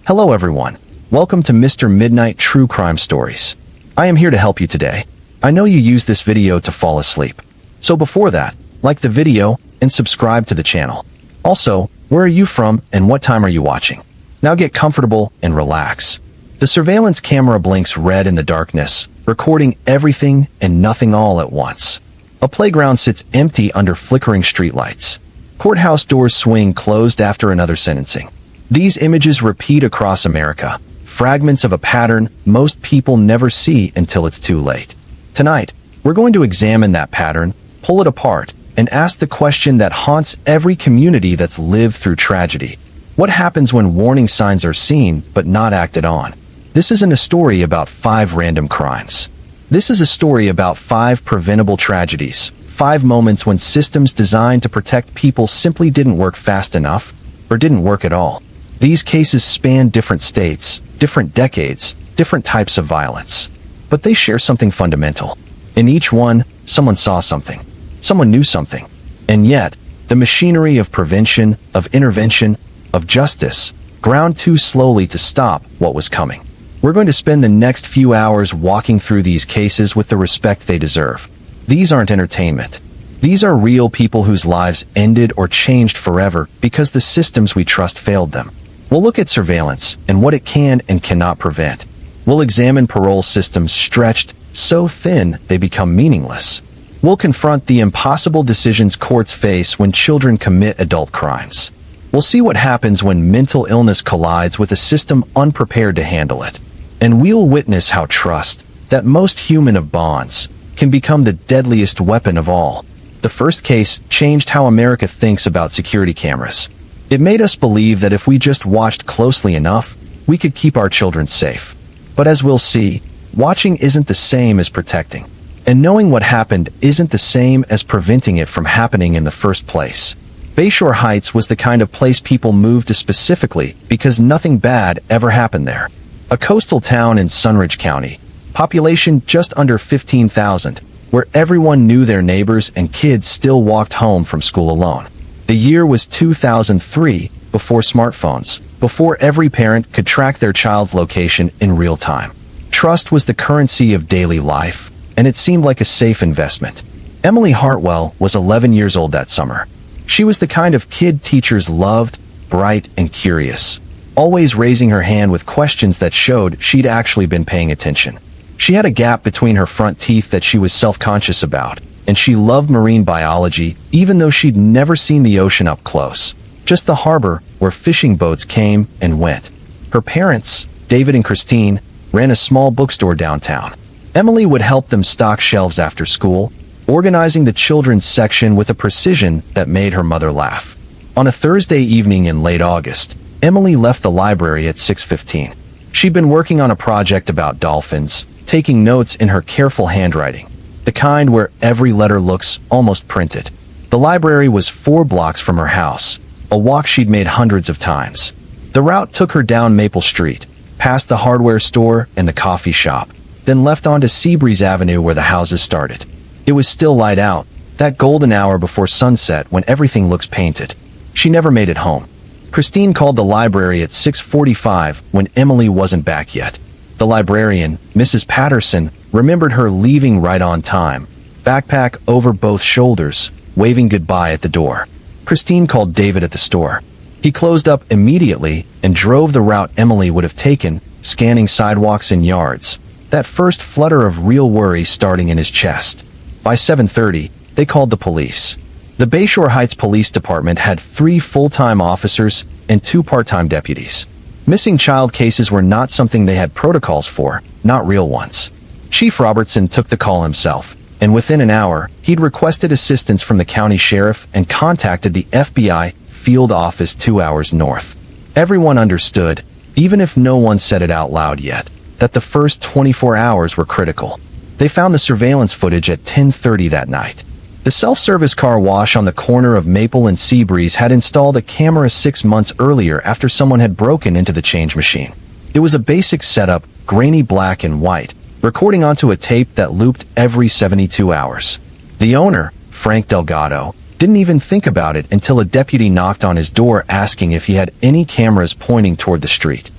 Hello everyone. Welcome to Mr. Midnight True Crime Stories. I am here to help you today. I know you use this video to fall asleep. So before that, like the video and subscribe to the channel. Also, where are you from and what time are you watching? Now get comfortable and relax. The surveillance camera blinks red in the darkness, recording everything and nothing all at once. A playground sits empty under flickering streetlights. Courthouse doors swing closed after another sentencing. These images repeat across America, fragments of a pattern most people never see until it's too late. Tonight, we're going to examine that pattern, pull it apart, and ask the question that haunts every community that's lived through tragedy. What happens when warning signs are seen but not acted on? This isn't a story about 5 random crimes. This is a story about 5 preventable tragedies, 5 moments when systems designed to protect people simply didn't work fast enough, or didn't work at all. These cases span different states, different decades, different types of violence. But they share something fundamental. In each one, someone saw something. Someone knew something. And yet, the machinery of prevention, of intervention, of justice, ground too slowly to stop what was coming. We're going to spend the next few hours walking through these cases with the respect they deserve. These aren't entertainment. These are real people whose lives ended or changed forever because the systems we trust failed them. We'll look at surveillance and what it can and cannot prevent. We'll examine parole systems stretched so thin they become meaningless. We'll confront the impossible decisions courts face when children commit adult crimes. We'll see what happens when mental illness collides with a system unprepared to handle it. And we'll witness how trust, that most human of bonds, can become the deadliest weapon of all. The first case changed how America thinks about security cameras. It made us believe that if we just watched closely enough, we could keep our children safe. But as we'll see, watching isn't the same as protecting. And knowing what happened isn't the same as preventing it from happening in the first place. Bayshore Heights was the kind of place people moved to specifically because nothing bad ever happened there. A coastal town in Sunridge County, population just under 15,000, where everyone knew their neighbors and kids still walked home from school alone. The year was 2003, before smartphones, before every parent could track their child's location in real time. Trust was the currency of daily life, and it seemed like a safe investment. Emily Hartwell was 11 years old that summer. She was the kind of kid teachers loved, bright and curious, always raising her hand with questions that showed she'd actually been paying attention. She had a gap between her front teeth that she was self-conscious about, and she loved marine biology even though she'd never seen the ocean up close, just the harbor where fishing boats came and went. Her parents, David and Christine, ran a small bookstore downtown. Emily would help them stock shelves after school, organizing the children's section with a precision that made her mother laugh. On a Thursday evening in late August, Emily left the library at 6:15. She'd been working on a project about dolphins, taking notes in her careful handwriting, the kind where every letter looks almost printed. The library was 4 blocks from her house, a walk she'd made hundreds of times. The route took her down Maple Street, past the hardware store and the coffee shop, then left onto Seabreeze Avenue where the houses started. It was still light out, that golden hour before sunset when everything looks painted. She never made it home. Christine called the library at 6:45 when Emily wasn't back yet. The librarian, Mrs. Patterson, remembered her leaving right on time, backpack over both shoulders, waving goodbye at the door. Christine called David at the store. He closed up immediately and drove the route Emily would have taken, scanning sidewalks and yards, that first flutter of real worry starting in his chest. By 7:30, they called the police. The Bayshore Heights Police Department had 3 full-time officers and 2 part-time deputies. Missing child cases were not something they had protocols for, not real ones. Chief Robertson took the call himself, and within an hour, he'd requested assistance from the county sheriff and contacted the FBI field office 2 hours north. Everyone understood, even if no one said it out loud yet, that the first 24 hours were critical. They found the surveillance footage at 10:30 that night. The self-service car wash on the corner of Maple and Seabreeze had installed a camera 6 months earlier after someone had broken into the change machine. It was a basic setup, grainy black and white, recording onto a tape that looped every 72 hours. The owner, Frank Delgado, didn't even think about it until a deputy knocked on his door asking if he had any cameras pointing toward the street.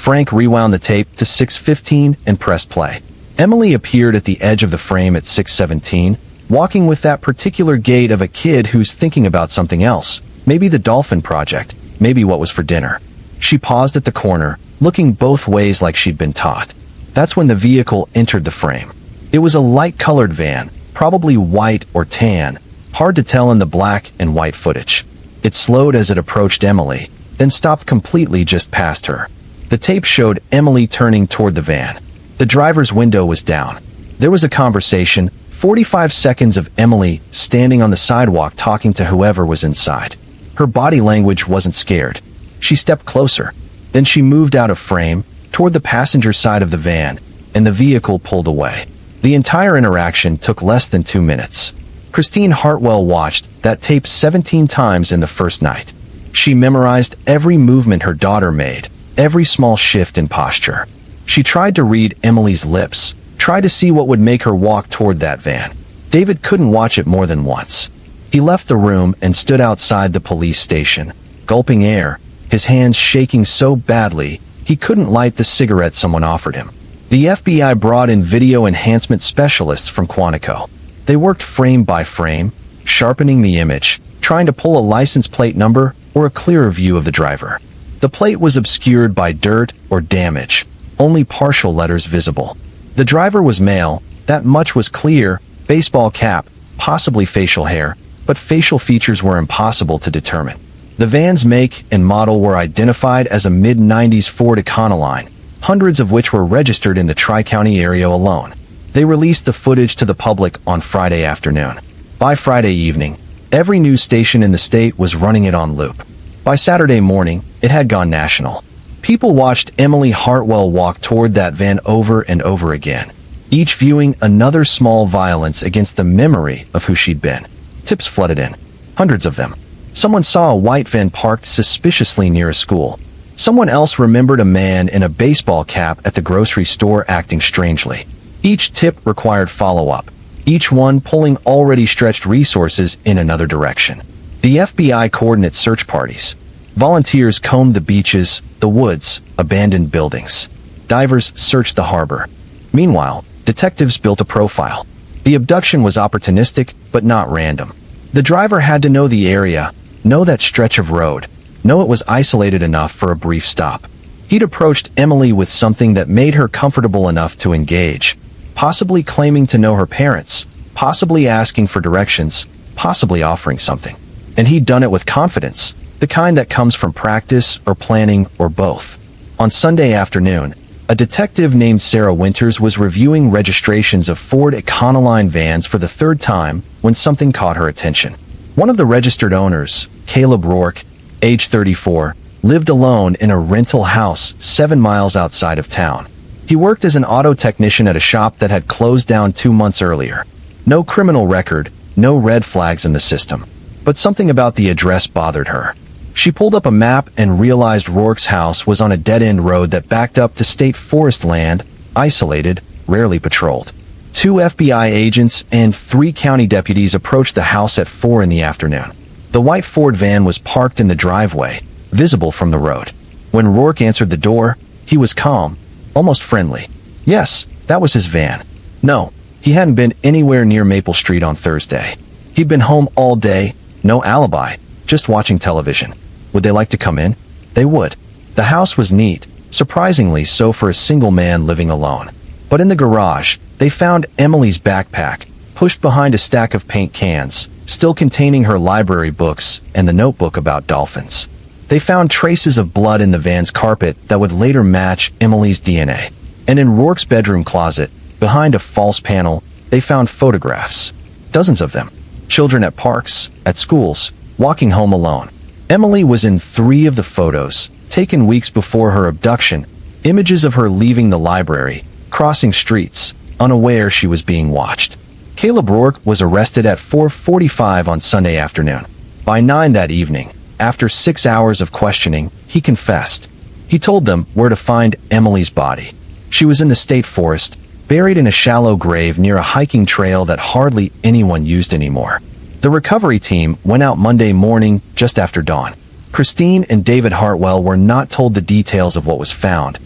Frank rewound the tape to 6:15 and pressed play. Emily appeared at the edge of the frame at 6:17, walking with that particular gait of a kid who's thinking about something else. Maybe the dolphin project, maybe what was for dinner. She paused at the corner, looking both ways like she'd been taught. That's when the vehicle entered the frame. It was a light-colored van, probably white or tan, hard to tell in the black and white footage. It slowed as it approached Emily, then stopped completely just past her. The tape showed Emily turning toward the van. The driver's window was down. There was a conversation, 45 seconds of Emily standing on the sidewalk talking to whoever was inside. Her body language wasn't scared. She stepped closer. Then she moved out of frame, toward the passenger side of the van, and the vehicle pulled away. The entire interaction took less than 2 minutes. Christine Hartwell watched that tape 17 times in the first night. She memorized every movement her daughter made, every small shift in posture. She tried to read Emily's lips, tried to see what would make her walk toward that van. David couldn't watch it more than once. He left the room and stood outside the police station, gulping air, his hands shaking so badly he couldn't light the cigarette someone offered him. The FBI brought in video enhancement specialists from Quantico. They worked frame by frame, sharpening the image, trying to pull a license plate number or a clearer view of the driver. The plate was obscured by dirt or damage, only partial letters visible. The driver was male, that much was clear, baseball cap, possibly facial hair, but facial features were impossible to determine. The van's make and model were identified as a mid-90s Ford Econoline, hundreds of which were registered in the Tri-County area alone. They released the footage to the public on Friday afternoon. By Friday evening, every news station in the state was running it on loop. By Saturday morning, it had gone national. People watched Emily Hartwell walk toward that van over and over again, each viewing another small violence against the memory of who she'd been. Tips flooded in. Hundreds of them. Someone saw a white van parked suspiciously near a school. Someone else remembered a man in a baseball cap at the grocery store acting strangely. Each tip required follow-up, each one pulling already stretched resources in another direction. The FBI coordinated search parties. Volunteers combed the beaches, the woods, abandoned buildings. Divers searched the harbor. Meanwhile, detectives built a profile. The abduction was opportunistic, but not random. The driver had to know the area, know that stretch of road, know it was isolated enough for a brief stop. He'd approached Emily with something that made her comfortable enough to engage, possibly claiming to know her parents, possibly asking for directions, possibly offering something. And he'd done it with confidence, the kind that comes from practice or planning or both. On Sunday afternoon, a detective named Sarah Winters was reviewing registrations of Ford Econoline vans for the third time when something caught her attention. One of the registered owners, Caleb Rourke, age 34, lived alone in a rental house 7 miles outside of town. He worked as an auto technician at a shop that had closed down 2 months earlier. No criminal record, no red flags in the system. But something about the address bothered her. She pulled up a map and realized Rourke's house was on a dead-end road that backed up to state forest land, isolated, rarely patrolled. 2 FBI agents and 3 county deputies approached the house at 4 in the afternoon. The white Ford van was parked in the driveway, visible from the road. When Rourke answered the door, he was calm, almost friendly. Yes, that was his van. No, he hadn't been anywhere near Maple Street on Thursday. He'd been home all day, no alibi, just watching television. Would they like to come in? They would. The house was neat, surprisingly so for a single man living alone. But in the garage, they found Emily's backpack, pushed behind a stack of paint cans, still containing her library books and the notebook about dolphins. They found traces of blood in the van's carpet that would later match Emily's DNA. And in Rourke's bedroom closet, behind a false panel, they found photographs. Dozens of them. Children at parks, at schools, walking home alone. Emily was in 3 of the photos, taken weeks before her abduction, images of her leaving the library, crossing streets, unaware she was being watched. Caleb Rourke was arrested at 4:45 on Sunday afternoon. By 9 that evening, after 6 hours of questioning, he confessed. He told them where to find Emily's body. She was in the state forest, buried in a shallow grave near a hiking trail that hardly anyone used anymore. The recovery team went out Monday morning just after dawn. Christine and David Hartwell were not told the details of what was found,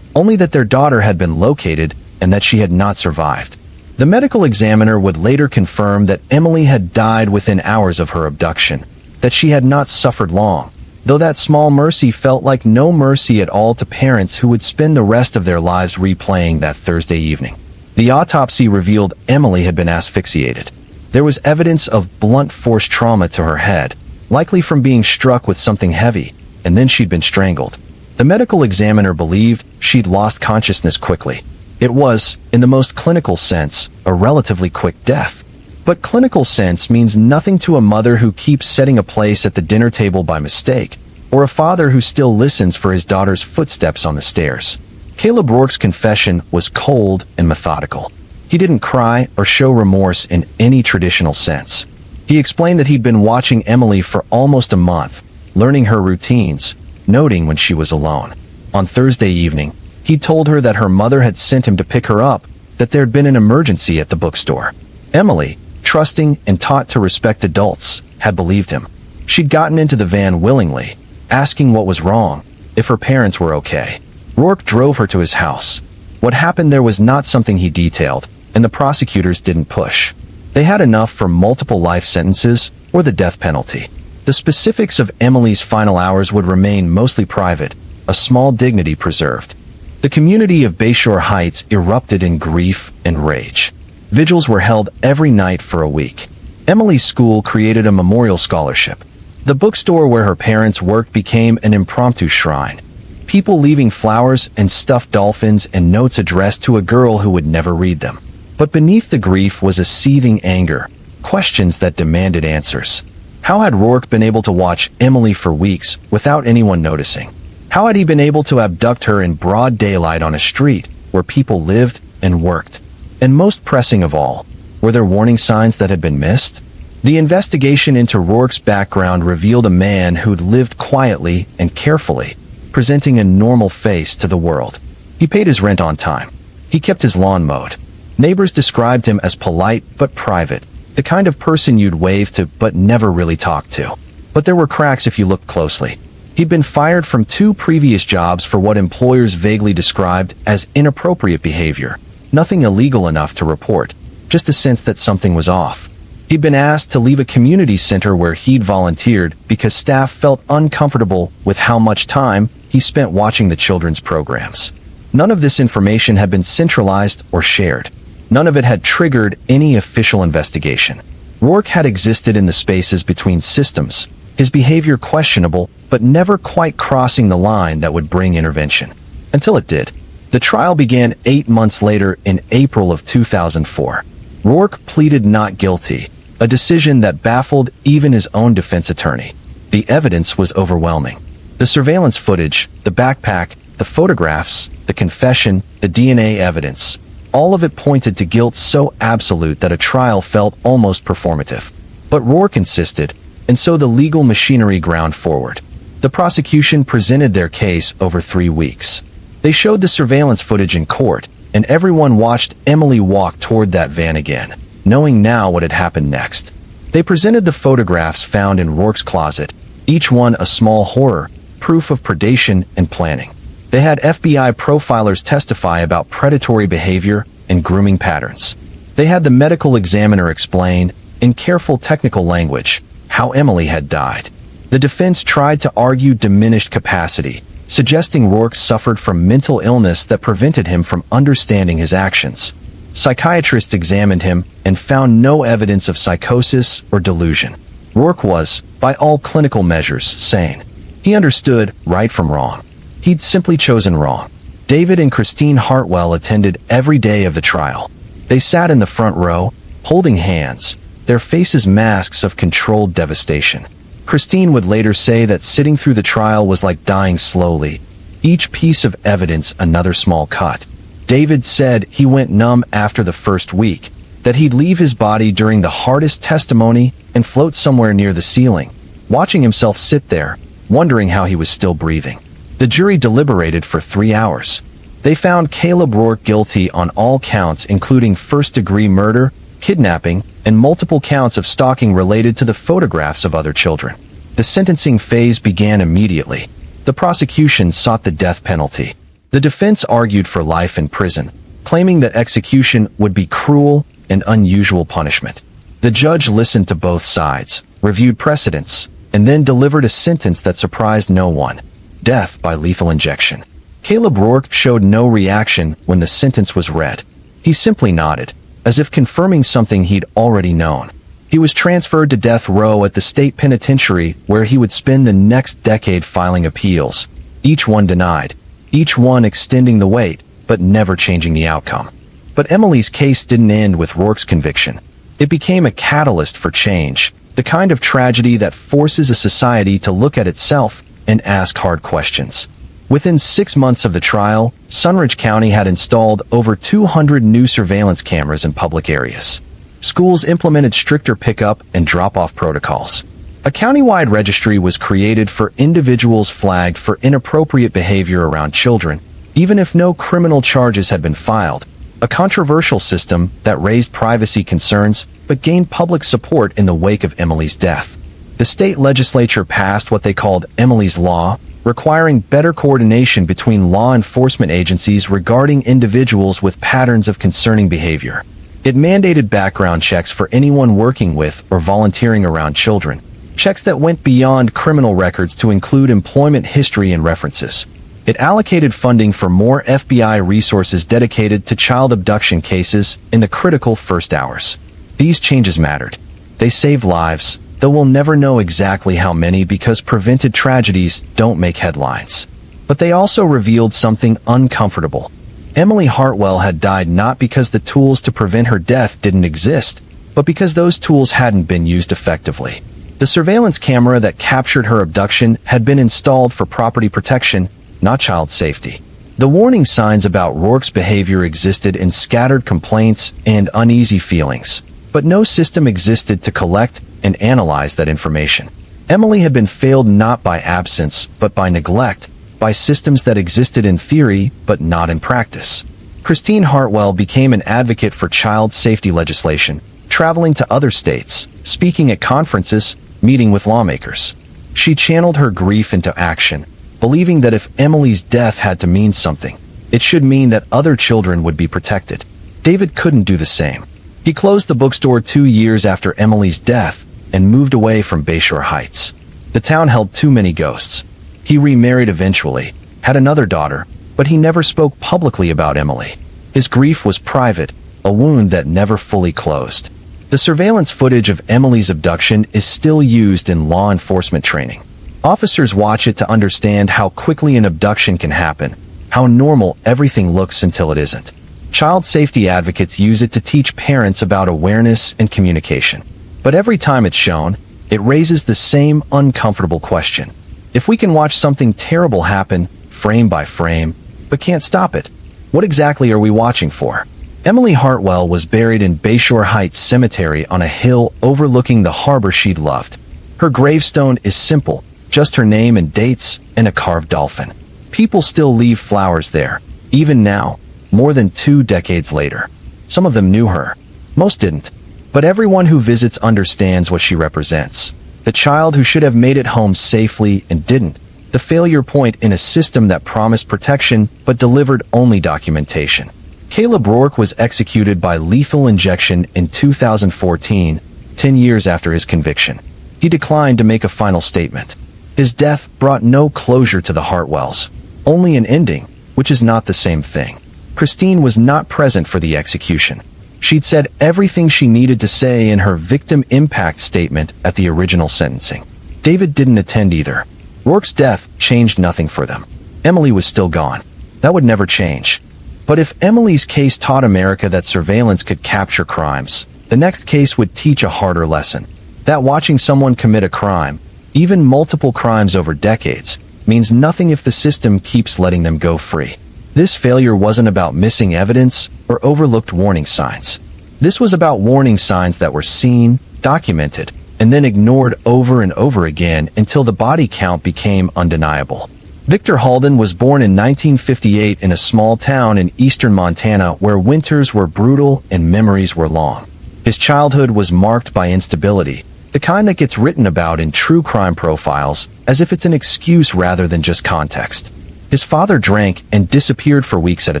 only that their daughter had been located and that she had not survived. The medical examiner would later confirm that Emily had died within hours of her abduction, that she had not suffered long, though that small mercy felt like no mercy at all to parents who would spend the rest of their lives replaying that Thursday evening. The autopsy revealed Emily had been asphyxiated. There was evidence of blunt force trauma to her head, likely from being struck with something heavy, and then she'd been strangled. The medical examiner believed she'd lost consciousness quickly. It was, in the most clinical sense, a relatively quick death. But clinical sense means nothing to a mother who keeps setting a place at the dinner table by mistake, or a father who still listens for his daughter's footsteps on the stairs. Caleb Rourke's confession was cold and methodical. He didn't cry or show remorse in any traditional sense. He explained that he'd been watching Emily for almost a month, learning her routines, noting when she was alone. On Thursday evening, he told her that her mother had sent him to pick her up, that there'd been an emergency at the bookstore. Emily, trusting and taught to respect adults, had believed him. She'd gotten into the van willingly, asking what was wrong, if her parents were okay. Rourke drove her to his house. What happened there was not something he detailed, and the prosecutors didn't push. They had enough for multiple life sentences or the death penalty. The specifics of Emily's final hours would remain mostly private, a small dignity preserved. The community of Bayshore Heights erupted in grief and rage. Vigils were held every night for a week. Emily's school created a memorial scholarship. The bookstore where her parents worked became an impromptu shrine. People leaving flowers and stuffed dolphins and notes addressed to a girl who would never read them. But beneath the grief was a seething anger, questions that demanded answers. How had Rourke been able to watch Emily for weeks without anyone noticing? How had he been able to abduct her in broad daylight on a street where people lived and worked? And most pressing of all, were there warning signs that had been missed? The investigation into Rourke's background revealed a man who'd lived quietly and carefully, presenting a normal face to the world. He paid his rent on time. He kept his lawn mowed. Neighbors described him as polite but private, the kind of person you'd wave to but never really talk to. But there were cracks if you looked closely. He'd been fired from 2 previous jobs for what employers vaguely described as inappropriate behavior. Nothing illegal enough to report, just a sense that something was off. He'd been asked to leave a community center where he'd volunteered because staff felt uncomfortable with how much time he spent watching the children's programs. None of this information had been centralized or shared. None of it had triggered any official investigation. Rourke had existed in the spaces between systems, his behavior questionable, but never quite crossing the line that would bring intervention. Until it did. The trial began 8 months later in April of 2004. Rourke pleaded not guilty, a decision that baffled even his own defense attorney. The evidence was overwhelming. The surveillance footage, the backpack, the photographs, the confession, the DNA evidence, all of it pointed to guilt so absolute that a trial felt almost performative. But Rourke insisted, and so the legal machinery ground forward. The prosecution presented their case over 3 weeks. They showed the surveillance footage in court, and everyone watched Emily walk toward that van again, knowing now what had happened next. They presented the photographs found in Rourke's closet, each one a small horror, proof of predation and planning. They had FBI profilers testify about predatory behavior and grooming patterns. They had the medical examiner explain, in careful technical language, how Emily had died. The defense tried to argue diminished capacity, suggesting Rourke suffered from mental illness that prevented him from understanding his actions. Psychiatrists examined him and found no evidence of psychosis or delusion. Rourke was, by all clinical measures, sane. He understood right from wrong. He'd simply chosen wrong. David and Christine Hartwell attended every day of the trial. They sat in the front row, holding hands, their faces masks of controlled devastation. Christine would later say that sitting through the trial was like dying slowly, each piece of evidence another small cut. David said he went numb after the first week, that he'd leave his body during the hardest testimony and float somewhere near the ceiling, watching himself sit there, wondering how he was still breathing. The jury deliberated for 3 hours. They found Caleb Rourke guilty on all counts including first-degree murder, kidnapping, and multiple counts of stalking related to the photographs of other children. The sentencing phase began immediately. The prosecution sought the death penalty. The defense argued for life in prison, claiming that execution would be cruel and unusual punishment. The judge listened to both sides, reviewed precedents, and then delivered a sentence that surprised no one: death by lethal injection. Caleb Rourke showed no reaction when the sentence was read. He simply nodded, as if confirming something he'd already known. He was transferred to death row at the state penitentiary, where he would spend the next decade filing appeals, each one denied, each one extending the wait, but never changing the outcome. But Emily's case didn't end with Rourke's conviction. It became a catalyst for change, the kind of tragedy that forces a society to look at itself and ask hard questions. Within 6 months of the trial, Sunridge County had installed over 200 new surveillance cameras in public areas. Schools implemented stricter pickup and drop-off protocols. A countywide registry was created for individuals flagged for inappropriate behavior around children, even if no criminal charges had been filed, a controversial system that raised privacy concerns but gained public support in the wake of Emily's death. The state legislature passed what they called Emily's Law, requiring better coordination between law enforcement agencies regarding individuals with patterns of concerning behavior. It mandated background checks for anyone working with or volunteering around children, checks that went beyond criminal records to include employment history and references. It allocated funding for more FBI resources dedicated to child abduction cases in the critical first hours. These changes mattered. They saved lives, though we'll never know exactly how many because prevented tragedies don't make headlines. But they also revealed something uncomfortable. Emily Hartwell had died not because the tools to prevent her death didn't exist, but because those tools hadn't been used effectively. The surveillance camera that captured her abduction had been installed for property protection, not child safety. The warning signs about Rourke's behavior existed in scattered complaints and uneasy feelings, but no system existed to collect and analyze that information. Emily had been failed not by absence, but by neglect, by systems that existed in theory, but not in practice. Christine Hartwell became an advocate for child safety legislation, traveling to other states, speaking at conferences, meeting with lawmakers. She channeled her grief into action, believing that if Emily's death had to mean something, it should mean that other children would be protected. David couldn't do the same. He closed the bookstore 2 years after Emily's death and moved away from Bayshore Heights. The town held too many ghosts. He remarried eventually, had another daughter, but he never spoke publicly about Emily. His grief was private, a wound that never fully closed. The surveillance footage of Emily's abduction is still used in law enforcement training. Officers watch it to understand how quickly an abduction can happen, how normal everything looks until it isn't. Child safety advocates use it to teach parents about awareness and communication. But every time it's shown, it raises the same uncomfortable question. If we can watch something terrible happen, frame by frame, but can't stop it, what exactly are we watching for? Emily Hartwell was buried in Bayshore Heights Cemetery on a hill overlooking the harbor she'd loved. Her gravestone is simple, just her name and dates and a carved dolphin. People still leave flowers there, even now, more than 2 decades later. Some of them knew her. Most didn't. But everyone who visits understands what she represents. The child who should have made it home safely and didn't. The failure point in a system that promised protection but delivered only documentation. Caleb Rourke was executed by lethal injection in 2014, 10 years after his conviction. He declined to make a final statement. His death brought no closure to the Hartwells, only an ending, which is not the same thing. Christine was not present for the execution. She'd said everything she needed to say in her victim impact statement at the original sentencing. David didn't attend either. Rourke's death changed nothing for them. Emily was still gone. That would never change. But if Emily's case taught America that surveillance could capture crimes, the next case would teach a harder lesson. That watching someone commit a crime, even multiple crimes over decades, means nothing if the system keeps letting them go free. This failure wasn't about missing evidence or overlooked warning signs. This was about warning signs that were seen, documented, and then ignored over and over again until the body count became undeniable. Victor Halden was born in 1958 in a small town in eastern Montana where winters were brutal and memories were long. His childhood was marked by instability, the kind that gets written about in true crime profiles as if it's an excuse rather than just context. His father drank and disappeared for weeks at a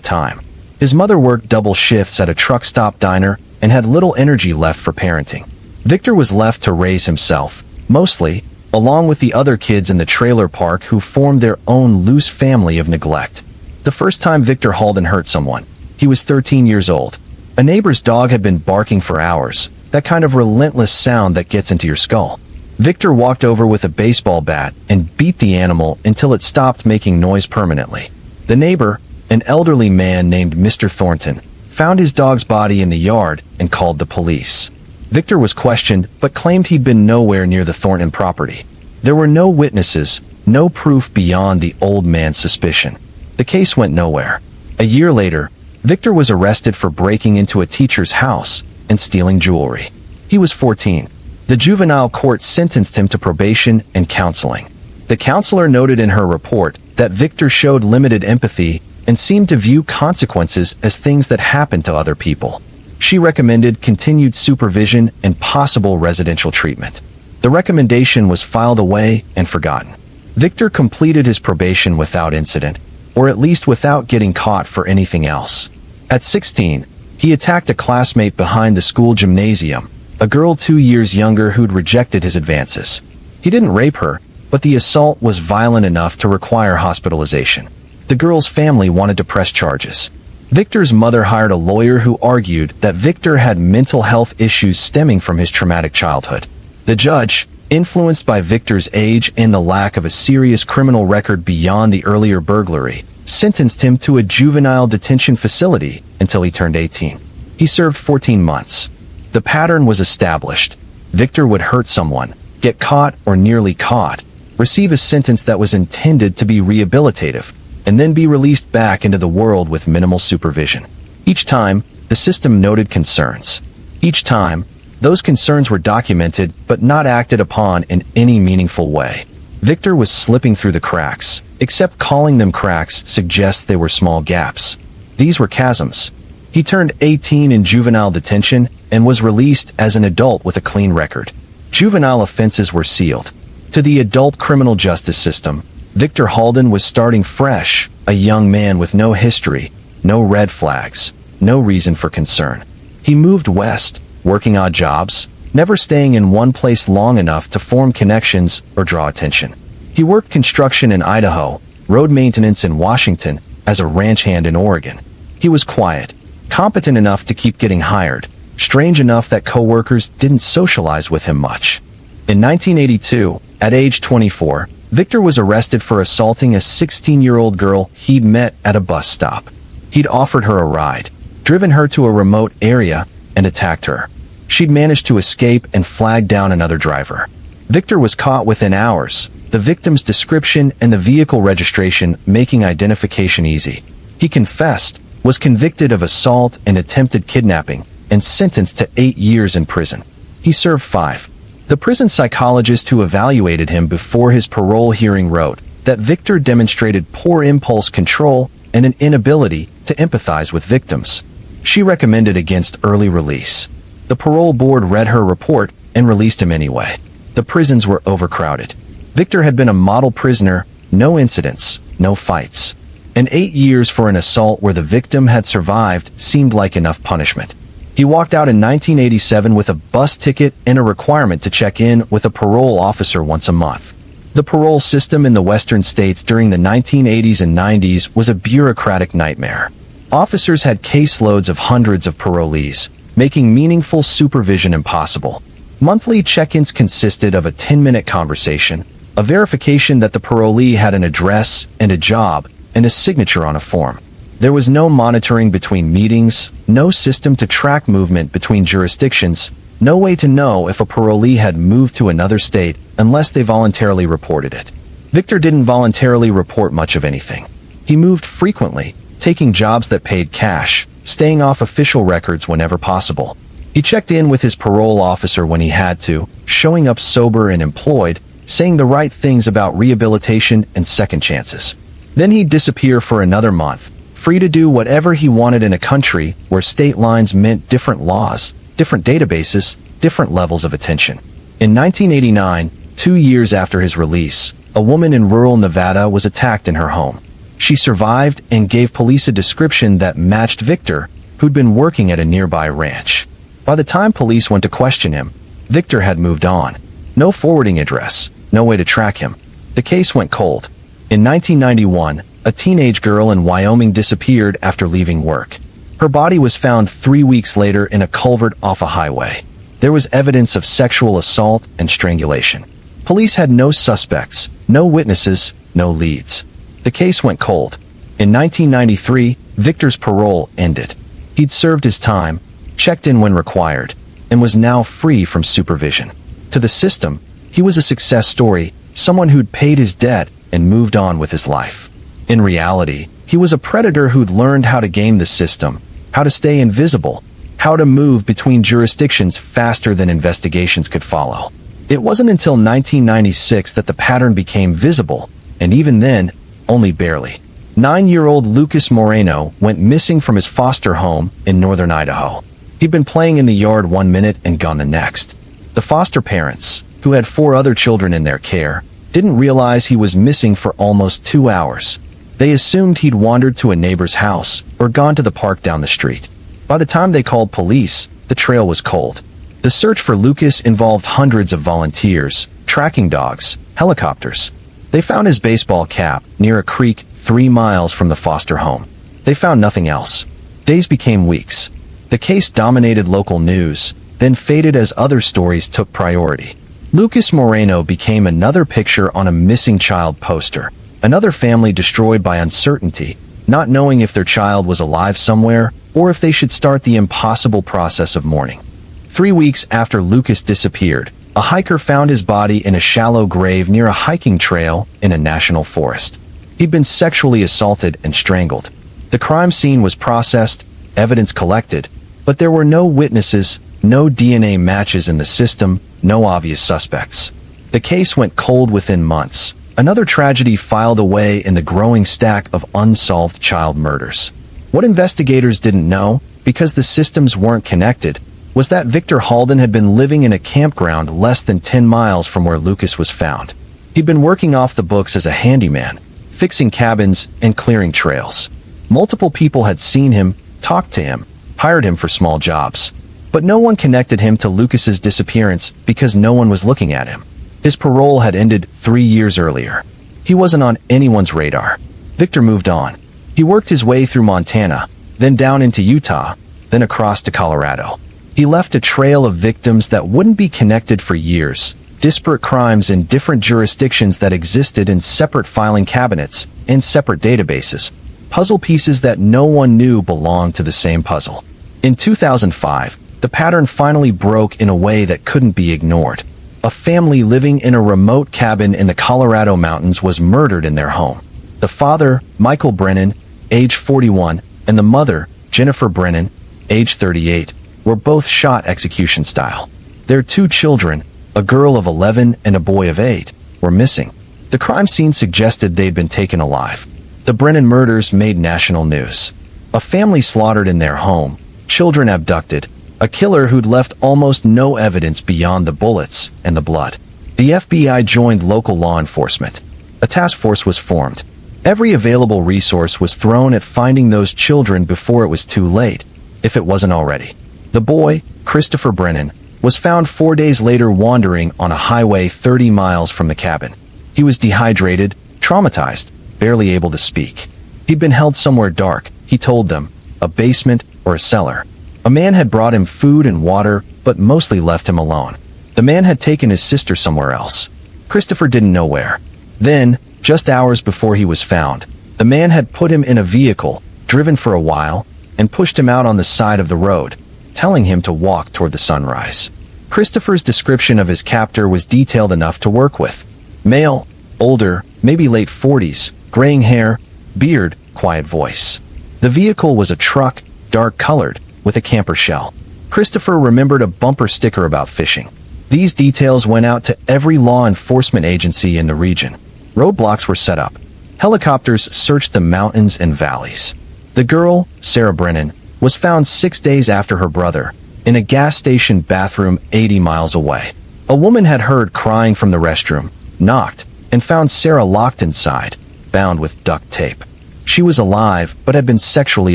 time. His mother worked double shifts at a truck stop diner and had little energy left for parenting. Victor was left to raise himself, mostly, along with the other kids in the trailer park who formed their own loose family of neglect. The first time Victor Halden hurt someone, he was 13 years old. A neighbor's dog had been barking for hours, that kind of relentless sound that gets into your skull. Victor walked over with a baseball bat and beat the animal until it stopped making noise permanently. The neighbor, an elderly man named Mr. Thornton, found his dog's body in the yard and called the police. Victor was questioned but claimed he'd been nowhere near the Thornton property. There were no witnesses, no proof beyond the old man's suspicion. The case went nowhere. A year later, Victor was arrested for breaking into a teacher's house and stealing jewelry. He was 14. The juvenile court sentenced him to probation and counseling. The counselor noted in her report that Victor showed limited empathy and seemed to view consequences as things that happened to other people. She recommended continued supervision and possible residential treatment. The recommendation was filed away and forgotten. Victor completed his probation without incident, or at least without getting caught for anything else. At 16, he attacked a classmate behind the school gymnasium, a girl 2 years younger who'd rejected his advances. He didn't rape her, but the assault was violent enough to require hospitalization. The girl's family wanted to press charges. Victor's mother hired a lawyer who argued that Victor had mental health issues stemming from his traumatic childhood. The judge, influenced by Victor's age and the lack of a serious criminal record beyond the earlier burglary, sentenced him to a juvenile detention facility until he turned 18. He served 14 months. The pattern was established. Victor would hurt someone, get caught or nearly caught, receive a sentence that was intended to be rehabilitative, and then be released back into the world with minimal supervision. Each time, the system noted concerns. Each time, those concerns were documented but not acted upon in any meaningful way. Victor was slipping through the cracks, except calling them cracks suggests they were small gaps. These were chasms. He turned 18 in juvenile detention and was released as an adult with a clean record. Juvenile offenses were sealed. To the adult criminal justice system, Victor Halden was starting fresh, a young man with no history, no red flags, no reason for concern. He moved west, working odd jobs, never staying in one place long enough to form connections or draw attention. He worked construction in Idaho, road maintenance in Washington, as a ranch hand in Oregon. He was quiet, competent enough to keep getting hired, strange enough that coworkers didn't socialize with him much. In 1982, at age 24, Victor was arrested for assaulting a 16-year-old girl he'd met at a bus stop. He'd offered her a ride, driven her to a remote area, and attacked her. She'd managed to escape and flagged down another driver. Victor was caught within hours, the victim's description and the vehicle registration making identification easy. He confessed, was convicted of assault and attempted kidnapping, and sentenced to 8 years in prison. He served 5. The prison psychologist who evaluated him before his parole hearing wrote that Victor demonstrated poor impulse control and an inability to empathize with victims. She recommended against early release. The parole board read her report and released him anyway. The prisons were overcrowded. Victor had been a model prisoner, no incidents, no fights. And 8 years for an assault where the victim had survived seemed like enough punishment. He walked out in 1987 with a bus ticket and a requirement to check in with a parole officer once a month. The parole system in the western states during the 1980s and 90s was a bureaucratic nightmare. Officers had caseloads of hundreds of parolees, making meaningful supervision impossible. Monthly check-ins consisted of a 10-minute conversation, a verification that the parolee had an address and a job, and a signature on a form. There was no monitoring between meetings, no system to track movement between jurisdictions, no way to know if a parolee had moved to another state unless they voluntarily reported it. Victor didn't voluntarily report much of anything. He moved frequently, taking jobs that paid cash, staying off official records whenever possible. He checked in with his parole officer when he had to, showing up sober and employed, saying the right things about rehabilitation and second chances. Then he'd disappear for another month, free to do whatever he wanted in a country where state lines meant different laws, different databases, different levels of attention. In 1989, 2 years after his release, a woman in rural Nevada was attacked in her home. She survived and gave police a description that matched Victor, who'd been working at a nearby ranch. By the time police went to question him, Victor had moved on. No forwarding address, no way to track him. The case went cold. In 1991, a teenage girl in Wyoming disappeared after leaving work. Her body was found 3 weeks later in a culvert off a highway. There was evidence of sexual assault and strangulation. Police had no suspects, no witnesses, no leads. The case went cold. In 1993, Victor's parole ended. He'd served his time, checked in when required, and was now free from supervision. To the system, he was a success story, someone who'd paid his debt and moved on with his life. In reality, he was a predator who'd learned how to game the system, how to stay invisible, how to move between jurisdictions faster than investigations could follow. It wasn't until 1996 that the pattern became visible, and even then, only barely. 9-year-old Lucas Moreno went missing from his foster home in northern Idaho. He'd been playing in the yard 1 minute and gone the next. The foster parents, who had 4 other children in their care, didn't realize he was missing for almost 2 hours. They assumed he'd wandered to a neighbor's house or gone to the park down the street. By the time they called police, the trail was cold. The search for Lucas involved hundreds of volunteers, tracking dogs, helicopters. They found his baseball cap near a creek 3 miles from the foster home. They found nothing else. Days became weeks. The case dominated local news, then faded as other stories took priority. Lucas Moreno became another picture on a missing child poster, another family destroyed by uncertainty, not knowing if their child was alive somewhere or if they should start the impossible process of mourning. 3 weeks after Lucas disappeared, a hiker found his body in a shallow grave near a hiking trail in a national forest. He'd been sexually assaulted and strangled. The crime scene was processed, evidence collected, but there were no witnesses, no DNA matches in the system, no obvious suspects. The case went cold within months. Another tragedy filed away in the growing stack of unsolved child murders. What investigators didn't know, because the systems weren't connected, was that Victor Halden had been living in a campground less than 10 miles from where Lucas was found. He'd been working off the books as a handyman, fixing cabins and clearing trails. Multiple people had seen him, talked to him, hired him for small jobs. But no one connected him to Lucas's disappearance because no one was looking at him. His parole had ended 3 years earlier. He wasn't on anyone's radar. Victor moved on. He worked his way through Montana, then down into Utah, then across to Colorado. He left a trail of victims that wouldn't be connected for years, disparate crimes in different jurisdictions that existed in separate filing cabinets and separate databases, puzzle pieces that no one knew belonged to the same puzzle. In 2005, the pattern finally broke in a way that couldn't be ignored. A family living in a remote cabin in the Colorado mountains was murdered in their home. The father, Michael Brennan, age 41, and the mother, Jennifer Brennan, age 38, were both shot execution style. Their 2 children, a girl of 11 and a boy of 8, were missing. The crime scene suggested they'd been taken alive. The Brennan murders made national news. A family slaughtered in their home, children abducted, a killer who'd left almost no evidence beyond the bullets and the blood. The FBI joined local law enforcement. A task force was formed. Every available resource was thrown at finding those children before it was too late, if it wasn't already. The boy, Christopher Brennan, was found 4 days later wandering on a highway 30 miles from the cabin. He was dehydrated, traumatized, barely able to speak. He'd been held somewhere dark, he told them, a basement or a cellar. A man had brought him food and water, but mostly left him alone. The man had taken his sister somewhere else. Christopher didn't know where. Then, just hours before he was found, the man had put him in a vehicle, driven for a while, and pushed him out on the side of the road, telling him to walk toward the sunrise. Christopher's description of his captor was detailed enough to work with. Male, older, maybe late 40s, graying hair, beard, quiet voice. The vehicle was a truck, dark-colored, with a camper shell. Christopher remembered a bumper sticker about fishing. These details went out to every law enforcement agency in the region. Roadblocks were set up. Helicopters searched the mountains and valleys. The girl, Sarah Brennan, was found 6 days after her brother, in a gas station bathroom 80 miles away. A woman had heard crying from the restroom, knocked, and found Sarah locked inside, bound with duct tape. She was alive, but had been sexually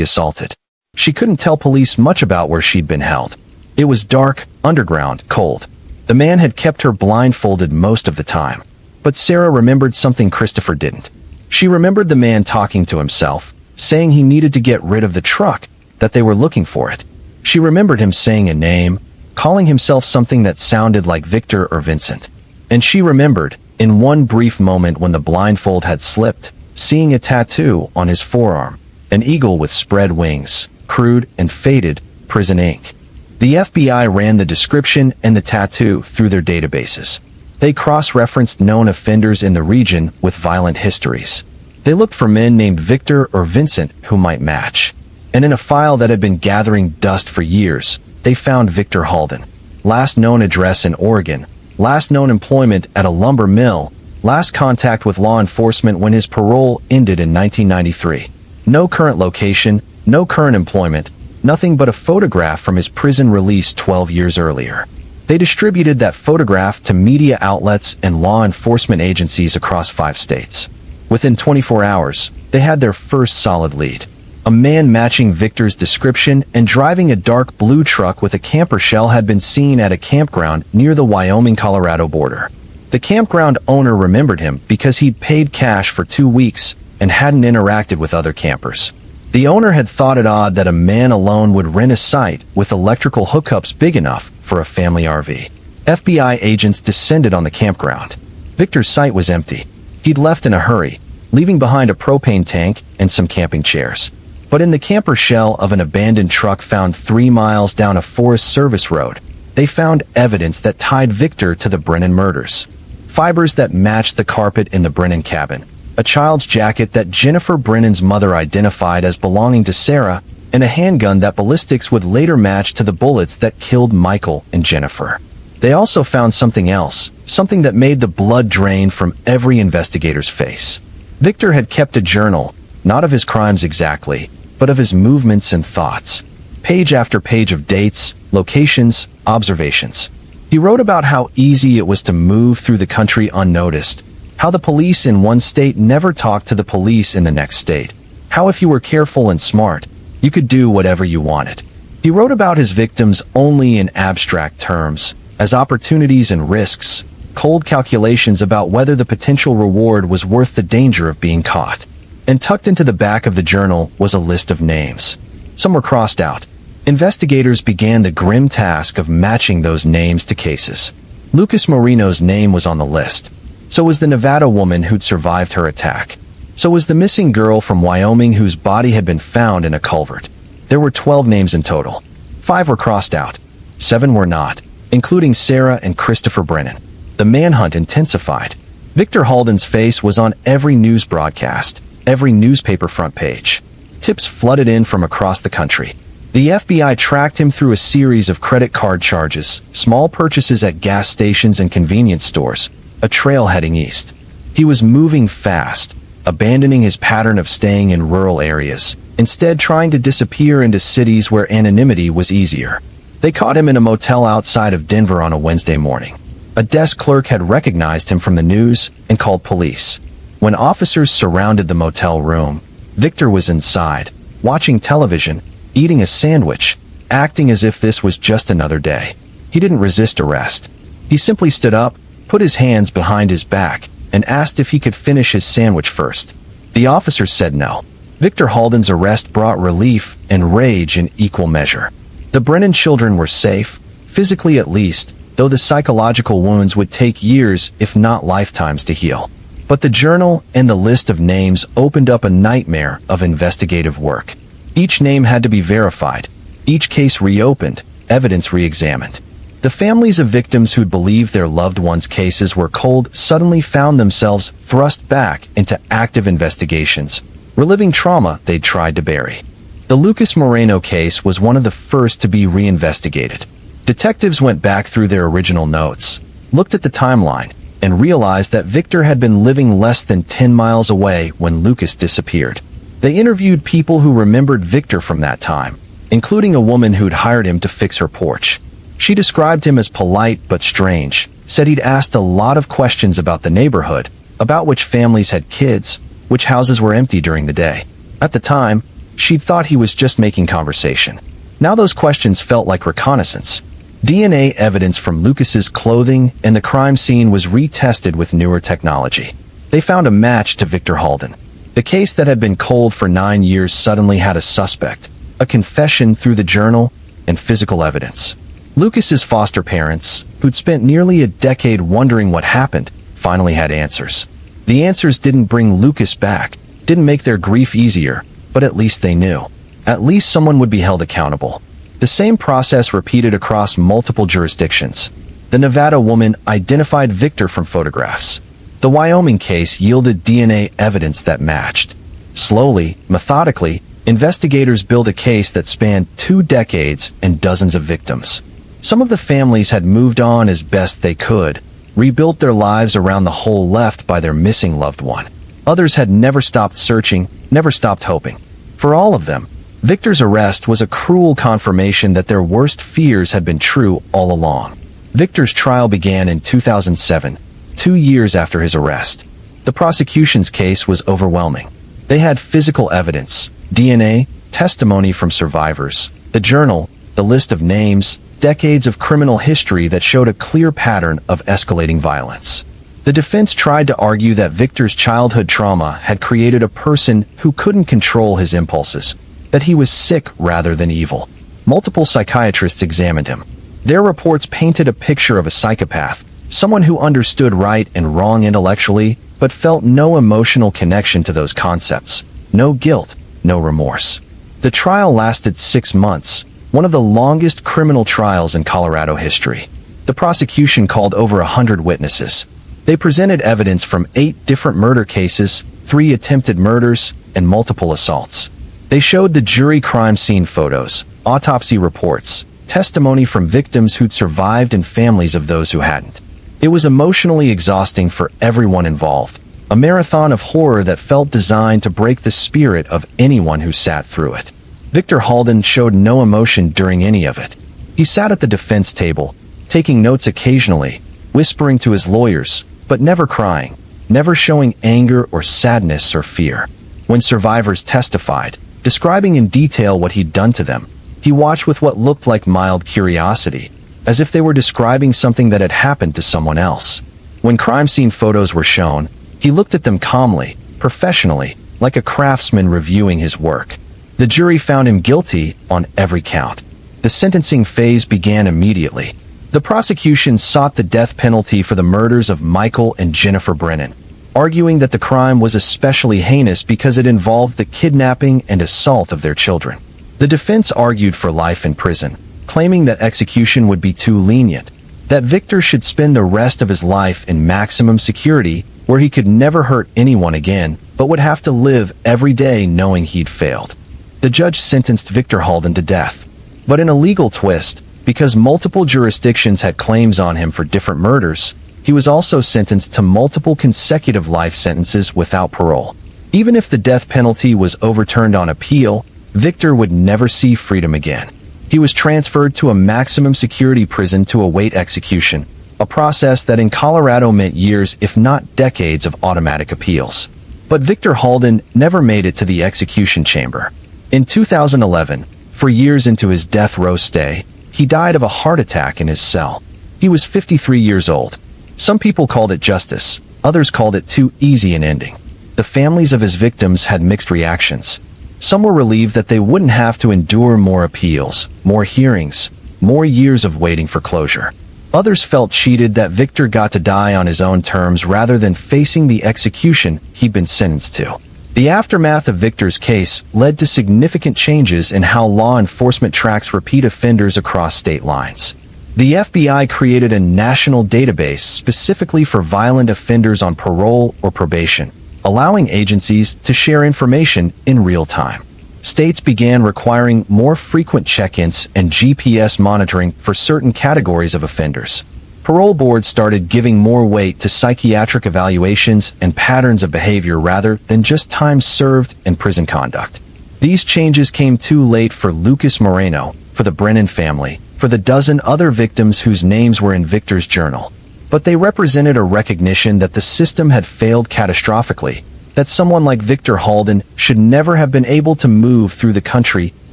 assaulted. She couldn't tell police much about where she'd been held. It was dark, underground, cold. The man had kept her blindfolded most of the time. But Sarah remembered something Christopher didn't. She remembered the man talking to himself, saying he needed to get rid of the truck, that they were looking for it. She remembered him saying a name, calling himself something that sounded like Victor or Vincent. And she remembered, in one brief moment when the blindfold had slipped, seeing a tattoo on his forearm, an eagle with spread wings, crude and faded, prison ink. The FBI ran the description and the tattoo through their databases. They cross-referenced known offenders in the region with violent histories. They looked for men named Victor or Vincent who might match. And in a file that had been gathering dust for years, they found Victor Halden. Last known address in Oregon, last known employment at a lumber mill, last contact with law enforcement when his parole ended in 1993. No current location, no current employment, nothing but a photograph from his prison release 12 years earlier. They distributed that photograph to media outlets and law enforcement agencies across 5 states. Within 24 hours, they had their first solid lead. A man matching Victor's description and driving a dark blue truck with a camper shell had been seen at a campground near the Wyoming-Colorado border. The campground owner remembered him because he'd paid cash for 2 weeks and hadn't interacted with other campers. The owner had thought it odd that a man alone would rent a site with electrical hookups big enough for a family RV. FBI agents descended on the campground. Victor's site was empty. He'd left in a hurry, leaving behind a propane tank and some camping chairs. But in the camper shell of an abandoned truck found 3 miles down a Forest Service road, they found evidence that tied Victor to the Brennan murders. Fibers that matched the carpet in the Brennan cabin, a child's jacket that Jennifer Brennan's mother identified as belonging to Sarah, and a handgun that ballistics would later match to the bullets that killed Michael and Jennifer. They also found something else, something that made the blood drain from every investigator's face. Victor had kept a journal, not of his crimes exactly, but of his movements and thoughts. Page after page of dates, locations, observations. He wrote about how easy it was to move through the country unnoticed, how the police in one state never talked to the police in the next state, how if you were careful and smart, you could do whatever you wanted. He wrote about his victims only in abstract terms, as opportunities and risks, cold calculations about whether the potential reward was worth the danger of being caught. And tucked into the back of the journal was a list of names. Some were crossed out. Investigators began the grim task of matching those names to cases. Lucas Moreno's name was on the list. So was the Nevada woman who'd survived her attack. So was the missing girl from Wyoming whose body had been found in a culvert. There were 12 names in total. 5 were crossed out. 7 were not, including Sarah and Christopher Brennan. The manhunt intensified. Victor Halden's face was on every news broadcast, every newspaper front page. Tips flooded in from across the country. The FBI tracked him through a series of credit card charges, small purchases at gas stations and convenience stores, a trail heading east. He was moving fast, abandoning his pattern of staying in rural areas, instead trying to disappear into cities where anonymity was easier. They caught him in a motel outside of Denver on a Wednesday morning. A desk clerk had recognized him from the news and called police. When officers surrounded the motel room, Victor was inside, watching television, eating a sandwich, acting as if this was just another day. He didn't resist arrest. He simply stood up, put his hands behind his back, and asked if he could finish his sandwich first. The officers said no. Victor Halden's arrest brought relief and rage in equal measure. The Brennan children were safe, physically at least, though the psychological wounds would take years, if not lifetimes, to heal. But the journal and the list of names opened up a nightmare of investigative work. Each name had to be verified, each case reopened, evidence re-examined. The families of victims who'd believed their loved ones' cases were cold suddenly found themselves thrust back into active investigations, reliving trauma they'd tried to bury. The Lucas Moreno case was one of the first to be reinvestigated. Detectives went back through their original notes, looked at the timeline, and realized that Victor had been living less than 10 miles away when Lucas disappeared. They interviewed people who remembered Victor from that time, including a woman who'd hired him to fix her porch. She described him as polite but strange, said he'd asked a lot of questions about the neighborhood, about which families had kids, which houses were empty during the day. At the time, she'd thought he was just making conversation. Now those questions felt like reconnaissance. DNA evidence from Lucas's clothing and the crime scene was retested with newer technology. They found a match to Victor Halden. The case that had been cold for 9 years suddenly had a suspect, a confession through the journal, and physical evidence. Lucas's foster parents, who'd spent nearly a decade wondering what happened, finally had answers. The answers didn't bring Lucas back, didn't make their grief easier, but at least they knew. At least someone would be held accountable. The same process repeated across multiple jurisdictions. The Nevada woman identified Victor from photographs. The Wyoming case yielded DNA evidence that matched. Slowly, methodically, investigators built a case that spanned 2 decades and dozens of victims. Some of the families had moved on as best they could, rebuilt their lives around the hole left by their missing loved one. Others had never stopped searching, never stopped hoping. For all of them, Victor's arrest was a cruel confirmation that their worst fears had been true all along. Victor's trial began in 2007, 2 years after his arrest. The prosecution's case was overwhelming. They had physical evidence, DNA, testimony from survivors, the journal, the list of names, decades of criminal history that showed a clear pattern of escalating violence. The defense tried to argue that Victor's childhood trauma had created a person who couldn't control his impulses, that he was sick rather than evil. Multiple psychiatrists examined him. Their reports painted a picture of a psychopath, someone who understood right and wrong intellectually, but felt no emotional connection to those concepts, no guilt, no remorse. The trial lasted 6 months, one of the longest criminal trials in Colorado history. The prosecution called over 100 witnesses. They presented evidence from 8 different murder cases, 3 attempted murders, and multiple assaults. They showed the jury crime scene photos, autopsy reports, testimony from victims who'd survived and families of those who hadn't. It was emotionally exhausting for everyone involved, a marathon of horror that felt designed to break the spirit of anyone who sat through it. Victor Halden showed no emotion during any of it. He sat at the defense table, taking notes occasionally, whispering to his lawyers, but never crying, never showing anger or sadness or fear. When survivors testified, describing in detail what he'd done to them, he watched with what looked like mild curiosity, as if they were describing something that had happened to someone else. When crime scene photos were shown, he looked at them calmly, professionally, like a craftsman reviewing his work. The jury found him guilty on every count. The sentencing phase began immediately. The prosecution sought the death penalty for the murders of Michael and Jennifer Brennan, arguing that the crime was especially heinous because it involved the kidnapping and assault of their children. The defense argued for life in prison, claiming that execution would be too lenient, that Victor should spend the rest of his life in maximum security where he could never hurt anyone again, but would have to live every day knowing he'd failed. The judge sentenced Victor Halden to death. But in a legal twist, because multiple jurisdictions had claims on him for different murders, he was also sentenced to multiple consecutive life sentences without parole. Even if the death penalty was overturned on appeal, Victor would never see freedom again. He was transferred to a maximum security prison to await execution, a process that in Colorado meant years if not decades of automatic appeals. But Victor Halden never made it to the execution chamber. In 2011, for years into his death row stay, he died of a heart attack in his cell. He was 53 years old. Some people called it justice, others called it too easy an ending. The families of his victims had mixed reactions. Some were relieved that they wouldn't have to endure more appeals, more hearings, more years of waiting for closure. Others felt cheated that Victor got to die on his own terms rather than facing the execution he'd been sentenced to. The aftermath of Victor's case led to significant changes in how law enforcement tracks repeat offenders across state lines. The FBI created a national database specifically for violent offenders on parole or probation, allowing agencies to share information in real time. States began requiring more frequent check-ins and GPS monitoring for certain categories of offenders. Parole boards started giving more weight to psychiatric evaluations and patterns of behavior rather than just time served and prison conduct. These changes came too late for Lucas Moreno, for the Brennan family, for the dozen other victims whose names were in Victor's journal. But they represented a recognition that the system had failed catastrophically, that someone like Victor Halden should never have been able to move through the country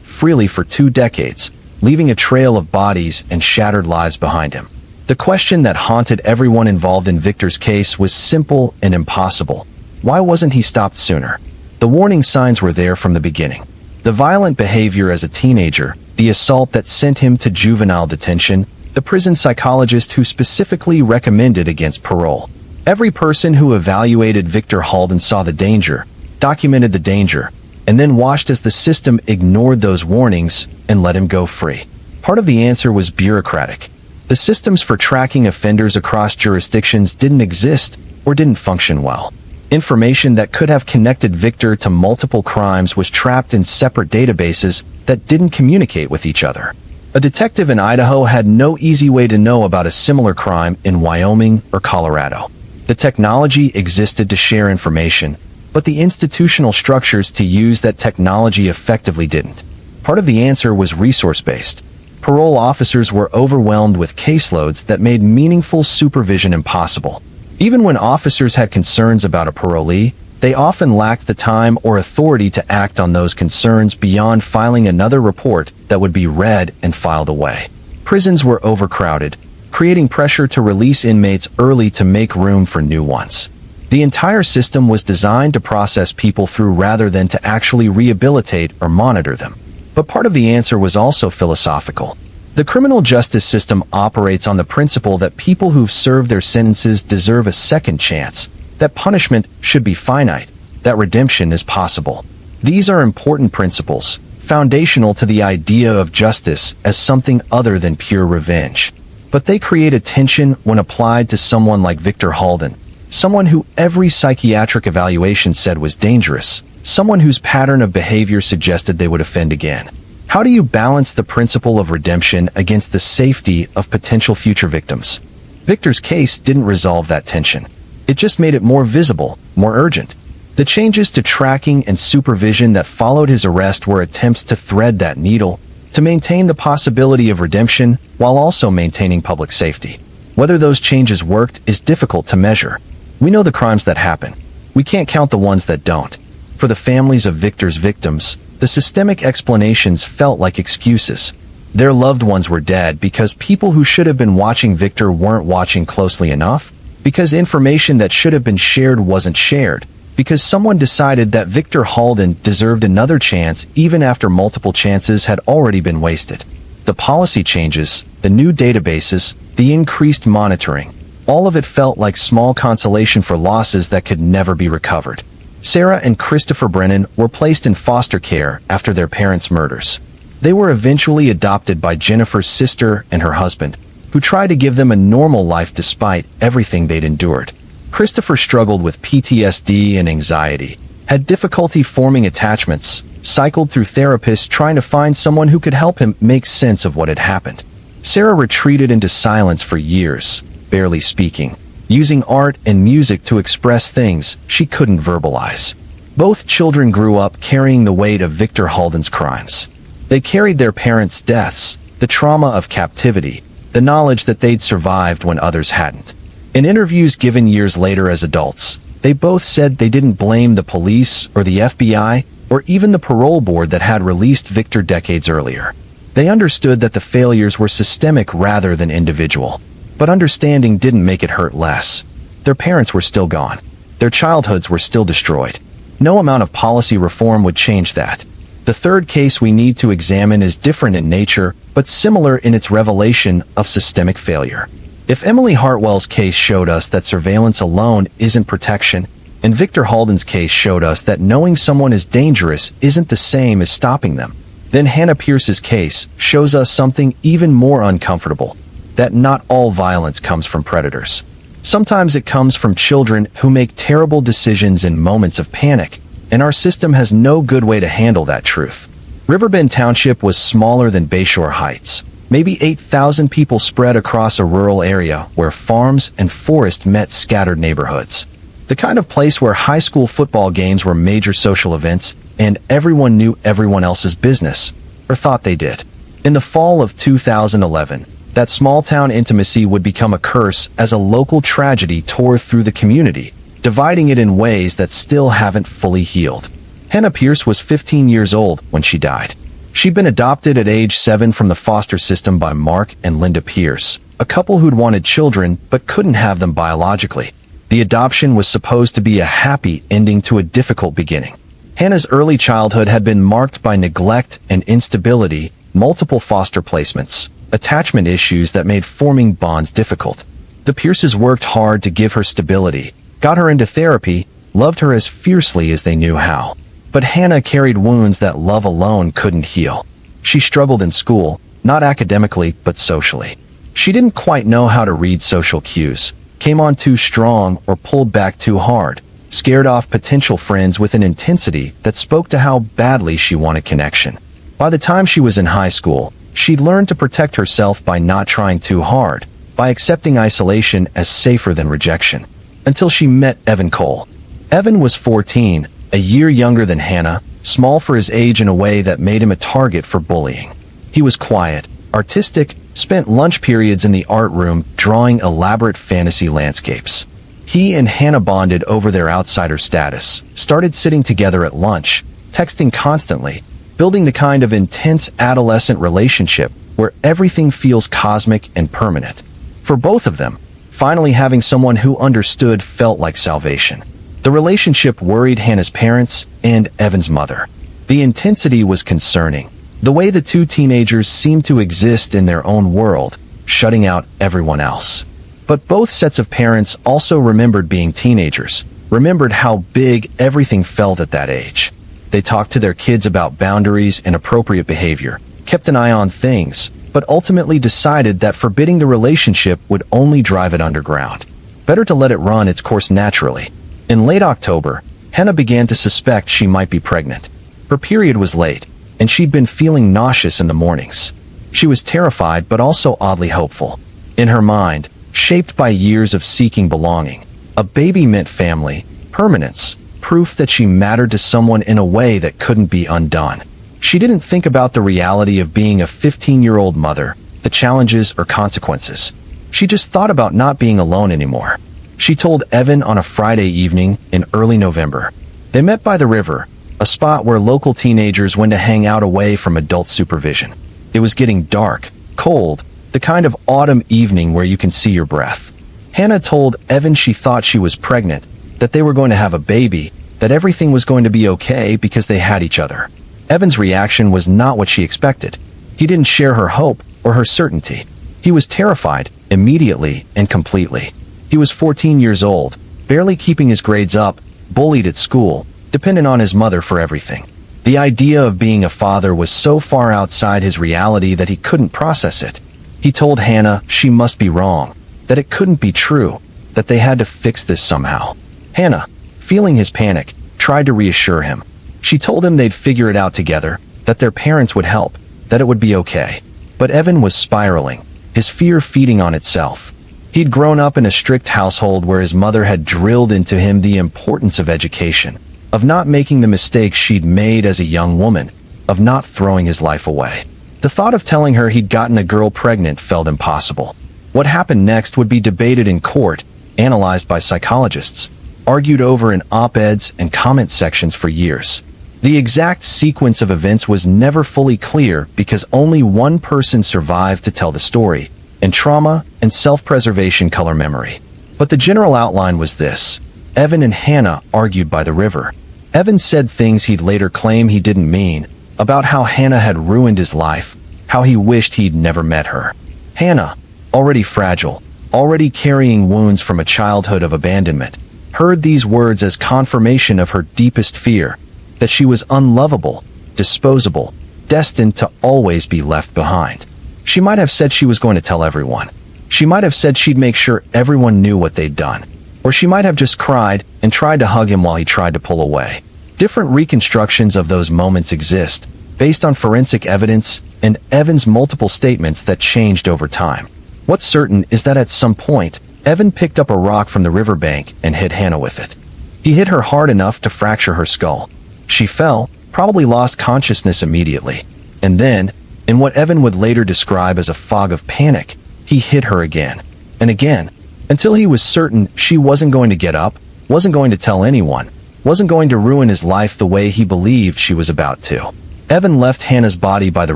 freely for 2 decades, leaving a trail of bodies and shattered lives behind him. The question that haunted everyone involved in Victor's case was simple and impossible. Why wasn't he stopped sooner? The warning signs were there from the beginning. The violent behavior as a teenager, the assault that sent him to juvenile detention, the prison psychologist who specifically recommended against parole. Every person who evaluated Victor Halden saw the danger, documented the danger, and then watched as the system ignored those warnings and let him go free. Part of the answer was bureaucratic. The systems for tracking offenders across jurisdictions didn't exist or didn't function well. Information that could have connected Victor to multiple crimes was trapped in separate databases that didn't communicate with each other. A detective in Idaho had no easy way to know about a similar crime in Wyoming or Colorado. The technology existed to share information, but the institutional structures to use that technology effectively didn't. Part of the answer was resource-based. Parole officers were overwhelmed with caseloads that made meaningful supervision impossible. Even when officers had concerns about a parolee, they often lacked the time or authority to act on those concerns beyond filing another report that would be read and filed away. Prisons were overcrowded, creating pressure to release inmates early to make room for new ones. The entire system was designed to process people through rather than to actually rehabilitate or monitor them. But part of the answer was also philosophical. The criminal justice system operates on the principle that people who've served their sentences deserve a second chance, that punishment should be finite, that redemption is possible. These are important principles, foundational to the idea of justice as something other than pure revenge. But they create a tension when applied to someone like Victor Halden, someone who every psychiatric evaluation said was dangerous, someone whose pattern of behavior suggested they would offend again. How do you balance the principle of redemption against the safety of potential future victims? Victor's case didn't resolve that tension. It just made it more visible, more urgent. The changes to tracking and supervision that followed his arrest were attempts to thread that needle, to maintain the possibility of redemption while also maintaining public safety. Whether those changes worked is difficult to measure. We know the crimes that happen. We can't count the ones that don't. For the families of Victor's victims, the systemic explanations felt like excuses. Their loved ones were dead because people who should have been watching Victor weren't watching closely enough, because information that should have been shared wasn't shared, because someone decided that Victor Halden deserved another chance even after multiple chances had already been wasted. The policy changes, the new databases, the increased monitoring, all of it felt like small consolation for losses that could never be recovered. Sarah and Christopher Brennan were placed in foster care after their parents' murders. They were eventually adopted by Jennifer's sister and her husband, who tried to give them a normal life despite everything they'd endured. Christopher struggled with PTSD and anxiety, had difficulty forming attachments, cycled through therapists trying to find someone who could help him make sense of what had happened. Sarah retreated into silence for years, barely speaking, using art and music to express things she couldn't verbalize. Both children grew up carrying the weight of Victor Halden's crimes. They carried their parents' deaths, the trauma of captivity, the knowledge that they'd survived when others hadn't. In interviews given years later as adults, they both said they didn't blame the police or the FBI or even the parole board that had released Victor decades earlier. They understood that the failures were systemic rather than individual. But understanding didn't make it hurt less. Their parents were still gone. Their childhoods were still destroyed. No amount of policy reform would change that. The third case we need to examine is different in nature, but similar in its revelation of systemic failure. If Emily Hartwell's case showed us that surveillance alone isn't protection, and Victor Halden's case showed us that knowing someone is dangerous isn't the same as stopping them, then Hannah Pierce's case shows us something even more uncomfortable. That not all violence comes from predators. Sometimes it comes from children who make terrible decisions in moments of panic, and our system has no good way to handle that truth. Riverbend Township was smaller than Bayshore Heights, maybe 8,000 people spread across a rural area where farms and forest met scattered neighborhoods. The kind of place where high school football games were major social events and everyone knew everyone else's business, or thought they did. In the fall of 2011, that small-town intimacy would become a curse as a local tragedy tore through the community, dividing it in ways that still haven't fully healed. Hannah Pierce was 15 years old when she died. She'd been adopted at age 7 from the foster system by Mark and Linda Pierce, a couple who'd wanted children but couldn't have them biologically. The adoption was supposed to be a happy ending to a difficult beginning. Hannah's early childhood had been marked by neglect and instability, multiple foster placements, attachment issues that made forming bonds difficult. The Pierces worked hard to give her stability, got her into therapy, loved her as fiercely as they knew how. But Hannah carried wounds that love alone couldn't heal. She struggled in school, not academically, but socially. She didn't quite know how to read social cues, came on too strong or pulled back too hard, scared off potential friends with an intensity that spoke to how badly she wanted connection. By the time she was in high school, she'd learned to protect herself by not trying too hard, by accepting isolation as safer than rejection, until she met Evan Cole. Evan was 14, a year younger than Hannah, small for his age in a way that made him a target for bullying. He was quiet, artistic, spent lunch periods in the art room drawing elaborate fantasy landscapes. He and Hannah bonded over their outsider status, started sitting together at lunch, texting constantly, building the kind of intense adolescent relationship where everything feels cosmic and permanent. For both of them, finally having someone who understood felt like salvation. The relationship worried Hannah's parents and Evan's mother. The intensity was concerning. The way the two teenagers seemed to exist in their own world, shutting out everyone else. But both sets of parents also remembered being teenagers, remembered how big everything felt at that age. They talked to their kids about boundaries and appropriate behavior, kept an eye on things, but ultimately decided that forbidding the relationship would only drive it underground. Better to let it run its course naturally. In late October, Hannah began to suspect she might be pregnant. Her period was late, and she'd been feeling nauseous in the mornings. She was terrified but also oddly hopeful. In her mind, shaped by years of seeking belonging, a baby meant family, permanence, proof that she mattered to someone in a way that couldn't be undone. She didn't think about the reality of being a 15-year-old mother, the challenges or consequences. She just thought about not being alone anymore. She told Evan on a Friday evening in early November. They met by the river, a spot where local teenagers went to hang out away from adult supervision. It was getting dark, cold, the kind of autumn evening where you can see your breath. Hannah told Evan she thought she was pregnant, that they were going to have a baby, that everything was going to be okay because they had each other. Evan's reaction was not what she expected. He didn't share her hope or her certainty. He was terrified, immediately and completely. He was 14 years old, barely keeping his grades up, bullied at school, dependent on his mother for everything. The idea of being a father was so far outside his reality that he couldn't process it. He told Hannah she must be wrong, that it couldn't be true, that they had to fix this somehow. Hannah, feeling his panic, tried to reassure him. She told him they'd figure it out together, that their parents would help, that it would be okay. But Evan was spiraling, his fear feeding on itself. He'd grown up in a strict household where his mother had drilled into him the importance of education, of not making the mistakes she'd made as a young woman, of not throwing his life away. The thought of telling her he'd gotten a girl pregnant felt impossible. What happened next would be debated in court, analyzed by psychologists, argued over in op-eds and comment sections for years. The exact sequence of events was never fully clear because only one person survived to tell the story, and trauma and self-preservation color memory. But the general outline was this. Evan and Hannah argued by the river. Evan said things he'd later claim he didn't mean, about how Hannah had ruined his life, how he wished he'd never met her. Hannah, already fragile, already carrying wounds from a childhood of abandonment, heard these words as confirmation of her deepest fear, that she was unlovable, disposable, destined to always be left behind. She might have said she was going to tell everyone. She might have said she'd make sure everyone knew what they'd done. Or she might have just cried and tried to hug him while he tried to pull away. Different reconstructions of those moments exist, based on forensic evidence and Evan's multiple statements that changed over time. What's certain is that at some point, Evan picked up a rock from the riverbank and hit Hannah with it. He hit her hard enough to fracture her skull. She fell, probably lost consciousness immediately. And then, in what Evan would later describe as a fog of panic, he hit her again, and again, until he was certain she wasn't going to get up, wasn't going to tell anyone, wasn't going to ruin his life the way he believed she was about to. Evan left Hannah's body by the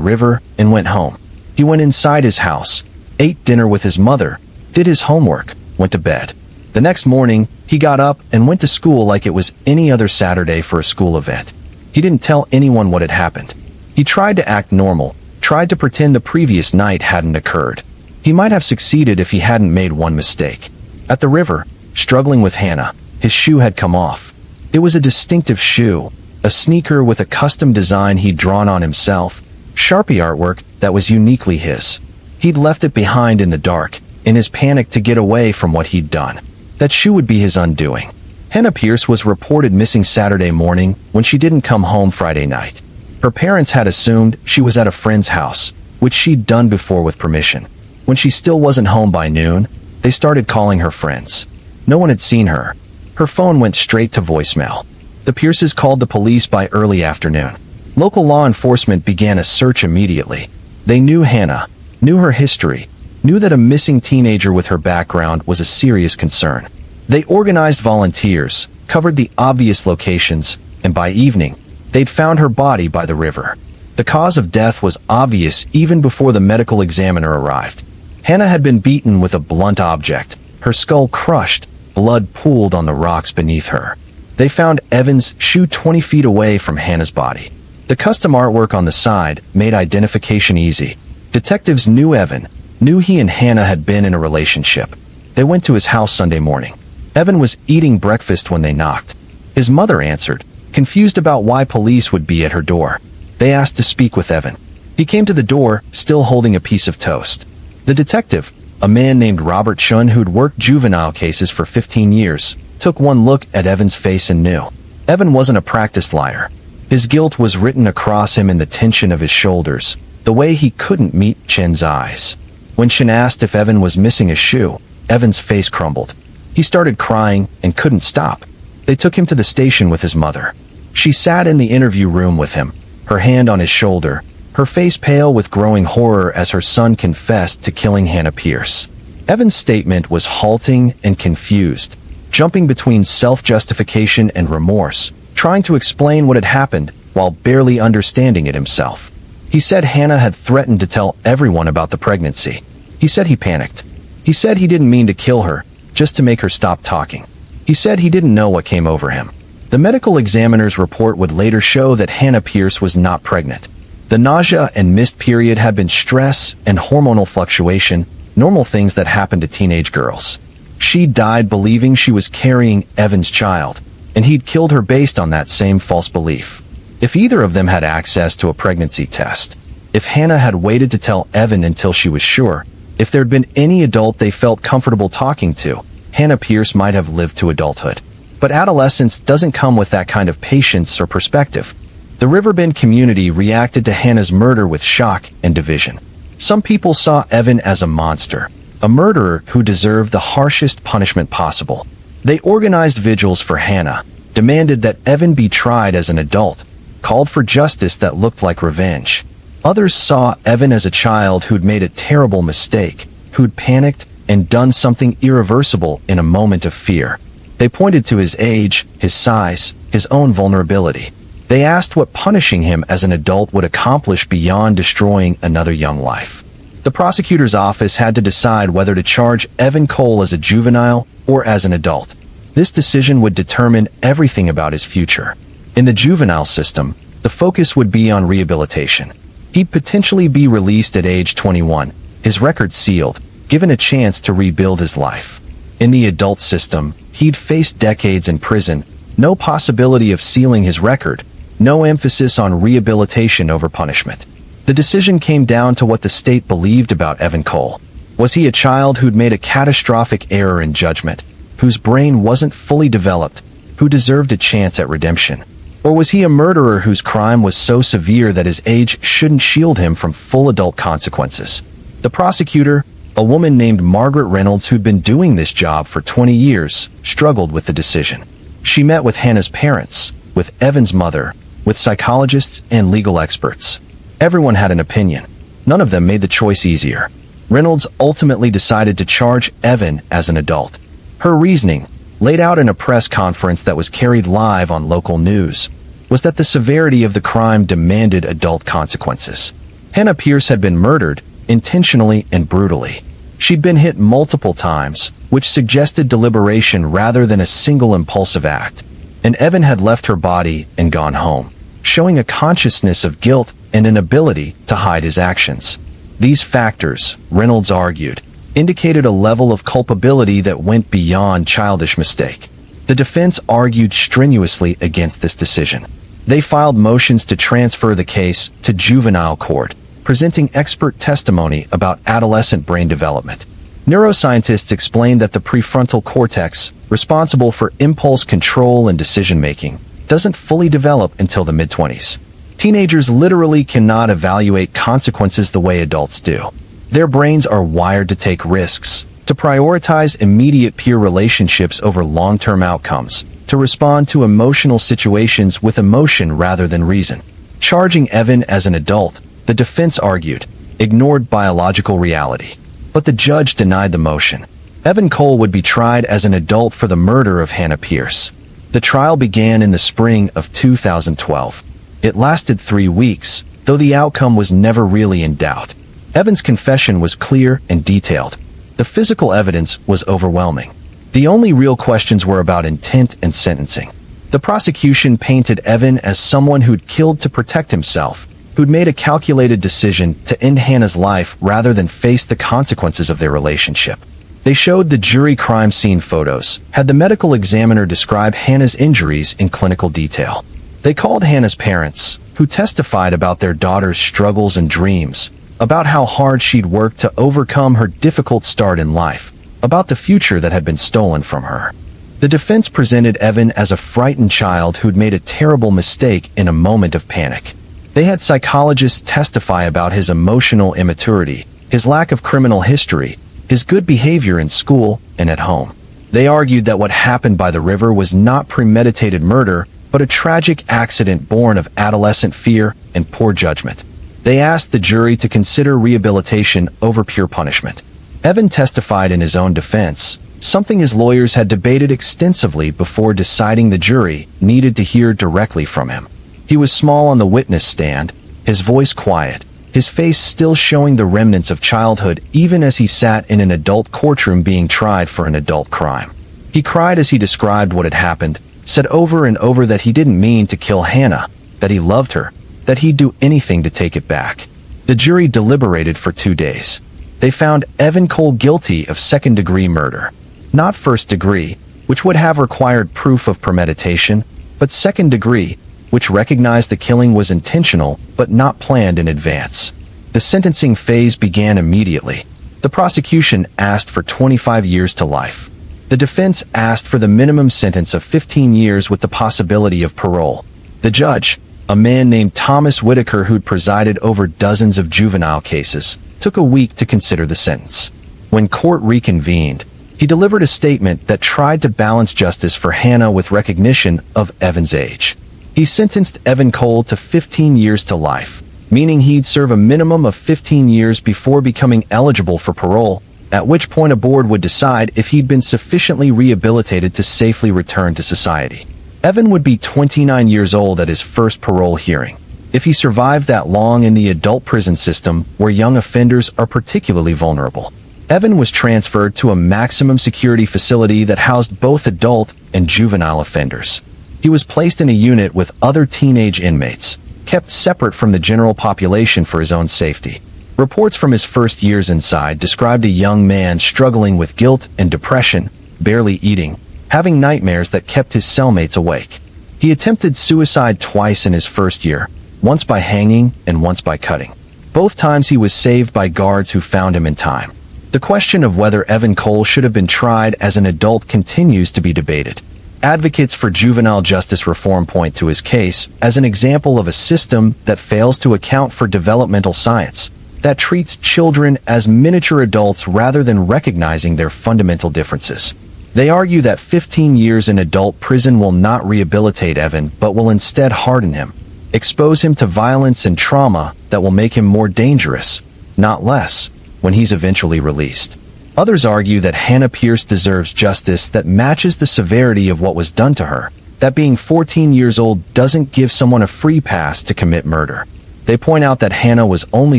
river and went home. He went inside his house, ate dinner with his mother, did his homework, went to bed. The next morning, he got up and went to school like it was any other Saturday for a school event. He didn't tell anyone what had happened. He tried to act normal, tried to pretend the previous night hadn't occurred. He might have succeeded if he hadn't made one mistake. At the river, struggling with Hannah, his shoe had come off. It was a distinctive shoe, a sneaker with a custom design he'd drawn on himself, Sharpie artwork that was uniquely his. He'd left it behind in the dark, in his panic to get away from what he'd done. That shoe would be his undoing. Hannah Pierce was reported missing Saturday morning when she didn't come home Friday night. Her parents had assumed she was at a friend's house, which she'd done before with permission. When she still wasn't home by noon, they started calling her friends. No one had seen her. Her phone went straight to voicemail. The Pierces called the police by early afternoon. Local law enforcement began a search immediately. They knew Hannah, knew her history, knew that a missing teenager with her background was a serious concern. They organized volunteers, covered the obvious locations, and by evening, they'd found her body by the river. The cause of death was obvious even before the medical examiner arrived. Hannah had been beaten with a blunt object, her skull crushed, blood pooled on the rocks beneath her. They found Evan's shoe 20 feet away from Hannah's body. The custom artwork on the side made identification easy. Detectives knew Evan, knew he and Hannah had been in a relationship. They went to his house Sunday morning. Evan was eating breakfast when they knocked. His mother answered, confused about why police would be at her door. They asked to speak with Evan. He came to the door, still holding a piece of toast. The detective, a man named Robert Chun who'd worked juvenile cases for 15 years, took one look at Evan's face and knew. Evan wasn't a practiced liar. His guilt was written across him in the tension of his shoulders, the way he couldn't meet Chen's eyes. When Chen asked if Evan was missing a shoe, Evan's face crumbled. He started crying and couldn't stop. They took him to the station with his mother. She sat in the interview room with him, her hand on his shoulder, her face pale with growing horror as her son confessed to killing Hannah Pierce. Evan's statement was halting and confused, jumping between self-justification and remorse, trying to explain what had happened while barely understanding it himself. He said Hannah had threatened to tell everyone about the pregnancy. He said he panicked. He said he didn't mean to kill her, just to make her stop talking. He said he didn't know what came over him. The medical examiner's report would later show that Hannah Pierce was not pregnant. The nausea and mist period had been stress and hormonal fluctuation, normal things that happen to teenage girls. She died believing she was carrying Evan's child, and he'd killed her based on that same false belief. If either of them had access to a pregnancy test, if Hannah had waited to tell Evan until she was sure, if there'd been any adult they felt comfortable talking to, Hannah Pierce might have lived to adulthood. But adolescence doesn't come with that kind of patience or perspective. The Riverbend community reacted to Hannah's murder with shock and division. Some people saw Evan as a monster, a murderer who deserved the harshest punishment possible. They organized vigils for Hannah, demanded that Evan be tried as an adult, called for justice that looked like revenge. Others saw Evan as a child who'd made a terrible mistake, who'd panicked and done something irreversible in a moment of fear. They pointed to his age, his size, his own vulnerability. They asked what punishing him as an adult would accomplish beyond destroying another young life. The prosecutor's office had to decide whether to charge Evan Cole as a juvenile or as an adult. This decision would determine everything about his future. In the juvenile system, the focus would be on rehabilitation. He'd potentially be released at age 21, his record sealed, given a chance to rebuild his life. In the adult system, he'd face decades in prison, no possibility of sealing his record, no emphasis on rehabilitation over punishment. The decision came down to what the state believed about Evan Cole. Was he a child who'd made a catastrophic error in judgment, whose brain wasn't fully developed, who deserved a chance at redemption? Or was he a murderer whose crime was so severe that his age shouldn't shield him from full adult consequences? The prosecutor, a woman named Margaret Reynolds who'd been doing this job for 20 years, struggled with the decision. She met with Hannah's parents, with Evan's mother, with psychologists and legal experts. Everyone had an opinion. None of them made the choice easier. Reynolds ultimately decided to charge Evan as an adult. Her reasoning, laid out in a press conference that was carried live on local news, was that the severity of the crime demanded adult consequences. Hannah Pierce had been murdered, intentionally and brutally. She'd been hit multiple times, which suggested deliberation rather than a single impulsive act, and Evan had left her body and gone home, showing a consciousness of guilt and an ability to hide his actions. These factors, Reynolds argued, indicated a level of culpability that went beyond childish mistake. The defense argued strenuously against this decision. They filed motions to transfer the case to juvenile court, presenting expert testimony about adolescent brain development. Neuroscientists explained that the prefrontal cortex, responsible for impulse control and decision-making, doesn't fully develop until the mid-20s. Teenagers literally cannot evaluate consequences the way adults do. Their brains are wired to take risks, to prioritize immediate peer relationships over long-term outcomes, to respond to emotional situations with emotion rather than reason. Charging Evan as an adult, the defense argued, ignored biological reality. But the judge denied the motion. Evan Cole would be tried as an adult for the murder of Hannah Pierce. The trial began in the spring of 2012. It lasted 3 weeks, though the outcome was never really in doubt. Evan's confession was clear and detailed. The physical evidence was overwhelming. The only real questions were about intent and sentencing. The prosecution painted Evan as someone who'd killed to protect himself, who'd made a calculated decision to end Hannah's life rather than face the consequences of their relationship. They showed the jury crime scene photos, had the medical examiner describe Hannah's injuries in clinical detail. They called Hannah's parents, who testified about their daughter's struggles and dreams, about how hard she'd worked to overcome her difficult start in life, about the future that had been stolen from her. The defense presented Evan as a frightened child who'd made a terrible mistake in a moment of panic. They had psychologists testify about his emotional immaturity, his lack of criminal history, his good behavior in school and at home. They argued that what happened by the river was not premeditated murder, but a tragic accident born of adolescent fear and poor judgment. They asked the jury to consider rehabilitation over pure punishment. Evan testified in his own defense, something his lawyers had debated extensively before deciding the jury needed to hear directly from him. He was small on the witness stand, his voice quiet, his face still showing the remnants of childhood even as he sat in an adult courtroom being tried for an adult crime. He cried as he described what had happened, said over and over that he didn't mean to kill Hannah, that he loved her, that he'd do anything to take it back. The jury deliberated for 2 days. They found Evan Cole guilty of second-degree murder. Not first-degree, which would have required proof of premeditation, but second-degree, which recognized the killing was intentional but not planned in advance. The sentencing phase began immediately. The prosecution asked for 25 years to life. The defense asked for the minimum sentence of 15 years with the possibility of parole. The judge, a man named Thomas Whitaker who'd presided over dozens of juvenile cases, took a week to consider the sentence. When court reconvened, he delivered a statement that tried to balance justice for Hannah with recognition of Evan's age. He sentenced Evan Cole to 15 years to life, meaning he'd serve a minimum of 15 years before becoming eligible for parole, at which point a board would decide if he'd been sufficiently rehabilitated to safely return to society. Evan would be 29 years old at his first parole hearing. If he survived that long in the adult prison system, where young offenders are particularly vulnerable. Evan was transferred to a maximum security facility that housed both adult and juvenile offenders. He was placed in a unit with other teenage inmates, kept separate from the general population for his own safety. Reports from his first years inside described a young man struggling with guilt and depression, barely eating, having nightmares that kept his cellmates awake. He attempted suicide twice in his first year, once by hanging and once by cutting. Both times he was saved by guards who found him in time. The question of whether Evan Cole should have been tried as an adult continues to be debated. Advocates for juvenile justice reform point to his case as an example of a system that fails to account for developmental science, that treats children as miniature adults rather than recognizing their fundamental differences. They argue that 15 years in adult prison will not rehabilitate Evan but will instead harden him, expose him to violence and trauma that will make him more dangerous, not less, when he's eventually released. Others argue that Hannah Pierce deserves justice that matches the severity of what was done to her, that being 14 years old doesn't give someone a free pass to commit murder. They point out that Hannah was only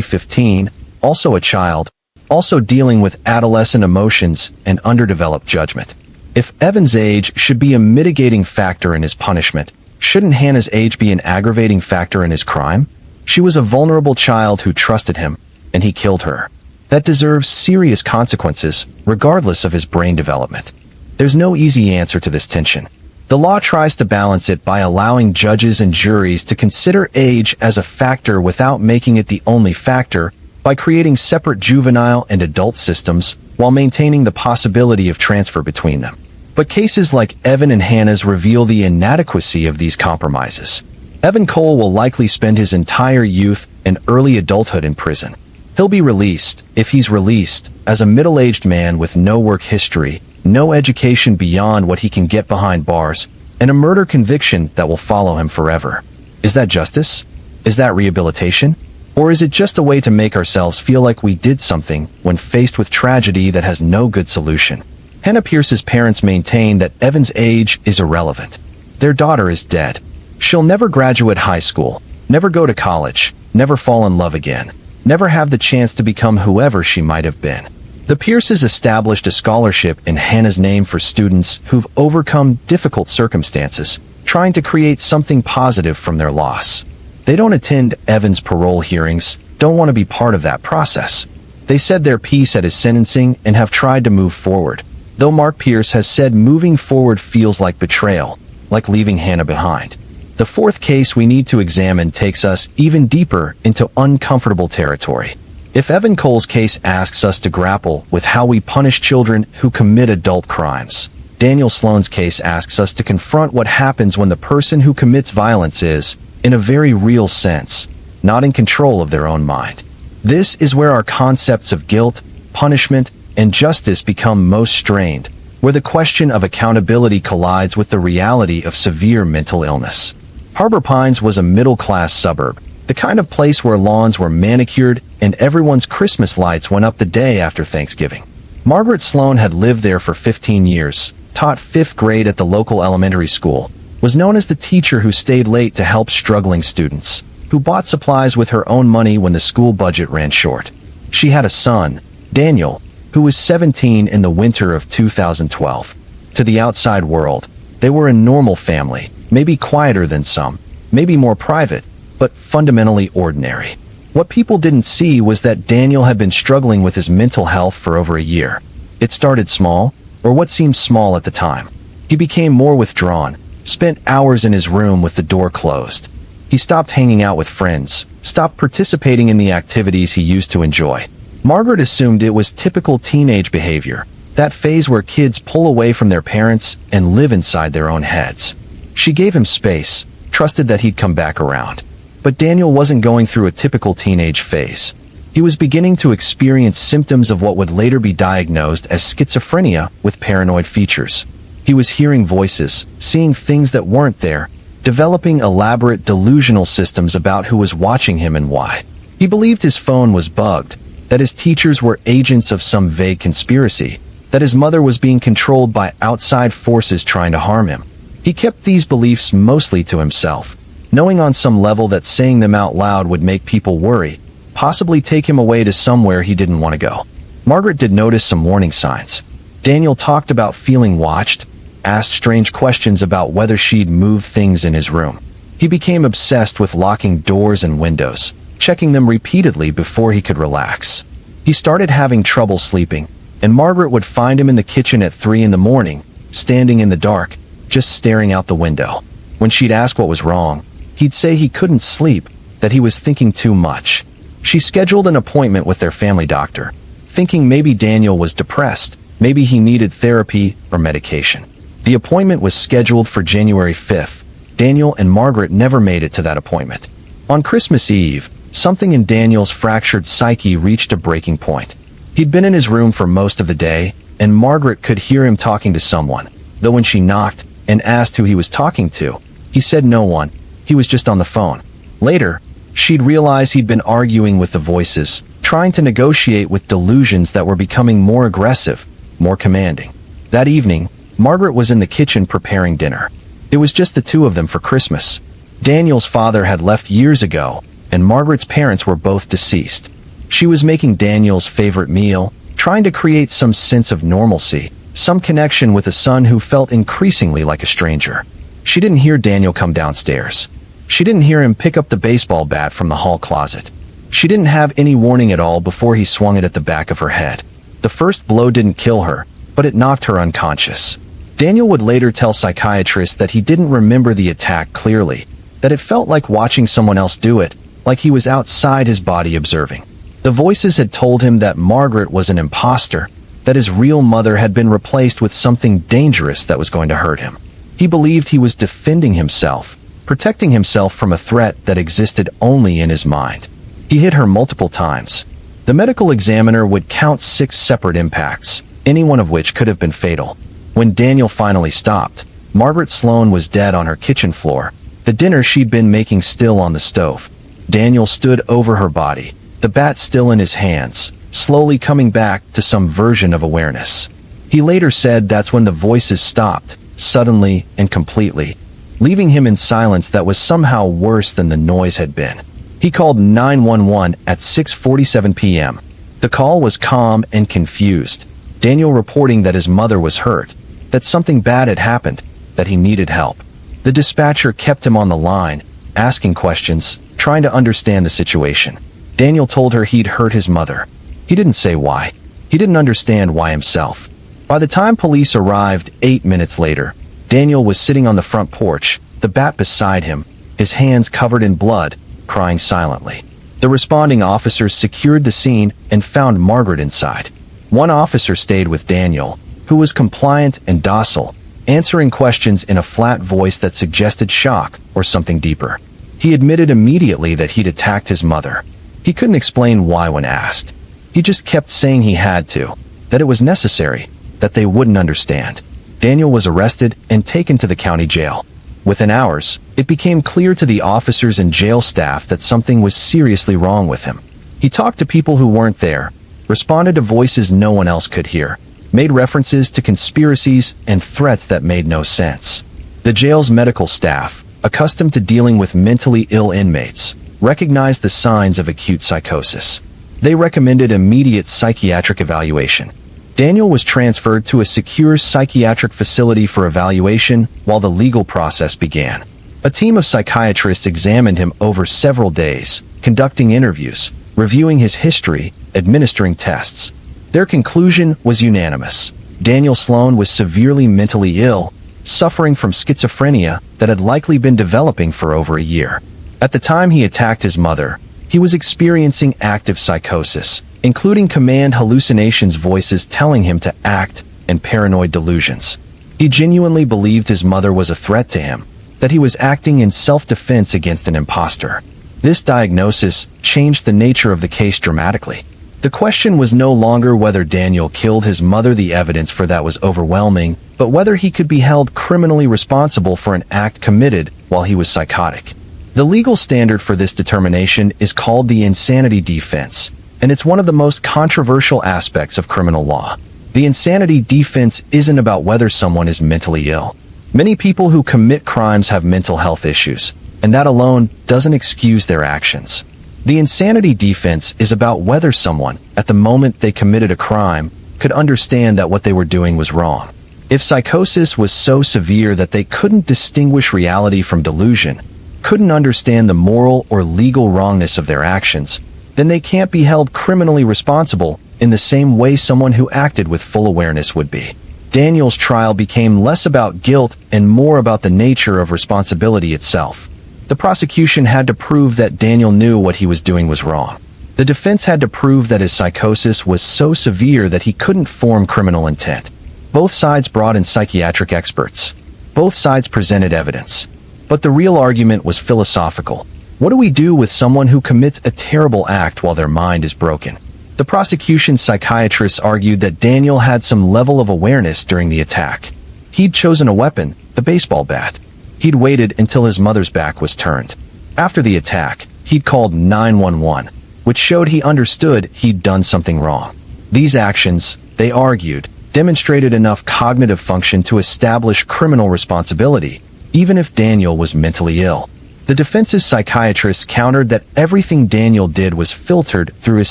15, also a child, also dealing with adolescent emotions and underdeveloped judgment. If Evan's age should be a mitigating factor in his punishment, shouldn't Hannah's age be an aggravating factor in his crime? She was a vulnerable child who trusted him, and he killed her. That deserves serious consequences, regardless of his brain development. There's no easy answer to this tension. The law tries to balance it by allowing judges and juries to consider age as a factor without making it the only factor, by creating separate juvenile and adult systems, while maintaining the possibility of transfer between them. But cases like Evan and Hannah's reveal the inadequacy of these compromises. Evan Cole will likely spend his entire youth and early adulthood in prison. He'll be released, if he's released, as a middle-aged man with no work history, no education beyond what he can get behind bars, and a murder conviction that will follow him forever. Is that justice? Is that rehabilitation? Or is it just a way to make ourselves feel like we did something when faced with tragedy that has no good solution? Hannah Pierce's parents maintain that Evan's age is irrelevant. Their daughter is dead. She'll never graduate high school, never go to college, never fall in love again, never have the chance to become whoever she might have been. The Pierces established a scholarship in Hannah's name for students who've overcome difficult circumstances, trying to create something positive from their loss. They don't attend Evan's parole hearings, don't want to be part of that process. They said their piece at his sentencing and have tried to move forward, though Mark Pierce has said moving forward feels like betrayal, like leaving Hannah behind. The fourth case we need to examine takes us even deeper into uncomfortable territory. If Evan Cole's case asks us to grapple with how we punish children who commit adult crimes, Daniel Sloan's case asks us to confront what happens when the person who commits violence is, in a very real sense, not in control of their own mind. This is where our concepts of guilt, punishment, and justice become most strained, where the question of accountability collides with the reality of severe mental illness. Harbor Pines was a middle-class suburb, the kind of place where lawns were manicured and everyone's Christmas lights went up the day after Thanksgiving. Margaret Sloan had lived there for 15 years, taught 5th grade at the local elementary school, was known as the teacher who stayed late to help struggling students, who bought supplies with her own money when the school budget ran short. She had a son, Daniel, who was 17 in the winter of 2012. To the outside world, they were a normal family, maybe quieter than some, maybe more private, but fundamentally ordinary. What people didn't see was that Daniel had been struggling with his mental health for over a year. It started small, or what seemed small at the time. He became more withdrawn, spent hours in his room with the door closed. He stopped hanging out with friends, stopped participating in the activities he used to enjoy. Margaret assumed it was typical teenage behavior, that phase where kids pull away from their parents and live inside their own heads. She gave him space, trusted that he'd come back around. But Daniel wasn't going through a typical teenage phase. He was beginning to experience symptoms of what would later be diagnosed as schizophrenia with paranoid features. He was hearing voices, seeing things that weren't there, developing elaborate delusional systems about who was watching him and why. He believed his phone was bugged, that his teachers were agents of some vague conspiracy, that his mother was being controlled by outside forces trying to harm him. He kept these beliefs mostly to himself, knowing on some level that saying them out loud would make people worry, possibly take him away to somewhere he didn't want to go. Margaret did notice some warning signs. Daniel talked about feeling watched, asked strange questions about whether she'd moved things in his room. He became obsessed with locking doors and windows, checking them repeatedly before he could relax. He started having trouble sleeping, and Margaret would find him in the kitchen at 3 in the morning, standing in the dark, just staring out the window. When she'd ask what was wrong, he'd say he couldn't sleep, that he was thinking too much. She scheduled an appointment with their family doctor, thinking maybe Daniel was depressed, maybe he needed therapy or medication. The appointment was scheduled for January 5th. Daniel and Margaret never made it to that appointment. On Christmas Eve, something in Daniel's fractured psyche reached a breaking point. He'd been in his room for most of the day, and Margaret could hear him talking to someone, though when she knocked and asked who he was talking to, he said no one, he was just on the phone. Later, she'd realized he'd been arguing with the voices, trying to negotiate with delusions that were becoming more aggressive, more commanding. That evening, Margaret was in the kitchen preparing dinner. It was just the two of them for Christmas. Daniel's father had left years ago, and Margaret's parents were both deceased. She was making Daniel's favorite meal, trying to create some sense of normalcy, some connection with a son who felt increasingly like a stranger. She didn't hear Daniel come downstairs. She didn't hear him pick up the baseball bat from the hall closet. She didn't have any warning at all before he swung it at the back of her head. The first blow didn't kill her, but it knocked her unconscious. Daniel would later tell psychiatrists that he didn't remember the attack clearly, that it felt like watching someone else do it, like he was outside his body observing. The voices had told him that Margaret was an imposter, that his real mother had been replaced with something dangerous that was going to hurt him. He believed he was defending himself, protecting himself from a threat that existed only in his mind. He hit her multiple times. The medical examiner would count 6 separate impacts, any one of which could have been fatal. When Daniel finally stopped, Margaret Sloan was dead on her kitchen floor, the dinner she'd been making still on the stove. Daniel stood over her body, the bat still in his hands, slowly coming back to some version of awareness. He later said that's when the voices stopped, suddenly and completely, leaving him in silence that was somehow worse than the noise had been. He called 911 at 6:47 p.m. The call was calm and confused, Daniel reporting that his mother was hurt, that something bad had happened, that he needed help. The dispatcher kept him on the line, asking questions, trying to understand the situation. Daniel told her he'd hurt his mother. He didn't say why. He didn't understand why himself. By the time police arrived 8 minutes later, Daniel was sitting on the front porch, the bat beside him, his hands covered in blood, crying silently. The responding officers secured the scene and found Margaret inside. One officer stayed with Daniel, who was compliant and docile, answering questions in a flat voice that suggested shock or something deeper. He admitted immediately that he'd attacked his mother. He couldn't explain why when asked. He just kept saying he had to, that it was necessary, that they wouldn't understand. Daniel was arrested and taken to the county jail. Within hours, it became clear to the officers and jail staff that something was seriously wrong with him. He talked to people who weren't there, responded to voices no one else could hear, made references to conspiracies and threats that made no sense. The jail's medical staff, accustomed to dealing with mentally ill inmates, recognized the signs of acute psychosis. They recommended immediate psychiatric evaluation. Daniel was transferred to a secure psychiatric facility for evaluation while the legal process began. A team of psychiatrists examined him over several days, conducting interviews, reviewing his history, administering tests. Their conclusion was unanimous. Daniel Sloan was severely mentally ill, suffering from schizophrenia that had likely been developing for over a year. At the time he attacked his mother, he was experiencing active psychosis, including command hallucinations, voices telling him to act, and paranoid delusions. He genuinely believed his mother was a threat to him, that he was acting in self-defense against an imposter. This diagnosis changed the nature of the case dramatically. The question was no longer whether Daniel killed his mother, the evidence for that was overwhelming, but whether he could be held criminally responsible for an act committed while he was psychotic. The legal standard for this determination is called the insanity defense, and it's one of the most controversial aspects of criminal law. The insanity defense isn't about whether someone is mentally ill. Many people who commit crimes have mental health issues, and that alone doesn't excuse their actions. The insanity defense is about whether someone, at the moment they committed a crime, could understand that what they were doing was wrong. If psychosis was so severe that they couldn't distinguish reality from delusion, couldn't understand the moral or legal wrongness of their actions, then they can't be held criminally responsible in the same way someone who acted with full awareness would be. Daniel's trial became less about guilt and more about the nature of responsibility itself. The prosecution had to prove that Daniel knew what he was doing was wrong. The defense had to prove that his psychosis was so severe that he couldn't form criminal intent. Both sides brought in psychiatric experts. Both sides presented evidence. But the real argument was philosophical. What do we do with someone who commits a terrible act while their mind is broken? The prosecution's psychiatrists argued that Daniel had some level of awareness during the attack. He'd chosen a weapon, the baseball bat. He'd waited until his mother's back was turned. After the attack, he'd called 911. which showed he understood he'd done something wrong. These actions, they argued, demonstrated enough cognitive function to establish criminal responsibility, even if Daniel was mentally ill. The defense's psychiatrists countered that everything Daniel did was filtered through his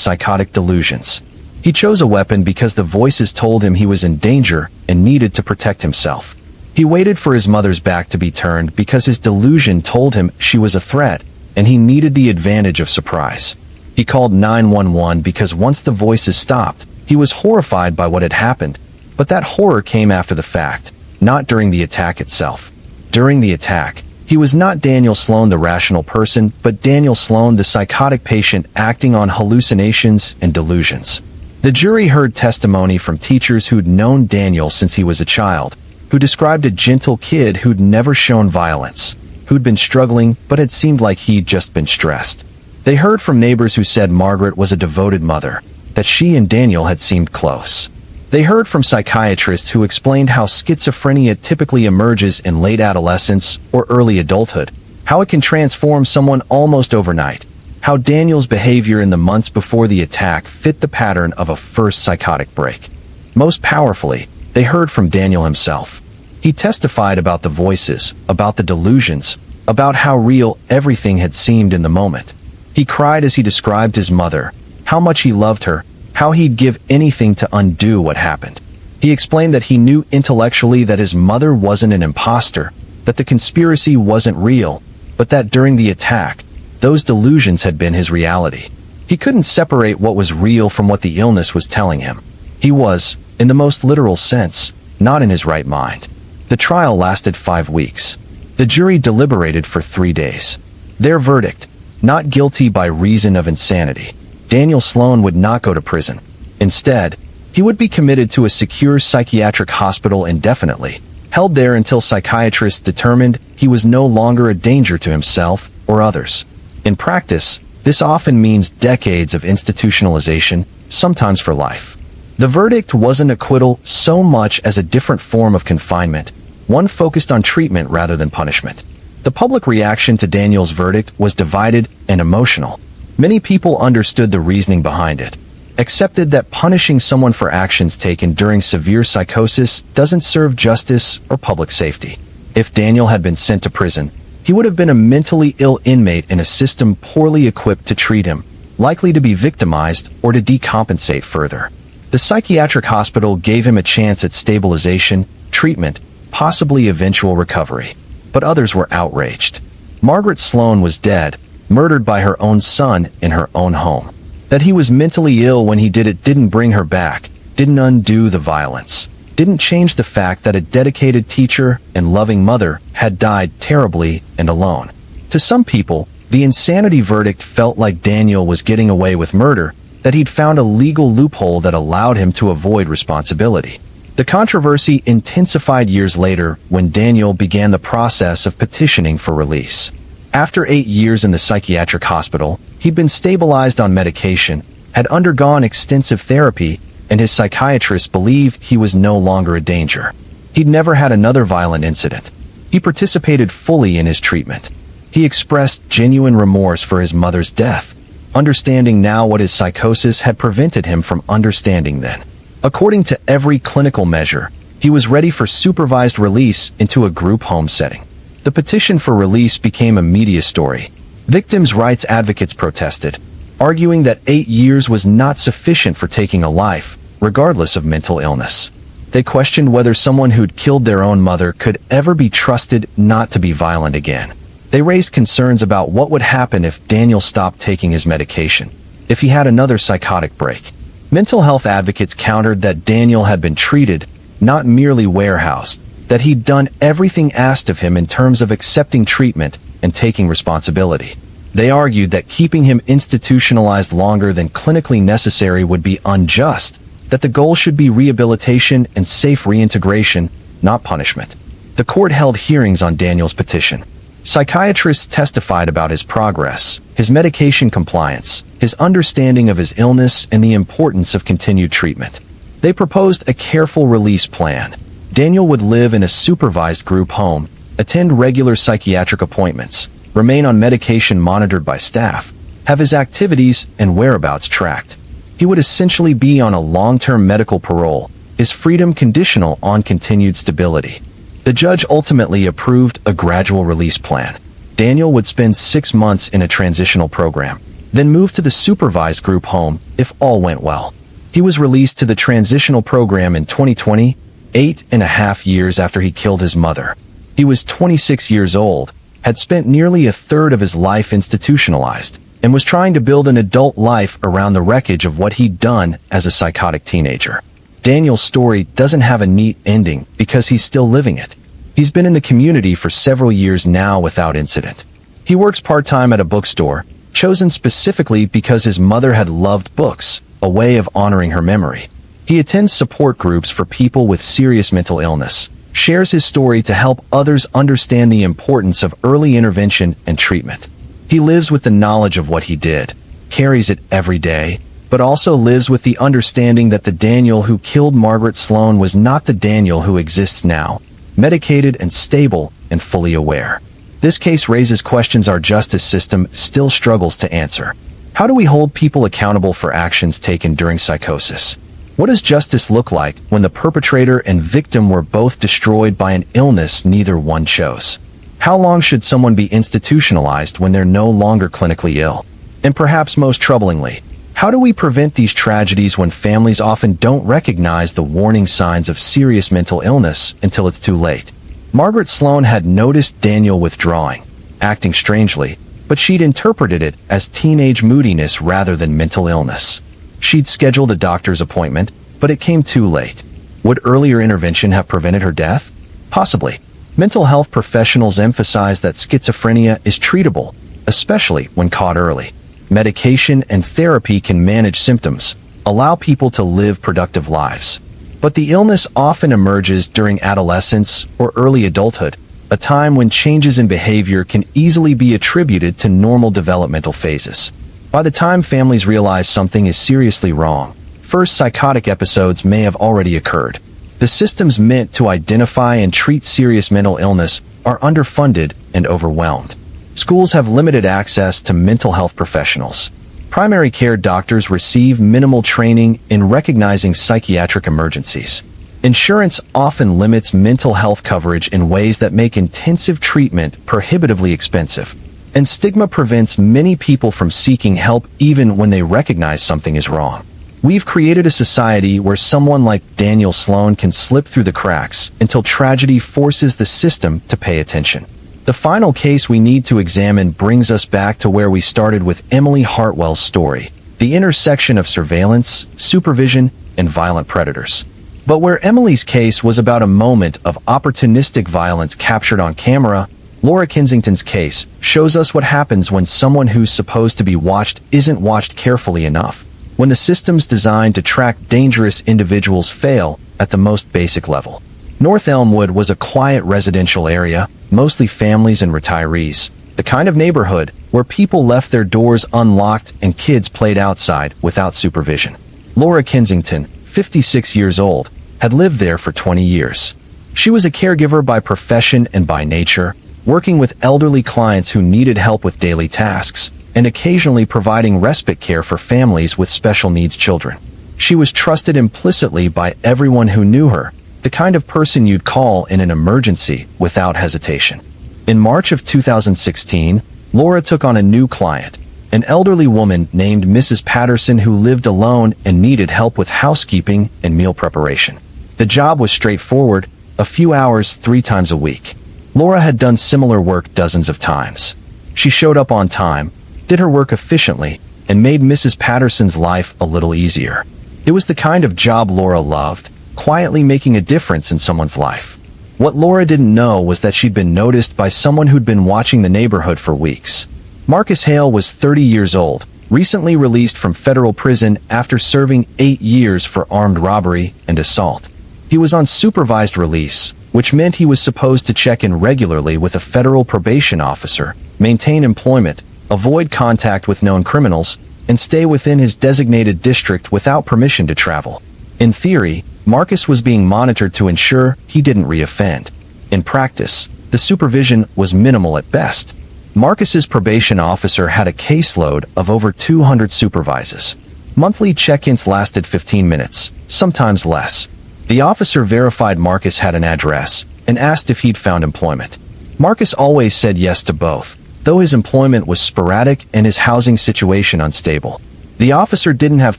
psychotic delusions. He chose a weapon because the voices told him he was in danger and needed to protect himself. He waited for his mother's back to be turned because his delusion told him she was a threat, and he needed the advantage of surprise. He called 911 because once the voices stopped, he was horrified by what had happened, but that horror came after the fact, not during the attack itself. During the attack, he was not Daniel Sloan the rational person, but Daniel Sloan the psychotic patient acting on hallucinations and delusions. The jury heard testimony from teachers who'd known Daniel since he was a child, who described a gentle kid who'd never shown violence, who'd been struggling but had seemed like he'd just been stressed. They heard from neighbors who said Margaret was a devoted mother, that she and Daniel had seemed close. They heard from psychiatrists who explained how schizophrenia typically emerges in late adolescence or early adulthood, how it can transform someone almost overnight, how Daniel's behavior in the months before the attack fit the pattern of a first psychotic break. Most powerfully, they heard from Daniel himself. He testified about the voices, about the delusions, about how real everything had seemed in the moment. He cried as he described his mother, how much he loved her, how he'd give anything to undo what happened. He explained that he knew intellectually that his mother wasn't an imposter, that the conspiracy wasn't real, but that during the attack, those delusions had been his reality. He couldn't separate what was real from what the illness was telling him. He was, in the most literal sense, not in his right mind. The trial lasted 5 weeks. The jury deliberated for 3 days. Their verdict, not guilty by reason of insanity. Daniel Sloan would not go to prison. Instead, he would be committed to a secure psychiatric hospital indefinitely, held there until psychiatrists determined he was no longer a danger to himself or others. In practice, this often means decades of institutionalization, sometimes for life. The verdict wasn't acquittal so much as a different form of confinement, one focused on treatment rather than punishment. The public reaction to Daniel's verdict was divided and emotional. Many people understood the reasoning behind it, accepted that punishing someone for actions taken during severe psychosis doesn't serve justice or public safety. If Daniel had been sent to prison, he would have been a mentally ill inmate in a system poorly equipped to treat him, likely to be victimized or to decompensate further. The psychiatric hospital gave him a chance at stabilization, treatment, possibly eventual recovery. But others were outraged. Margaret Sloan was dead, murdered by her own son in her own home. That he was mentally ill when he did it didn't bring her back, didn't undo the violence, didn't change the fact that a dedicated teacher and loving mother had died terribly and alone. To some people, the insanity verdict felt like Daniel was getting away with murder, that he'd found a legal loophole that allowed him to avoid responsibility. The controversy intensified years later when Daniel began the process of petitioning for release. After 8 years in the psychiatric hospital, he'd been stabilized on medication, had undergone extensive therapy, and his psychiatrist believed he was no longer a danger. He'd never had another violent incident. He participated fully in his treatment. He expressed genuine remorse for his mother's death, understanding now what his psychosis had prevented him from understanding then. According to every clinical measure, he was ready for supervised release into a group home setting. The petition for release became a media story. Victims' rights advocates protested, arguing that 8 years was not sufficient for taking a life, regardless of mental illness. They questioned whether someone who'd killed their own mother could ever be trusted not to be violent again. They raised concerns about what would happen if Daniel stopped taking his medication, if he had another psychotic break. Mental health advocates countered that Daniel had been treated, not merely warehoused, that he'd done everything asked of him in terms of accepting treatment and taking responsibility. They argued that keeping him institutionalized longer than clinically necessary would be unjust, that the goal should be rehabilitation and safe reintegration, not punishment. The court held hearings on Daniel's petition. Psychiatrists testified about his progress, his medication compliance, his understanding of his illness, and the importance of continued treatment. They proposed a careful release plan. Daniel would live in a supervised group home, attend regular psychiatric appointments, remain on medication monitored by staff, have his activities and whereabouts tracked. He would essentially be on a long-term medical parole, his freedom conditional on continued stability. The judge ultimately approved a gradual release plan. Daniel would spend 6 months in a transitional program, then move to the supervised group home if all went well. He was released to the transitional program in 2020, 8.5 years after he killed his mother. He was 26 years old, had spent nearly a third of his life institutionalized, and was trying to build an adult life around the wreckage of what he'd done as a psychotic teenager. Daniel's story doesn't have a neat ending because he's still living it. He's been in the community for several years now without incident. He works part-time at a bookstore, chosen specifically because his mother had loved books, a way of honoring her memory. He attends support groups for people with serious mental illness, shares his story to help others understand the importance of early intervention and treatment. He lives with the knowledge of what he did, carries it every day, but also lives with the understanding that the Daniel who killed Margaret Sloan was not the Daniel who exists now, medicated and stable and fully aware. This case raises questions our justice system still struggles to answer. How do we hold people accountable for actions taken during psychosis? What does justice look like when the perpetrator and victim were both destroyed by an illness neither one chose? How long should someone be institutionalized when they're no longer clinically ill? And perhaps most troublingly, how do we prevent these tragedies when families often don't recognize the warning signs of serious mental illness until it's too late? Margaret Sloan had noticed Daniel withdrawing, acting strangely, but she'd interpreted it as teenage moodiness rather than mental illness. She'd scheduled a doctor's appointment, but it came too late. Would earlier intervention have prevented her death? Possibly. Mental health professionals emphasize that schizophrenia is treatable, especially when caught early. Medication and therapy can manage symptoms, allow people to live productive lives. But the illness often emerges during adolescence or early adulthood, a time when changes in behavior can easily be attributed to normal developmental phases. By the time families realize something is seriously wrong, first psychotic episodes may have already occurred. The systems meant to identify and treat serious mental illness are underfunded and overwhelmed. Schools have limited access to mental health professionals. Primary care doctors receive minimal training in recognizing psychiatric emergencies. Insurance often limits mental health coverage in ways that make intensive treatment prohibitively expensive. And stigma prevents many people from seeking help even when they recognize something is wrong. We've created a society where someone like Daniel Sloan can slip through the cracks until tragedy forces the system to pay attention. The final case we need to examine brings us back to where we started with Emily Hartwell's story, the intersection of surveillance, supervision, and violent predators. But where Emily's case was about a moment of opportunistic violence captured on camera, Laura Kensington's case shows us what happens when someone who's supposed to be watched isn't watched carefully enough, when the systems designed to track dangerous individuals fail at the most basic level. North Elmwood was a quiet residential area, mostly families and retirees, the kind of neighborhood where people left their doors unlocked and kids played outside without supervision. Laura Kensington, 56 years old, had lived there for 20 years. She was a caregiver by profession and by nature, working with elderly clients who needed help with daily tasks, and occasionally providing respite care for families with special needs children. She was trusted implicitly by everyone who knew her, the kind of person you'd call in an emergency without hesitation. In March of 2016, Laura took on a new client, an elderly woman named Mrs. Patterson who lived alone and needed help with housekeeping and meal preparation. The job was straightforward, a few hours 3 times a week. Laura had done similar work dozens of times. She showed up on time, did her work efficiently, and made Mrs. Patterson's life a little easier. It was the kind of job Laura loved, quietly making a difference in someone's life. What Laura didn't know was that she'd been noticed by someone who'd been watching the neighborhood for weeks. Marcus Hale was 30 years old, recently released from federal prison after serving 8 years for armed robbery and assault. He was on supervised release, which meant he was supposed to check in regularly with a federal probation officer, maintain employment, avoid contact with known criminals, and stay within his designated district without permission to travel. In theory, Marcus was being monitored to ensure he didn't reoffend. In practice, the supervision was minimal at best. Marcus's probation officer had a caseload of over 200 supervises. Monthly check-ins lasted 15 minutes, sometimes less. The officer verified Marcus had an address and asked if he'd found employment. Marcus always said yes to both, though his employment was sporadic and his housing situation unstable. The officer didn't have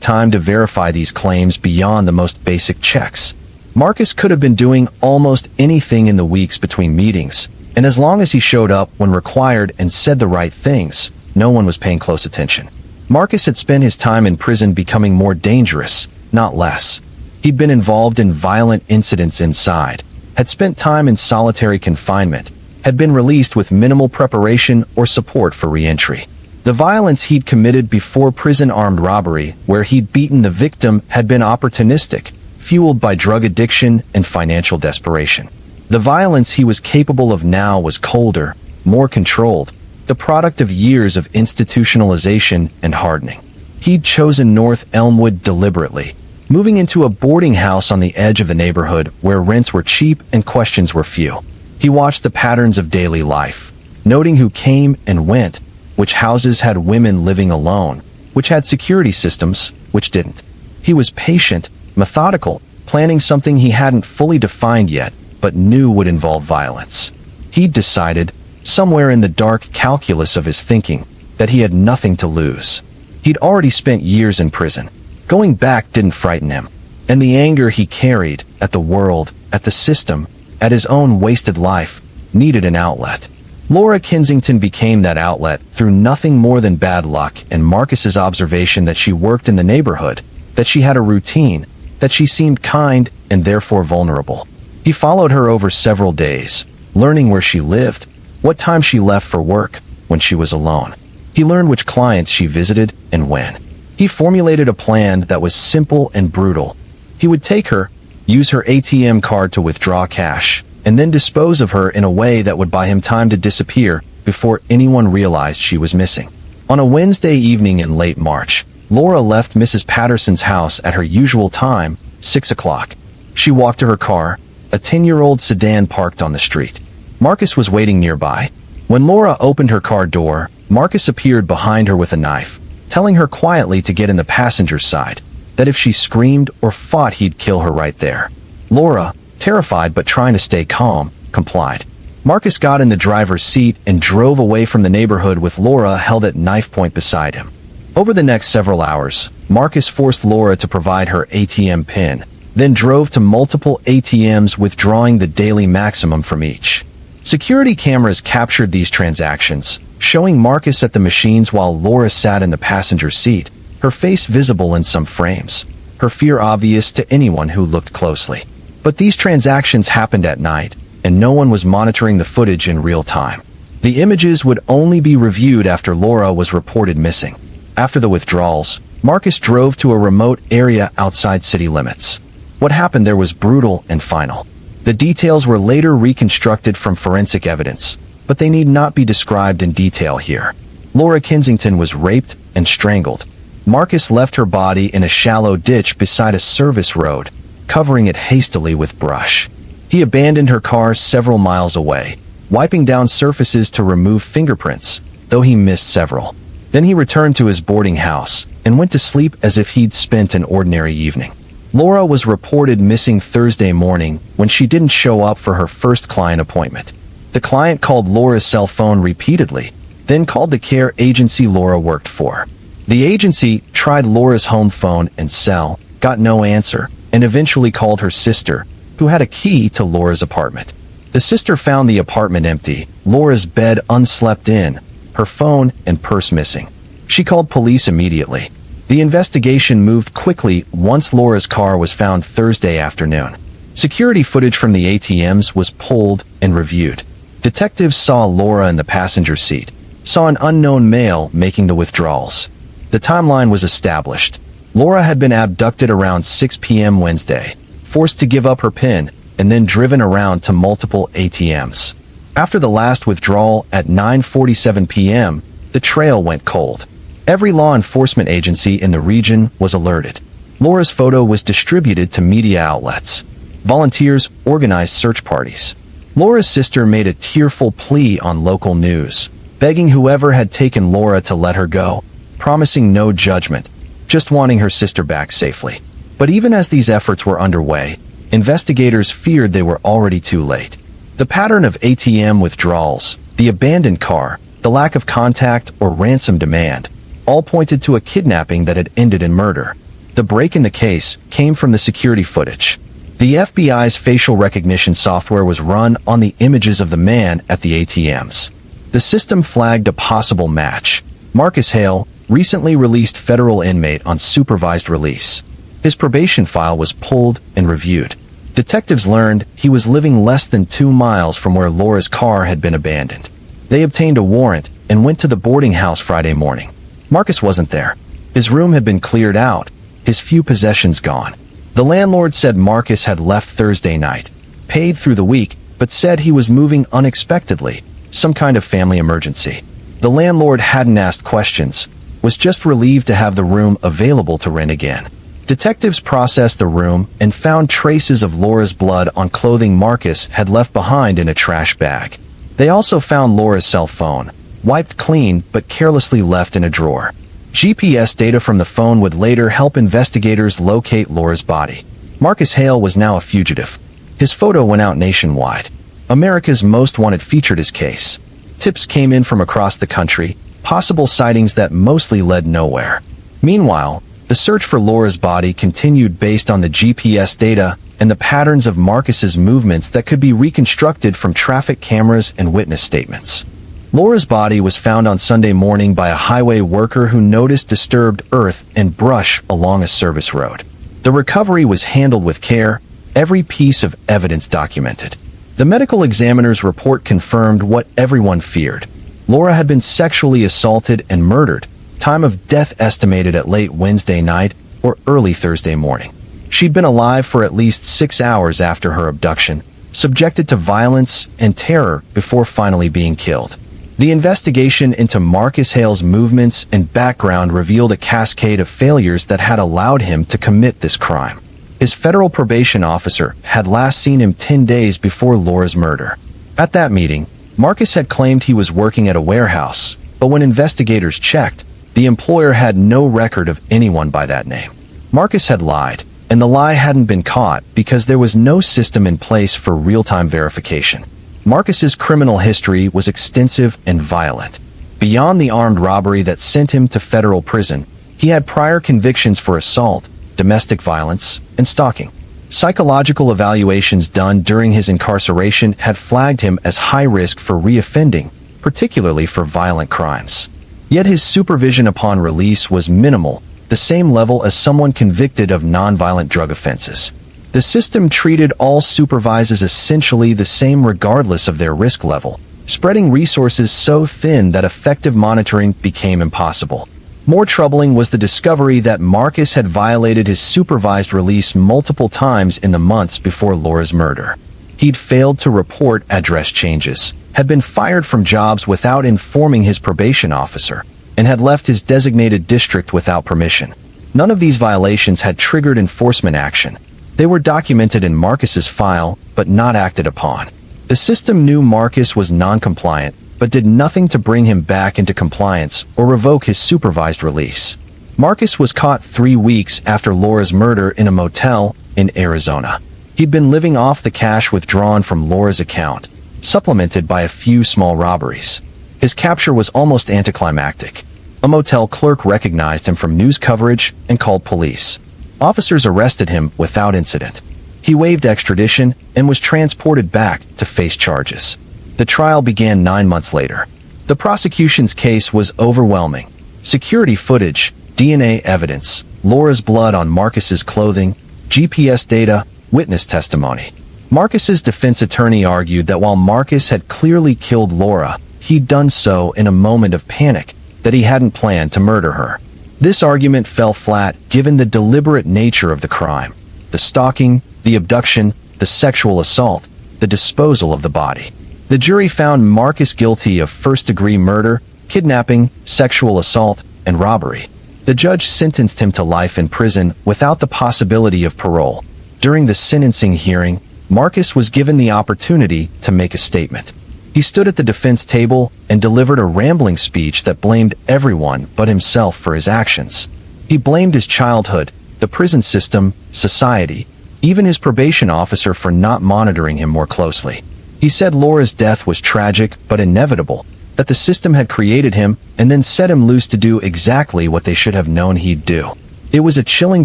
time to verify these claims beyond the most basic checks. Marcus could have been doing almost anything in the weeks between meetings, and as long as he showed up when required and said the right things, no one was paying close attention. Marcus had spent his time in prison becoming more dangerous, not less. He'd been involved in violent incidents inside, had spent time in solitary confinement, had been released with minimal preparation or support for re-entry. The violence he'd committed before prison armed robbery, where he'd beaten the victim, had been opportunistic, fueled by drug addiction and financial desperation. The violence he was capable of now was colder, more controlled, the product of years of institutionalization and hardening. He'd chosen North Elmwood deliberately, moving into a boarding house on the edge of the neighborhood where rents were cheap and questions were few. He watched the patterns of daily life, noting who came and went, which houses had women living alone, which had security systems, which didn't. He was patient, methodical, planning something he hadn't fully defined yet, but knew would involve violence. He'd decided, somewhere in the dark calculus of his thinking, that he had nothing to lose. He'd already spent years in prison. Going back didn't frighten him, and the anger he carried at the world, at the system, at his own wasted life, needed an outlet. Laura Kensington became that outlet through nothing more than bad luck and Marcus's observation that she worked in the neighborhood, that she had a routine, that she seemed kind and therefore vulnerable. He followed her over several days, learning where she lived, what time she left for work, when she was alone. He learned which clients she visited and when. He formulated a plan that was simple and brutal. He would take her, use her ATM card to withdraw cash, and then dispose of her in a way that would buy him time to disappear before anyone realized she was missing. On a Wednesday evening in late March, Laura left Mrs. Patterson's house at her usual time, 6 o'clock. She walked to her car, a 10-year-old sedan parked on the street. Marcus was waiting nearby. When Laura opened her car door, Marcus appeared behind her with a knife, telling her quietly to get in the passenger's side, that if she screamed or fought he'd kill her right there. Laura, terrified but trying to stay calm, complied. Marcus got in the driver's seat and drove away from the neighborhood with Laura held at knife point beside him. Over the next several hours, Marcus forced Laura to provide her ATM PIN, then drove to multiple ATMs withdrawing the daily maximum from each. Security cameras captured these transactions, showing Marcus at the machines while Laura sat in the passenger seat, her face visible in some frames, her fear obvious to anyone who looked closely. But these transactions happened at night, and no one was monitoring the footage in real time. The images would only be reviewed after Laura was reported missing. After the withdrawals, Marcus drove to a remote area outside city limits. What happened there was brutal and final. The details were later reconstructed from forensic evidence, but they need not be described in detail here. Laura Kensington was raped and strangled. Marcus left her body in a shallow ditch beside a service road, covering it hastily with brush. He abandoned her car several miles away, wiping down surfaces to remove fingerprints, though he missed several. Then he returned to his boarding house and went to sleep as if he'd spent an ordinary evening. Laura was reported missing Thursday morning when she didn't show up for her first client appointment. The client called Laura's cell phone repeatedly, then called the care agency Laura worked for. The agency tried Laura's home phone and cell, got no answer, and eventually called her sister, who had a key to Laura's apartment. The sister found the apartment empty, Laura's bed unslept in, her phone and purse missing. She called police immediately. The investigation moved quickly once Laura's car was found Thursday afternoon. Security footage from the ATMs was pulled and reviewed. Detectives saw Laura in the passenger seat, saw an unknown male making the withdrawals. The timeline was established. Laura had been abducted around 6 p.m. Wednesday, forced to give up her PIN, and then driven around to multiple ATMs. After the last withdrawal at 9:47 p.m., the trail went cold. Every law enforcement agency in the region was alerted. Laura's photo was distributed to media outlets. Volunteers organized search parties. Laura's sister made a tearful plea on local news. begging whoever had taken Laura to let her go, promising no judgment, just wanting her sister back safely. But even as these efforts were underway, investigators feared they were already too late. The pattern of ATM withdrawals, the abandoned car, the lack of contact or ransom demand, all pointed to a kidnapping that had ended in murder. The break in the case came from the security footage. The FBI's facial recognition software was run on the images of the man at the ATMs. The system flagged a possible match. Marcus Hale, recently released federal inmate on supervised release. His probation file was pulled and reviewed. Detectives learned he was living less than 2 miles from where Laura's car had been abandoned. They obtained a warrant and went to the boarding house Friday morning. Marcus wasn't there. His room had been cleared out, his few possessions gone. The landlord said Marcus had left Thursday night, paid through the week, but said he was moving unexpectedly, some kind of family emergency. The landlord hadn't asked questions, was just relieved to have the room available to rent again. Detectives processed the room and found traces of Laura's blood on clothing Marcus had left behind in a trash bag. They also found Laura's cell phone, wiped clean but carelessly left in a drawer. GPS data from the phone would later help investigators locate Laura's body. Marcus Hale was now a fugitive. His photo went out nationwide. America's Most Wanted featured his case. Tips came in from across the country, possible sightings that mostly led nowhere. Meanwhile, the search for Laura's body continued based on the GPS data and the patterns of Marcus's movements that could be reconstructed from traffic cameras and witness statements. Laura's body was found on Sunday morning by a highway worker who noticed disturbed earth and brush along a service road. The recovery was handled with care, every piece of evidence documented. The medical examiner's report confirmed what everyone feared. Laura had been sexually assaulted and murdered, time of death estimated at late Wednesday night or early Thursday morning. She'd been alive for at least 6 hours after her abduction, subjected to violence and terror before finally being killed. The investigation into Marcus Hale's movements and background revealed a cascade of failures that had allowed him to commit this crime. His federal probation officer had last seen him 10 days before Laura's murder. At that meeting, Marcus had claimed he was working at a warehouse, but when investigators checked, the employer had no record of anyone by that name. Marcus had lied, and the lie hadn't been caught because there was no system in place for real-time verification. Marcus's criminal history was extensive and violent. Beyond the armed robbery that sent him to federal prison, he had prior convictions for assault, domestic violence, and stalking. Psychological evaluations done during his incarceration had flagged him as high risk for reoffending, particularly for violent crimes. Yet his supervision upon release was minimal, the same level as someone convicted of nonviolent drug offenses. The system treated all supervisors essentially the same regardless of their risk level, spreading resources so thin that effective monitoring became impossible. More troubling was the discovery that Marcus had violated his supervised release multiple times in the months before Laura's murder. He'd failed to report address changes, had been fired from jobs without informing his probation officer, and had left his designated district without permission. None of these violations had triggered enforcement action. They were documented in Marcus's file, but not acted upon. The system knew Marcus was non-compliant, but did nothing to bring him back into compliance or revoke his supervised release. Marcus was caught 3 weeks after Laura's murder in a motel in Arizona. He'd been living off the cash withdrawn from Laura's account, supplemented by a few small robberies. His capture was almost anticlimactic. A motel clerk recognized him from news coverage and called police. Officers arrested him without incident. He waived extradition and was transported back to face charges. The trial began 9 months later. The prosecution's case was overwhelming. Security footage, DNA evidence, Laura's blood on Marcus's clothing, GPS data, witness testimony. Marcus's defense attorney argued that while Marcus had clearly killed Laura, he'd done so in a moment of panic, that he hadn't planned to murder her. This argument fell flat given the deliberate nature of the crime. The stalking, the abduction, the sexual assault, the disposal of the body. The jury found Marcus guilty of first-degree murder, kidnapping, sexual assault, and robbery. The judge sentenced him to life in prison without the possibility of parole. During the sentencing hearing, Marcus was given the opportunity to make a statement. He stood at the defense table and delivered a rambling speech that blamed everyone but himself for his actions. He blamed his childhood, the prison system, society, even his probation officer for not monitoring him more closely. He said Laura's death was tragic but inevitable, that the system had created him and then set him loose to do exactly what they should have known he'd do. It was a chilling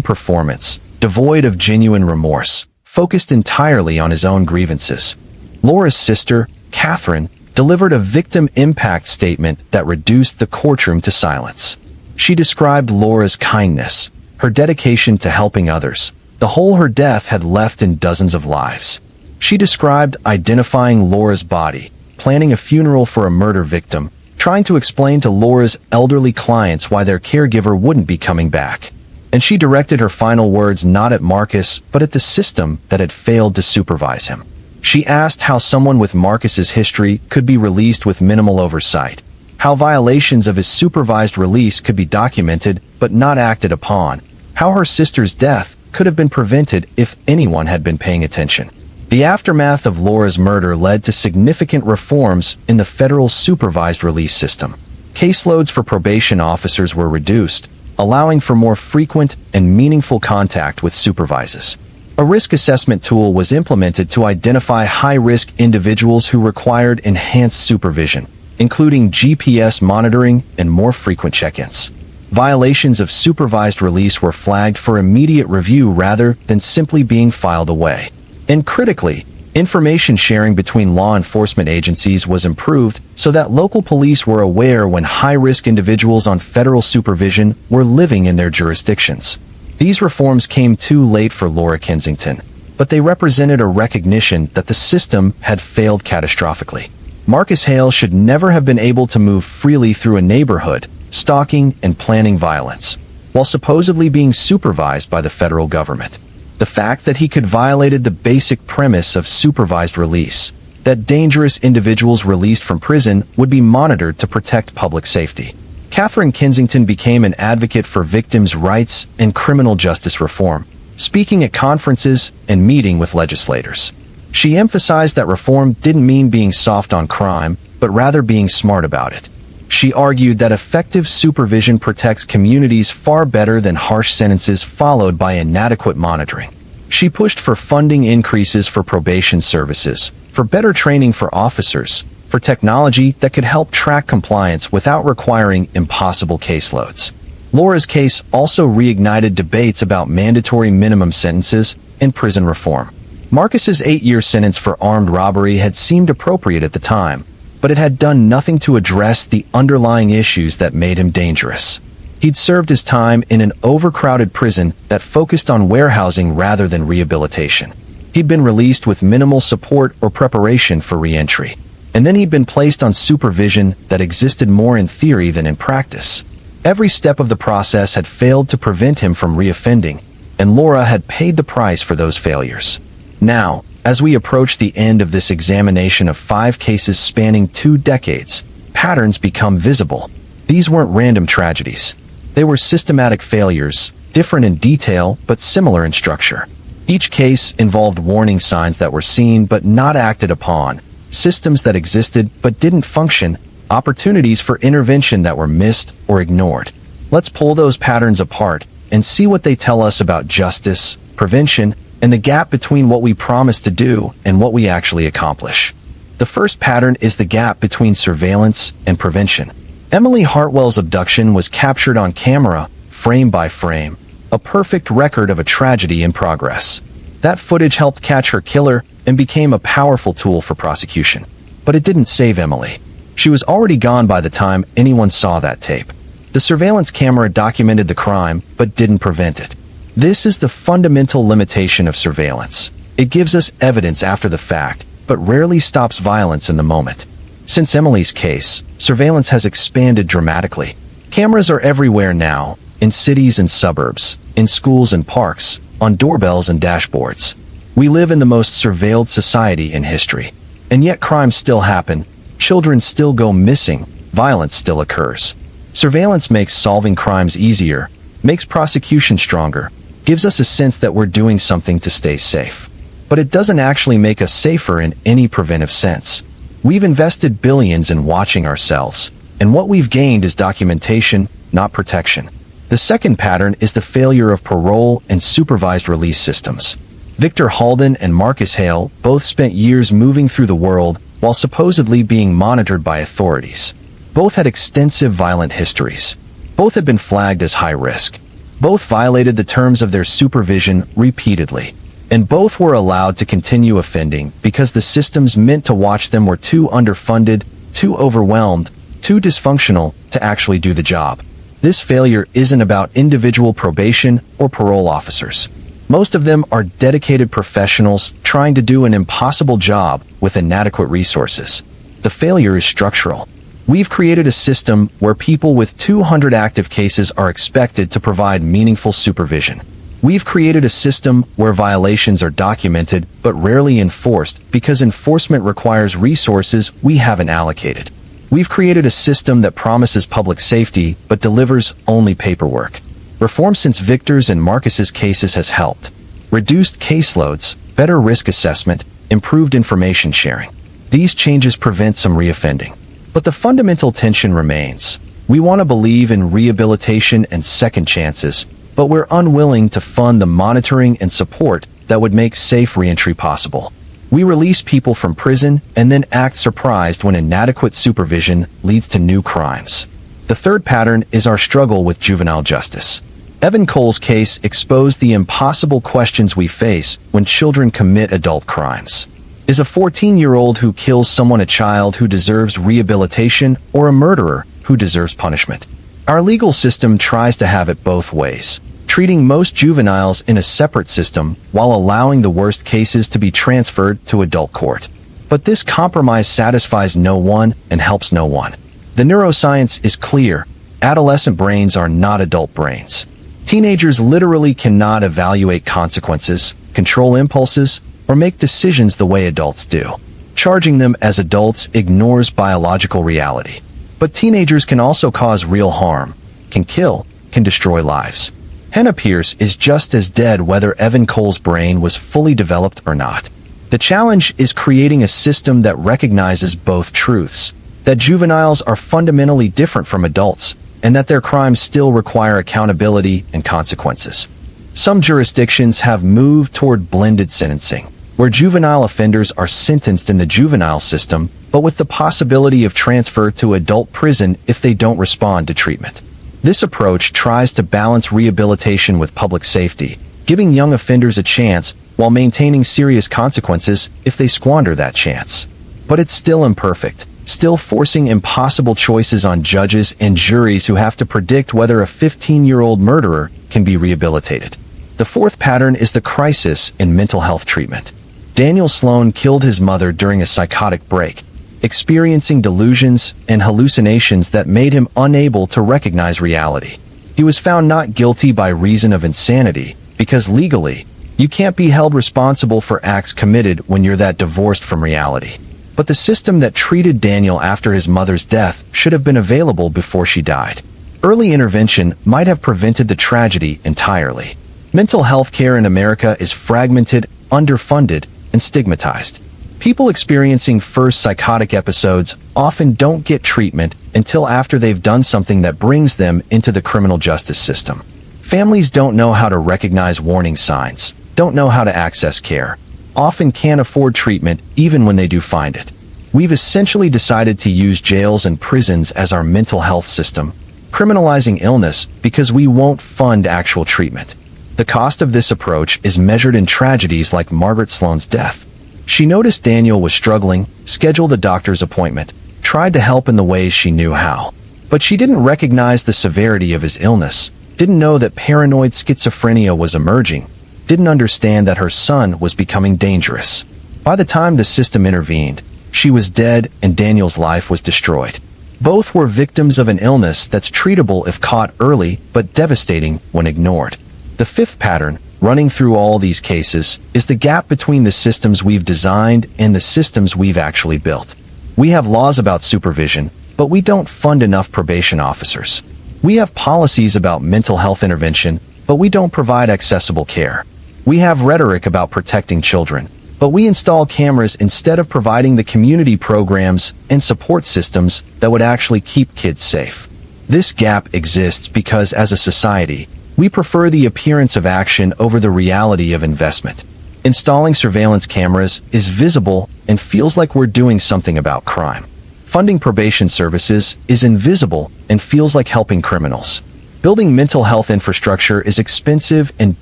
performance, devoid of genuine remorse, focused entirely on his own grievances. Laura's sister, Catherine, delivered a victim impact statement that reduced the courtroom to silence. She described Laura's kindness, her dedication to helping others, the hole her death had left in dozens of lives. She described identifying Laura's body, planning a funeral for a murder victim, trying to explain to Laura's elderly clients why their caregiver wouldn't be coming back. And she directed her final words not at Marcus, but at the system that had failed to supervise him. She asked how someone with Marcus's history could be released with minimal oversight, how violations of his supervised release could be documented but not acted upon, how her sister's death could have been prevented if anyone had been paying attention. The aftermath of Laura's murder led to significant reforms in the federal supervised release system. Caseloads for probation officers were reduced, allowing for more frequent and meaningful contact with supervisors. A risk assessment tool was implemented to identify high-risk individuals who required enhanced supervision, including GPS monitoring and more frequent check-ins. Violations of supervised release were flagged for immediate review rather than simply being filed away. And critically, information sharing between law enforcement agencies was improved so that local police were aware when high-risk individuals on federal supervision were living in their jurisdictions. These reforms came too late for Laura Kensington, but they represented a recognition that the system had failed catastrophically. Marcus Hale should never have been able to move freely through a neighborhood, stalking and planning violence, while supposedly being supervised by the federal government. The fact that he could violated the basic premise of supervised release, that dangerous individuals released from prison would be monitored to protect public safety. Catherine Kensington became an advocate for victims' rights and criminal justice reform, speaking at conferences and meeting with legislators. She emphasized that reform didn't mean being soft on crime, but rather being smart about it. She argued that effective supervision protects communities far better than harsh sentences followed by inadequate monitoring. She pushed for funding increases for probation services, for better training for officers, for technology that could help track compliance without requiring impossible caseloads. Laura's case also reignited debates about mandatory minimum sentences and prison reform. Marcus's 8-year sentence for armed robbery had seemed appropriate at the time, but it had done nothing to address the underlying issues that made him dangerous. He'd served his time in an overcrowded prison that focused on warehousing rather than rehabilitation. He'd been released with minimal support or preparation for re-entry. And then he'd been placed on supervision that existed more in theory than in practice. Every step of the process had failed to prevent him from reoffending, and Laura had paid the price for those failures. Now, as we approach the end of this examination of 5 cases spanning 2 decades, patterns become visible. These weren't random tragedies. They were systematic failures, different in detail but similar in structure. Each case involved warning signs that were seen but not acted upon, systems that existed but didn't function, opportunities for intervention that were missed or ignored. Let's pull those patterns apart and see what they tell us about justice, prevention, and the gap between what we promise to do and what we actually accomplish. The first pattern is the gap between surveillance and prevention. Emily Hartwell's abduction was captured on camera, frame by frame, a perfect record of a tragedy in progress. That footage helped catch her killer and became a powerful tool for prosecution. But it didn't save Emily. She was already gone by the time anyone saw that tape. The surveillance camera documented the crime, but didn't prevent it. This is the fundamental limitation of surveillance. It gives us evidence after the fact, but rarely stops violence in the moment. Since Emily's case, surveillance has expanded dramatically. Cameras are everywhere now, in cities and suburbs, in schools and parks, on doorbells and dashboards. We live in the most surveilled society in history. And yet crimes still happen, children still go missing, violence still occurs. Surveillance makes solving crimes easier, makes prosecution stronger, gives us a sense that we're doing something to stay safe. But it doesn't actually make us safer in any preventive sense. We've invested billions in watching ourselves, and what we've gained is documentation, not protection. The second pattern is the failure of parole and supervised release systems. Victor Halden and Marcus Hale both spent years moving through the world while supposedly being monitored by authorities. Both had extensive violent histories. Both had been flagged as high risk. Both violated the terms of their supervision repeatedly. And both were allowed to continue offending because the systems meant to watch them were too underfunded, too overwhelmed, too dysfunctional to actually do the job. This failure isn't about individual probation or parole officers. Most of them are dedicated professionals trying to do an impossible job with inadequate resources. The failure is structural. We've created a system where people with 200 active cases are expected to provide meaningful supervision. We've created a system where violations are documented but rarely enforced because enforcement requires resources we haven't allocated. We've created a system that promises public safety but delivers only paperwork. Reform since Victor's and Marcus's cases has helped. Reduced caseloads, better risk assessment, improved information sharing. These changes prevent some reoffending. But the fundamental tension remains. We want to believe in rehabilitation and second chances, but we're unwilling to fund the monitoring and support that would make safe reentry possible. We release people from prison and then act surprised when inadequate supervision leads to new crimes. The third pattern is our struggle with juvenile justice. Evan Cole's case exposed the impossible questions we face when children commit adult crimes. Is a 14-year-old who kills someone a child who deserves rehabilitation or a murderer who deserves punishment? Our legal system tries to have it both ways, treating most juveniles in a separate system while allowing the worst cases to be transferred to adult court. But this compromise satisfies no one and helps no one. The neuroscience is clear. Adolescent brains are not adult brains. Teenagers literally cannot evaluate consequences, control impulses, or make decisions the way adults do. Charging them as adults ignores biological reality. But teenagers can also cause real harm, can kill, can destroy lives. Hannah Pierce is just as dead whether Evan Cole's brain was fully developed or not. The challenge is creating a system that recognizes both truths, that juveniles are fundamentally different from adults, and that their crimes still require accountability and consequences. Some jurisdictions have moved toward blended sentencing, where juvenile offenders are sentenced in the juvenile system, but with the possibility of transfer to adult prison if they don't respond to treatment. This approach tries to balance rehabilitation with public safety, giving young offenders a chance while maintaining serious consequences if they squander that chance. But it's still imperfect, still forcing impossible choices on judges and juries who have to predict whether a 15-year-old murderer can be rehabilitated. The fourth pattern is the crisis in mental health treatment. Daniel Sloan killed his mother during a psychotic break, experiencing delusions and hallucinations that made him unable to recognize reality. He was found not guilty by reason of insanity, because legally, you can't be held responsible for acts committed when you're that divorced from reality. But the system that treated Daniel after his mother's death should have been available before she died. Early intervention might have prevented the tragedy entirely. Mental health care in America is fragmented, underfunded, and stigmatized. People experiencing first psychotic episodes often don't get treatment until after they've done something that brings them into the criminal justice system. Families don't know how to recognize warning signs, don't know how to access care, often can't afford treatment even when they do find it. We've essentially decided to use jails and prisons as our mental health system, criminalizing illness because we won't fund actual treatment. The cost of this approach is measured in tragedies like Margaret Sloan's death. She noticed Daniel was struggling, scheduled a doctor's appointment, tried to help in the ways she knew how. But she didn't recognize the severity of his illness, didn't know that paranoid schizophrenia was emerging, didn't understand that her son was becoming dangerous. By the time the system intervened, she was dead and Daniel's life was destroyed. Both were victims of an illness that's treatable if caught early, but devastating when ignored. The fifth pattern, running through all these cases, is the gap between the systems we've designed and the systems we've actually built. We have laws about supervision, but we don't fund enough probation officers. We have policies about mental health intervention, but we don't provide accessible care. We have rhetoric about protecting children, But we install cameras instead of providing the community programs and support systems that would actually keep kids safe. This gap exists because, as a society, we prefer the appearance of action over the reality of investment. Installing surveillance cameras is visible and feels like we're doing something about crime. Funding probation services is invisible and feels like helping criminals. Building mental health infrastructure is expensive and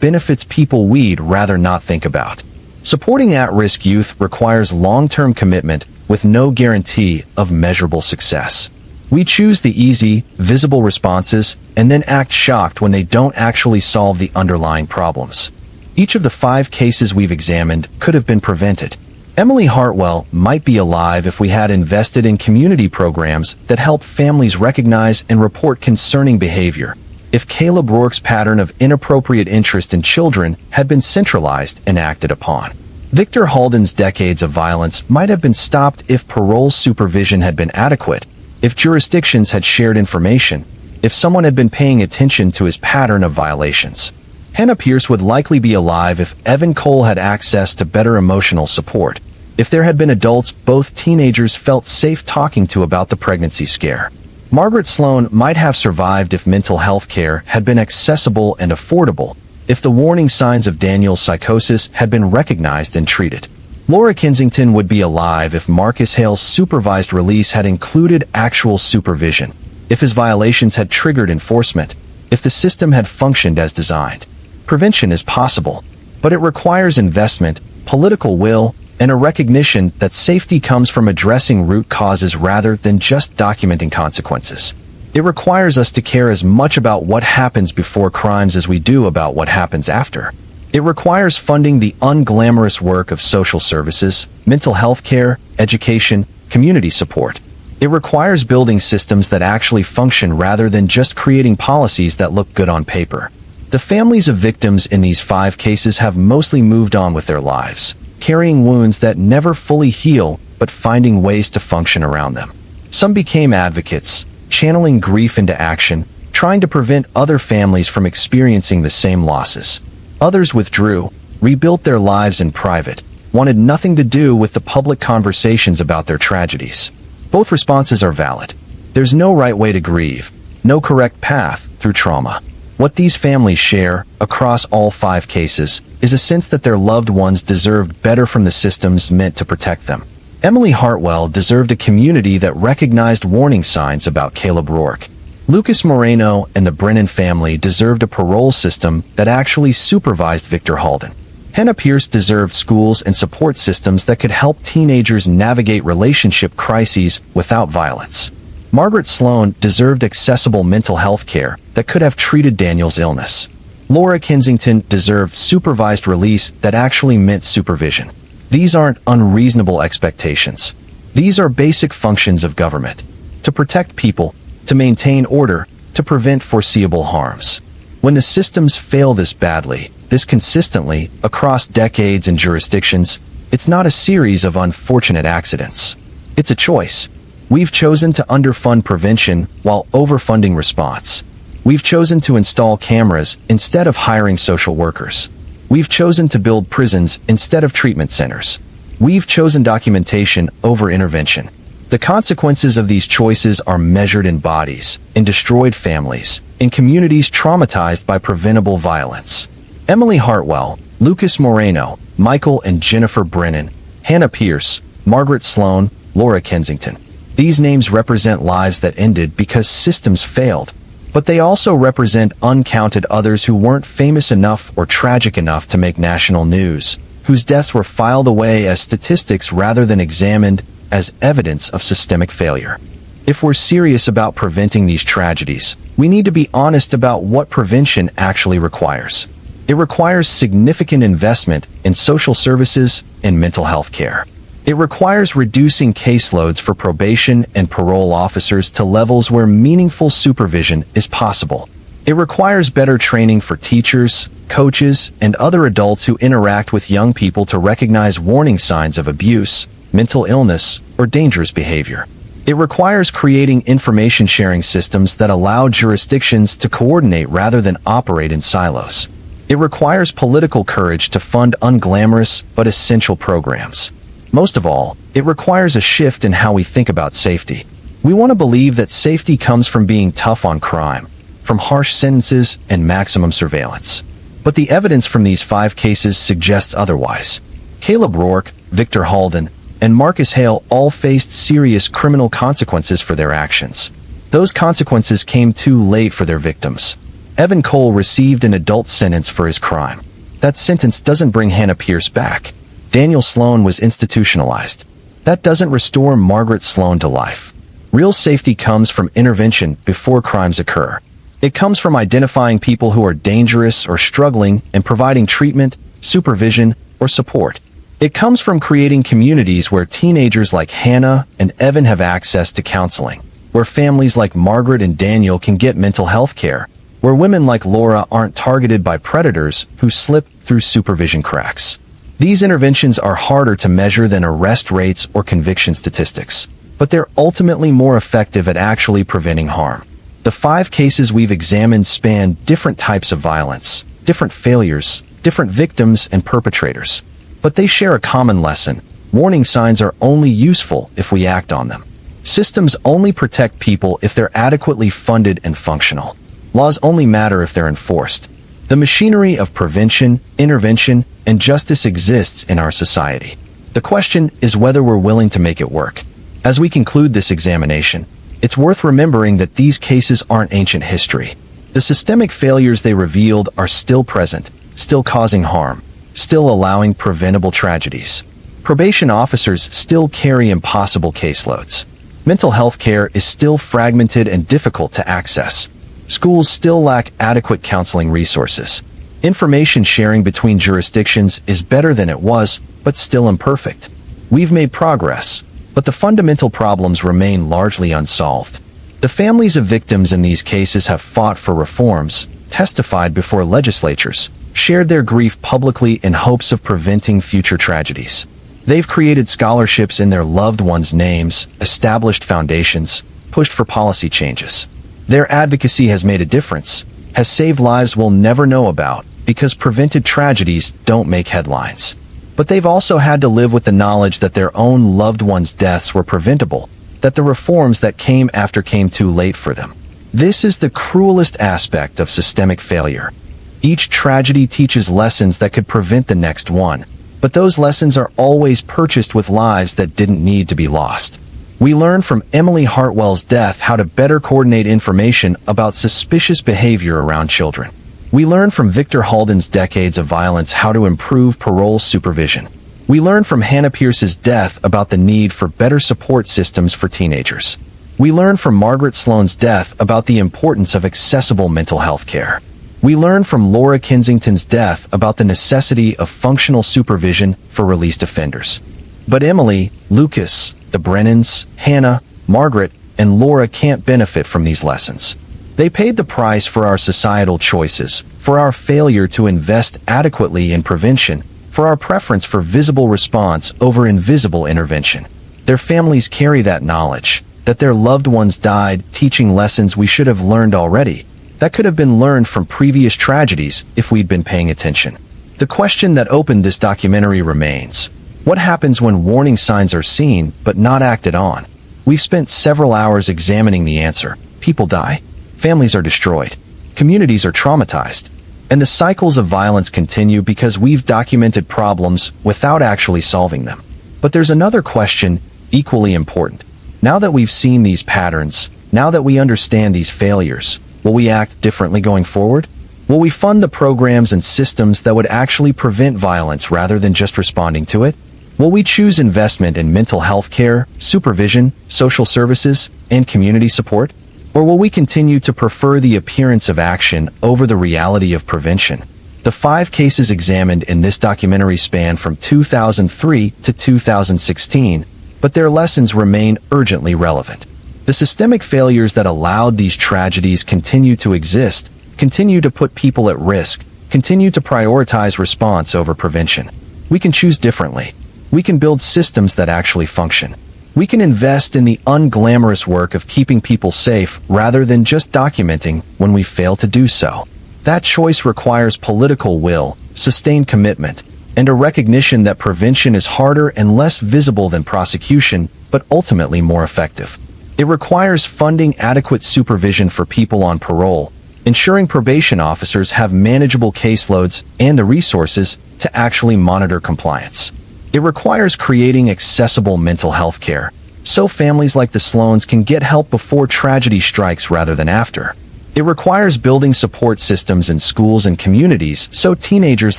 benefits people we'd rather not think about. Supporting at-risk youth requires long-term commitment with no guarantee of measurable success. We choose the easy, visible responses and then act shocked when they don't actually solve the underlying problems. Each of the 5 cases we've examined could have been prevented. Emily Hartwell might be alive if we had invested in community programs that help families recognize and report concerning behavior. If Caleb Rourke's pattern of inappropriate interest in children had been centralized and acted upon. Victor Halden's decades of violence might have been stopped if parole supervision had been adequate, if jurisdictions had shared information, if someone had been paying attention to his pattern of violations. Hannah Pierce would likely be alive if Evan Cole had access to better emotional support, if there had been adults both teenagers felt safe talking to about the pregnancy scare. Margaret Sloan might have survived if mental health care had been accessible and affordable, if the warning signs of Daniel's psychosis had been recognized and treated. Laura Kensington would be alive if Marcus Hale's supervised release had included actual supervision, if his violations had triggered enforcement, if the system had functioned as designed. Prevention is possible, but it requires investment, political will, and a recognition that safety comes from addressing root causes rather than just documenting consequences. It requires us to care as much about what happens before crimes as we do about what happens after. It requires funding the unglamorous work of social services, mental health care, education, community support. It requires building systems that actually function rather than just creating policies that look good on paper. The families of victims in these 5 cases have mostly moved on with their lives, carrying wounds that never fully heal, but finding ways to function around them. Some became advocates, channeling grief into action, trying to prevent other families from experiencing the same losses. Others withdrew, rebuilt their lives in private, wanted nothing to do with the public conversations about their tragedies. Both responses are valid. There's no right way to grieve, no correct path through trauma. What these families share, across all 5 cases, is a sense that their loved ones deserved better from the systems meant to protect them. Emily Hartwell deserved a community that recognized warning signs about Caleb Rourke. Lucas Moreno and the Brennan family deserved a parole system that actually supervised Victor Halden. Hannah Pierce deserved schools and support systems that could help teenagers navigate relationship crises without violence. Margaret Sloan deserved accessible mental health care that could have treated Daniel's illness. Laura Kensington deserved supervised release that actually meant supervision. These aren't unreasonable expectations. These are basic functions of government. To protect people, to maintain order, to prevent foreseeable harms. When the systems fail this badly, this consistently, across decades and jurisdictions, it's not a series of unfortunate accidents. It's a choice. We've chosen to underfund prevention while overfunding response. We've chosen to install cameras instead of hiring social workers. We've chosen to build prisons instead of treatment centers. We've chosen documentation over intervention. The consequences of these choices are measured in bodies, in destroyed families, in communities traumatized by preventable violence. Emily Hartwell, Lucas Moreno, Michael and Jennifer Brennan, Hannah Pierce, Margaret Sloan, Laura Kensington. These names represent lives that ended because systems failed, but they also represent uncounted others who weren't famous enough or tragic enough to make national news, whose deaths were filed away as statistics rather than examined as evidence of systemic failure. If we're serious about preventing these tragedies, we need to be honest about what prevention actually requires. It requires significant investment in social services and mental health care. It requires reducing caseloads for probation and parole officers to levels where meaningful supervision is possible. It requires better training for teachers, coaches, and other adults who interact with young people to recognize warning signs of abuse, mental illness, or dangerous behavior. It requires creating information sharing systems that allow jurisdictions to coordinate rather than operate in silos. It requires political courage to fund unglamorous but essential programs. Most of all, it requires a shift in how we think about safety. We want to believe that safety comes from being tough on crime, from harsh sentences and maximum surveillance. But the evidence from these 5 cases suggests otherwise. Caleb Rourke, Victor Halden, and Marcus Hale all faced serious criminal consequences for their actions. Those consequences came too late for their victims. Evan Cole received an adult sentence for his crime. That sentence doesn't bring Hannah Pierce back. Daniel Sloan was institutionalized. That doesn't restore Margaret Sloan to life. Real safety comes from intervention before crimes occur. It comes from identifying people who are dangerous or struggling and providing treatment, supervision, or support. It comes from creating communities where teenagers like Hannah and Evan have access to counseling, where families like Margaret and Daniel can get mental health care, where women like Laura aren't targeted by predators who slip through supervision cracks. These interventions are harder to measure than arrest rates or conviction statistics, but they're ultimately more effective at actually preventing harm. The 5 cases we've examined span different types of violence, different failures, different victims and perpetrators. But they share a common lesson. Warning signs are only useful if we act on them. Systems only protect people if they're adequately funded and functional. Laws only matter if they're enforced. The machinery of prevention, intervention, and justice exists in our society. The question is whether we're willing to make it work. As we conclude this examination, it's worth remembering that these cases aren't ancient history. The systemic failures they revealed are still present, still causing harm, still allowing preventable tragedies. Probation officers still carry impossible caseloads. Mental health care is still fragmented and difficult to access. Schools still lack adequate counseling resources. Information sharing between jurisdictions is better than it was, but still imperfect. We've made progress, but the fundamental problems remain largely unsolved. The families of victims in these cases have fought for reforms, testified before legislatures, shared their grief publicly in hopes of preventing future tragedies. They've created scholarships in their loved ones' names, established foundations, pushed for policy changes. Their advocacy has made a difference, has saved lives we'll never know about, because prevented tragedies don't make headlines. But they've also had to live with the knowledge that their own loved ones' deaths were preventable, that the reforms that came after came too late for them. This is the cruelest aspect of systemic failure. Each tragedy teaches lessons that could prevent the next one, but those lessons are always purchased with lives that didn't need to be lost. We learned from Emily Hartwell's death how to better coordinate information about suspicious behavior around children. We learned from Victor Halden's decades of violence how to improve parole supervision. We learned from Hannah Pierce's death about the need for better support systems for teenagers. We learned from Margaret Sloan's death about the importance of accessible mental health care. We learned from Laura Kensington's death about the necessity of functional supervision for released offenders. But Emily, Lucas, the Brennans, Hannah, Margaret, and Laura can't benefit from these lessons. They paid the price for our societal choices, for our failure to invest adequately in prevention, for our preference for visible response over invisible intervention. Their families carry that knowledge, that their loved ones died teaching lessons we should have learned already, that could have been learned from previous tragedies if we'd been paying attention. The question that opened this documentary remains: what happens when warning signs are seen but not acted on? We've spent several hours examining the answer. People die. Families are destroyed. Communities are traumatized. And the cycles of violence continue because we've documented problems without actually solving them. But there's another question, equally important. Now that we've seen these patterns, now that we understand these failures, will we act differently going forward? Will we fund the programs and systems that would actually prevent violence rather than just responding to it? Will we choose investment in mental health care, supervision, social services, and community support? Or will we continue to prefer the appearance of action over the reality of prevention? The 5 cases examined in this documentary span from 2003 to 2016, but their lessons remain urgently relevant. The systemic failures that allowed these tragedies continue to exist, continue to put people at risk, continue to prioritize response over prevention. We can choose differently. We can build systems that actually function. We can invest in the unglamorous work of keeping people safe rather than just documenting when we fail to do so. That choice requires political will, sustained commitment, and a recognition that prevention is harder and less visible than prosecution, but ultimately more effective. It requires funding adequate supervision for people on parole, ensuring probation officers have manageable caseloads and the resources to actually monitor compliance. It requires creating accessible mental health care, so families like the Sloans can get help before tragedy strikes rather than after. It requires building support systems in schools and communities so teenagers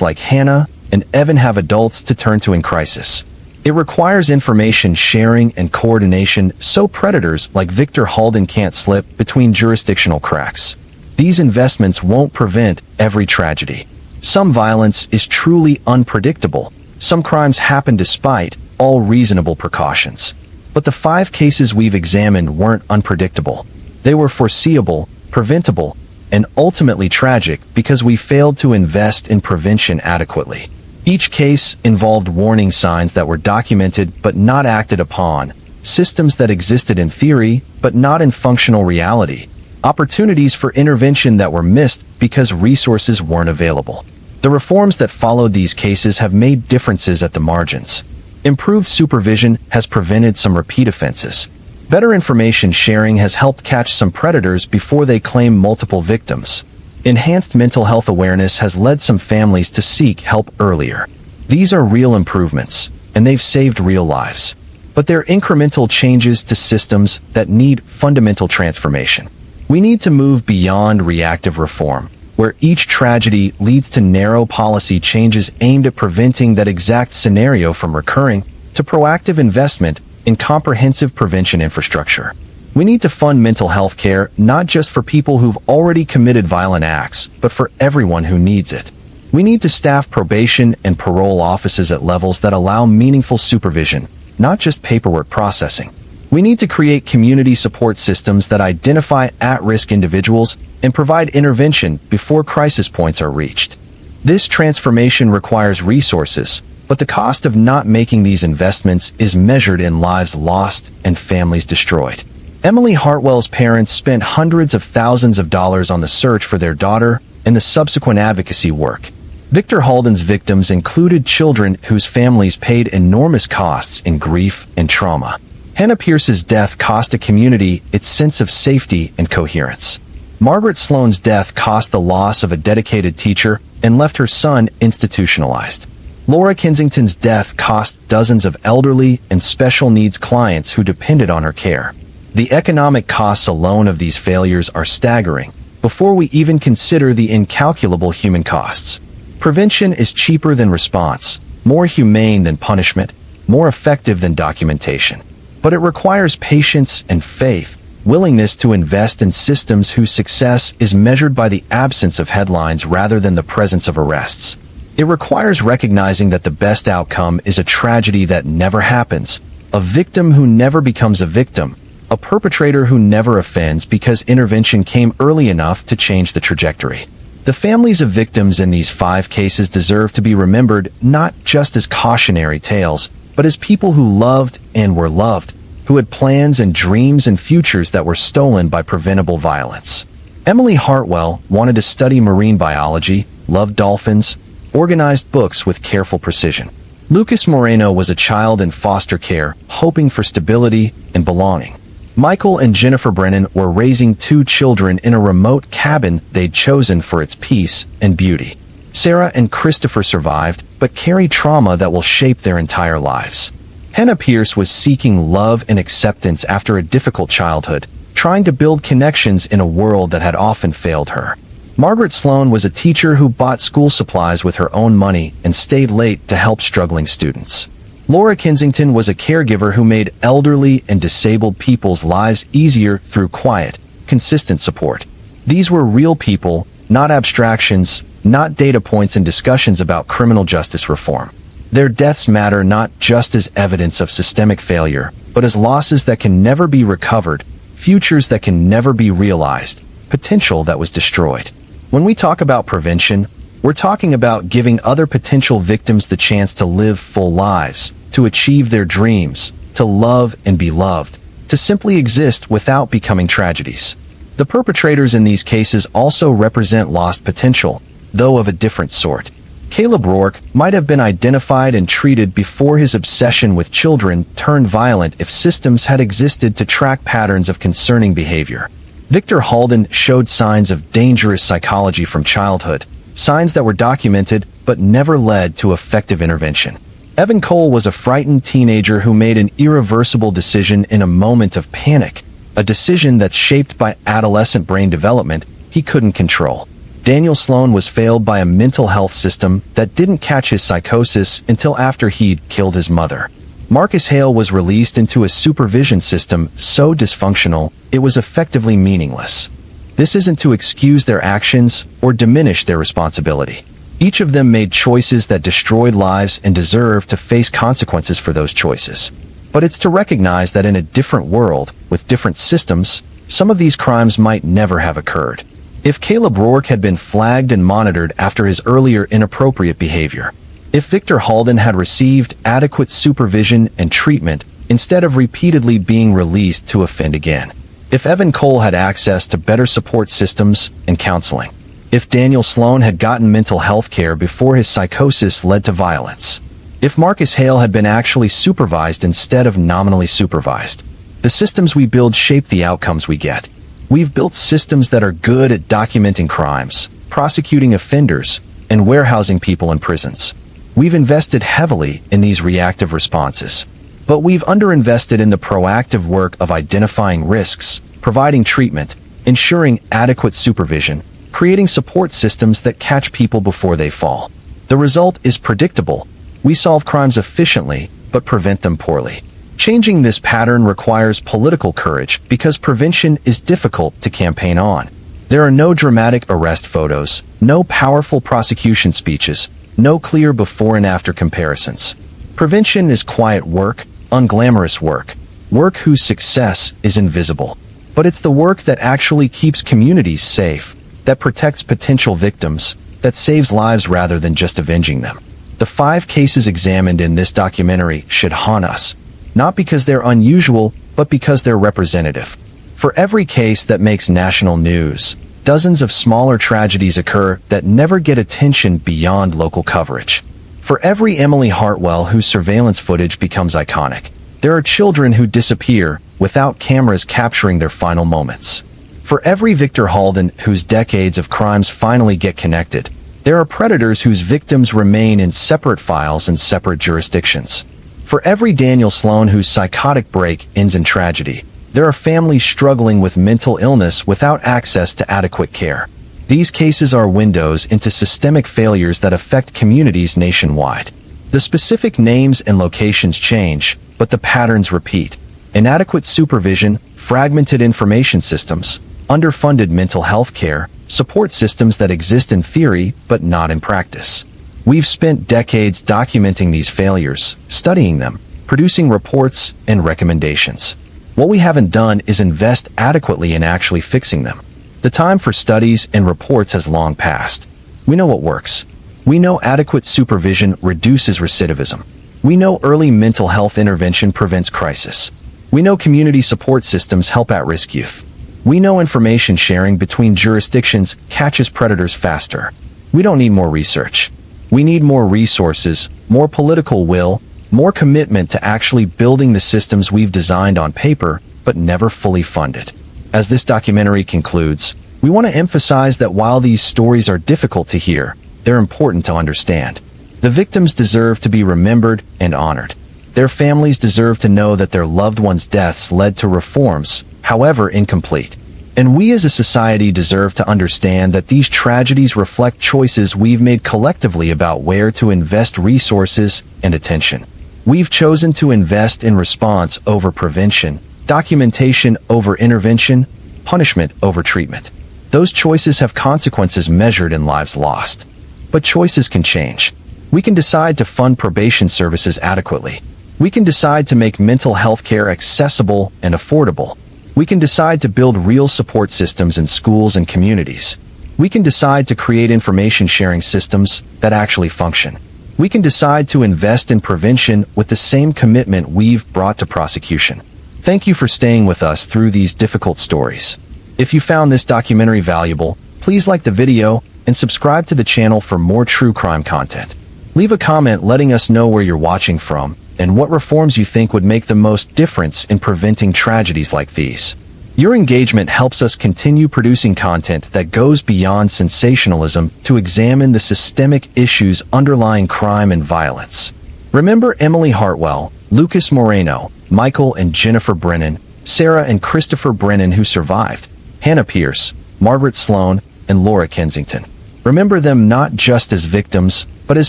like Hannah and Evan have adults to turn to in crisis. It requires information sharing and coordination so predators like Victor Halden can't slip between jurisdictional cracks. These investments won't prevent every tragedy. Some violence is truly unpredictable. Some crimes happen despite all reasonable precautions. But the 5 cases we've examined weren't unpredictable. They were foreseeable, preventable, and ultimately tragic because we failed to invest in prevention adequately. Each case involved warning signs that were documented but not acted upon, systems that existed in theory but not in functional reality, opportunities for intervention that were missed because resources weren't available. The reforms that followed these cases have made differences at the margins. Improved supervision has prevented some repeat offenses. Better information sharing has helped catch some predators before they claim multiple victims. Enhanced mental health awareness has led some families to seek help earlier. These are real improvements, and they've saved real lives. But they're incremental changes to systems that need fundamental transformation. We need to move beyond reactive reform, where each tragedy leads to narrow policy changes aimed at preventing that exact scenario from recurring, to proactive investment in comprehensive prevention infrastructure. We need to fund mental health care not just for people who've already committed violent acts, but for everyone who needs it. We need to staff probation and parole offices at levels that allow meaningful supervision, not just paperwork processing. We need to create community support systems that identify at-risk individuals and provide intervention before crisis points are reached. This transformation requires resources, but the cost of not making these investments is measured in lives lost and families destroyed. Emily Hartwell's parents spent hundreds of thousands of dollars on the search for their daughter and the subsequent advocacy work. Victor Halden's victims included children whose families paid enormous costs in grief and trauma. Hannah Pierce's death cost a community its sense of safety and coherence. Margaret Sloan's death cost the loss of a dedicated teacher and left her son institutionalized. Laura Kensington's death cost dozens of elderly and special needs clients who depended on her care. The economic costs alone of these failures are staggering, before we even consider the incalculable human costs. Prevention is cheaper than response, more humane than punishment, more effective than documentation. But it requires patience and faith, willingness to invest in systems whose success is measured by the absence of headlines rather than the presence of arrests. It requires recognizing that the best outcome is a tragedy that never happens, a victim who never becomes a victim, a perpetrator who never offends because intervention came early enough to change the trajectory. The families of victims in these 5 cases deserve to be remembered not just as cautionary tales, but as people who loved and were loved, who had plans and dreams and futures that were stolen by preventable violence. Emily Hartwell wanted to study marine biology, loved dolphins, organized books with careful precision. Lucas Moreno was a child in foster care, hoping for stability and belonging. Michael and Jennifer Brennan were raising 2 children in a remote cabin they'd chosen for its peace and beauty. Sarah and Christopher survived, but carry trauma that will shape their entire lives. Hannah Pierce was seeking love and acceptance after a difficult childhood, trying to build connections in a world that had often failed her. Margaret Sloan was a teacher who bought school supplies with her own money and stayed late to help struggling students. Laura Kensington was a caregiver who made elderly and disabled people's lives easier through quiet, consistent support. These were real people, not abstractions, not data points in discussions about criminal justice reform. Their deaths matter not just as evidence of systemic failure, but as losses that can never be recovered, futures that can never be realized, potential that was destroyed. When we talk about prevention, we're talking about giving other potential victims the chance to live full lives, to achieve their dreams, to love and be loved, to simply exist without becoming tragedies. The perpetrators in these cases also represent lost potential, though of a different sort. Caleb Rourke might have been identified and treated before his obsession with children turned violent if systems had existed to track patterns of concerning behavior. Victor Halden showed signs of dangerous psychology from childhood, signs that were documented but never led to effective intervention. Evan Cole was a frightened teenager who made an irreversible decision in a moment of panic, a decision that's shaped by adolescent brain development he couldn't control. Daniel Sloan was failed by a mental health system that didn't catch his psychosis until after he'd killed his mother. Marcus Hale was released into a supervision system so dysfunctional it was effectively meaningless. This isn't to excuse their actions or diminish their responsibility. Each of them made choices that destroyed lives and deserve to face consequences for those choices. But it's to recognize that in a different world, with different systems, some of these crimes might never have occurred. If Caleb Rourke had been flagged and monitored after his earlier inappropriate behavior, if Victor Halden had received adequate supervision and treatment instead of repeatedly being released to offend again, if Evan Cole had access to better support systems and counseling, if Daniel Sloan had gotten mental health care before his psychosis led to violence, if Marcus Hale had been actually supervised instead of nominally supervised, the systems we build shape the outcomes we get. We've built systems that are good at documenting crimes, prosecuting offenders, and warehousing people in prisons. We've invested heavily in these reactive responses, but we've underinvested in the proactive work of identifying risks, providing treatment, ensuring adequate supervision, creating support systems that catch people before they fall. The result is predictable. We solve crimes efficiently, but prevent them poorly. Changing this pattern requires political courage because prevention is difficult to campaign on. There are no dramatic arrest photos, no powerful prosecution speeches, no clear before and after comparisons. Prevention is quiet work, unglamorous work, work whose success is invisible. But it's the work that actually keeps communities safe, that protects potential victims, that saves lives rather than just avenging them. The 5 cases examined in this documentary should haunt us. Not because they're unusual, but because they're representative. For every case that makes national news, dozens of smaller tragedies occur that never get attention beyond local coverage. For every Emily Hartwell whose surveillance footage becomes iconic, there are children who disappear without cameras capturing their final moments. For every Victor Halden whose decades of crimes finally get connected, there are predators whose victims remain in separate files and separate jurisdictions. For every Daniel Sloan whose psychotic break ends in tragedy, there are families struggling with mental illness without access to adequate care. These cases are windows into systemic failures that affect communities nationwide. The specific names and locations change, but the patterns repeat. Inadequate supervision, fragmented information systems, underfunded mental health care, support systems that exist in theory but not in practice. We've spent decades documenting these failures, studying them, producing reports and recommendations. What we haven't done is invest adequately in actually fixing them. The time for studies and reports has long passed. We know what works. We know adequate supervision reduces recidivism. We know early mental health intervention prevents crisis. We know community support systems help at-risk youth. We know information sharing between jurisdictions catches predators faster. We don't need more research. We need more resources, more political will, more commitment to actually building the systems we've designed on paper, but never fully funded. As this documentary concludes, we want to emphasize that while these stories are difficult to hear, they're important to understand. The victims deserve to be remembered and honored. Their families deserve to know that their loved ones' deaths led to reforms, however incomplete. And we as a society deserve to understand that these tragedies reflect choices we've made collectively about where to invest resources and attention. We've chosen to invest in response over prevention, documentation over intervention, punishment over treatment. Those choices have consequences measured in lives lost. But choices can change. We can decide to fund probation services adequately. We can decide to make mental health care accessible and affordable. We can decide to build real support systems in schools and communities. We can decide to create information sharing systems that actually function. We can decide to invest in prevention with the same commitment we've brought to prosecution. Thank you for staying with us through these difficult stories. If you found this documentary valuable, please like the video and subscribe to the channel for more true crime content. Leave a comment letting us know where you're watching from and what reforms you think would make the most difference in preventing tragedies like these. Your engagement helps us continue producing content that goes beyond sensationalism to examine the systemic issues underlying crime and violence. Remember Emily Hartwell, Lucas Moreno, Michael and Jennifer Brennan, Sarah and Christopher Brennan who survived, Hannah Pierce, Margaret Sloan, and Laura Kensington. Remember them not just as victims, but as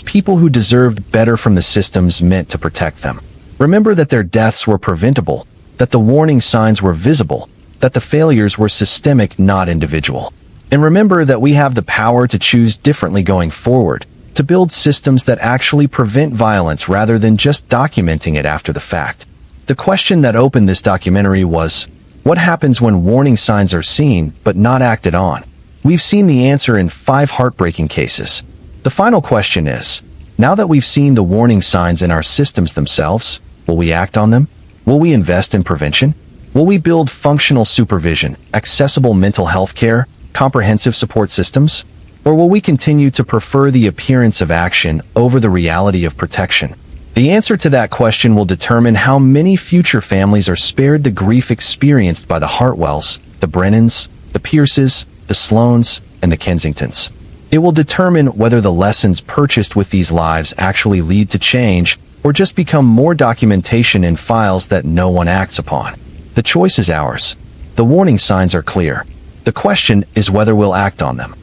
people who deserved better from the systems meant to protect them. Remember that their deaths were preventable, that the warning signs were visible, that the failures were systemic, not individual. And remember that we have the power to choose differently going forward, to build systems that actually prevent violence rather than just documenting it after the fact. The question that opened this documentary was, what happens when warning signs are seen but not acted on? We've seen the answer in 5 heartbreaking cases. The final question is, now that we've seen the warning signs in our systems themselves, will we act on them? Will we invest in prevention? Will we build functional supervision, accessible mental health care, comprehensive support systems? Or will we continue to prefer the appearance of action over the reality of protection? The answer to that question will determine how many future families are spared the grief experienced by the Hartwells, the Brennans, the Pierces, the Sloans, and the Kensingtons. It will determine whether the lessons purchased with these lives actually lead to change or just become more documentation in files that no one acts upon. The choice is ours. The warning signs are clear. The question is whether we'll act on them.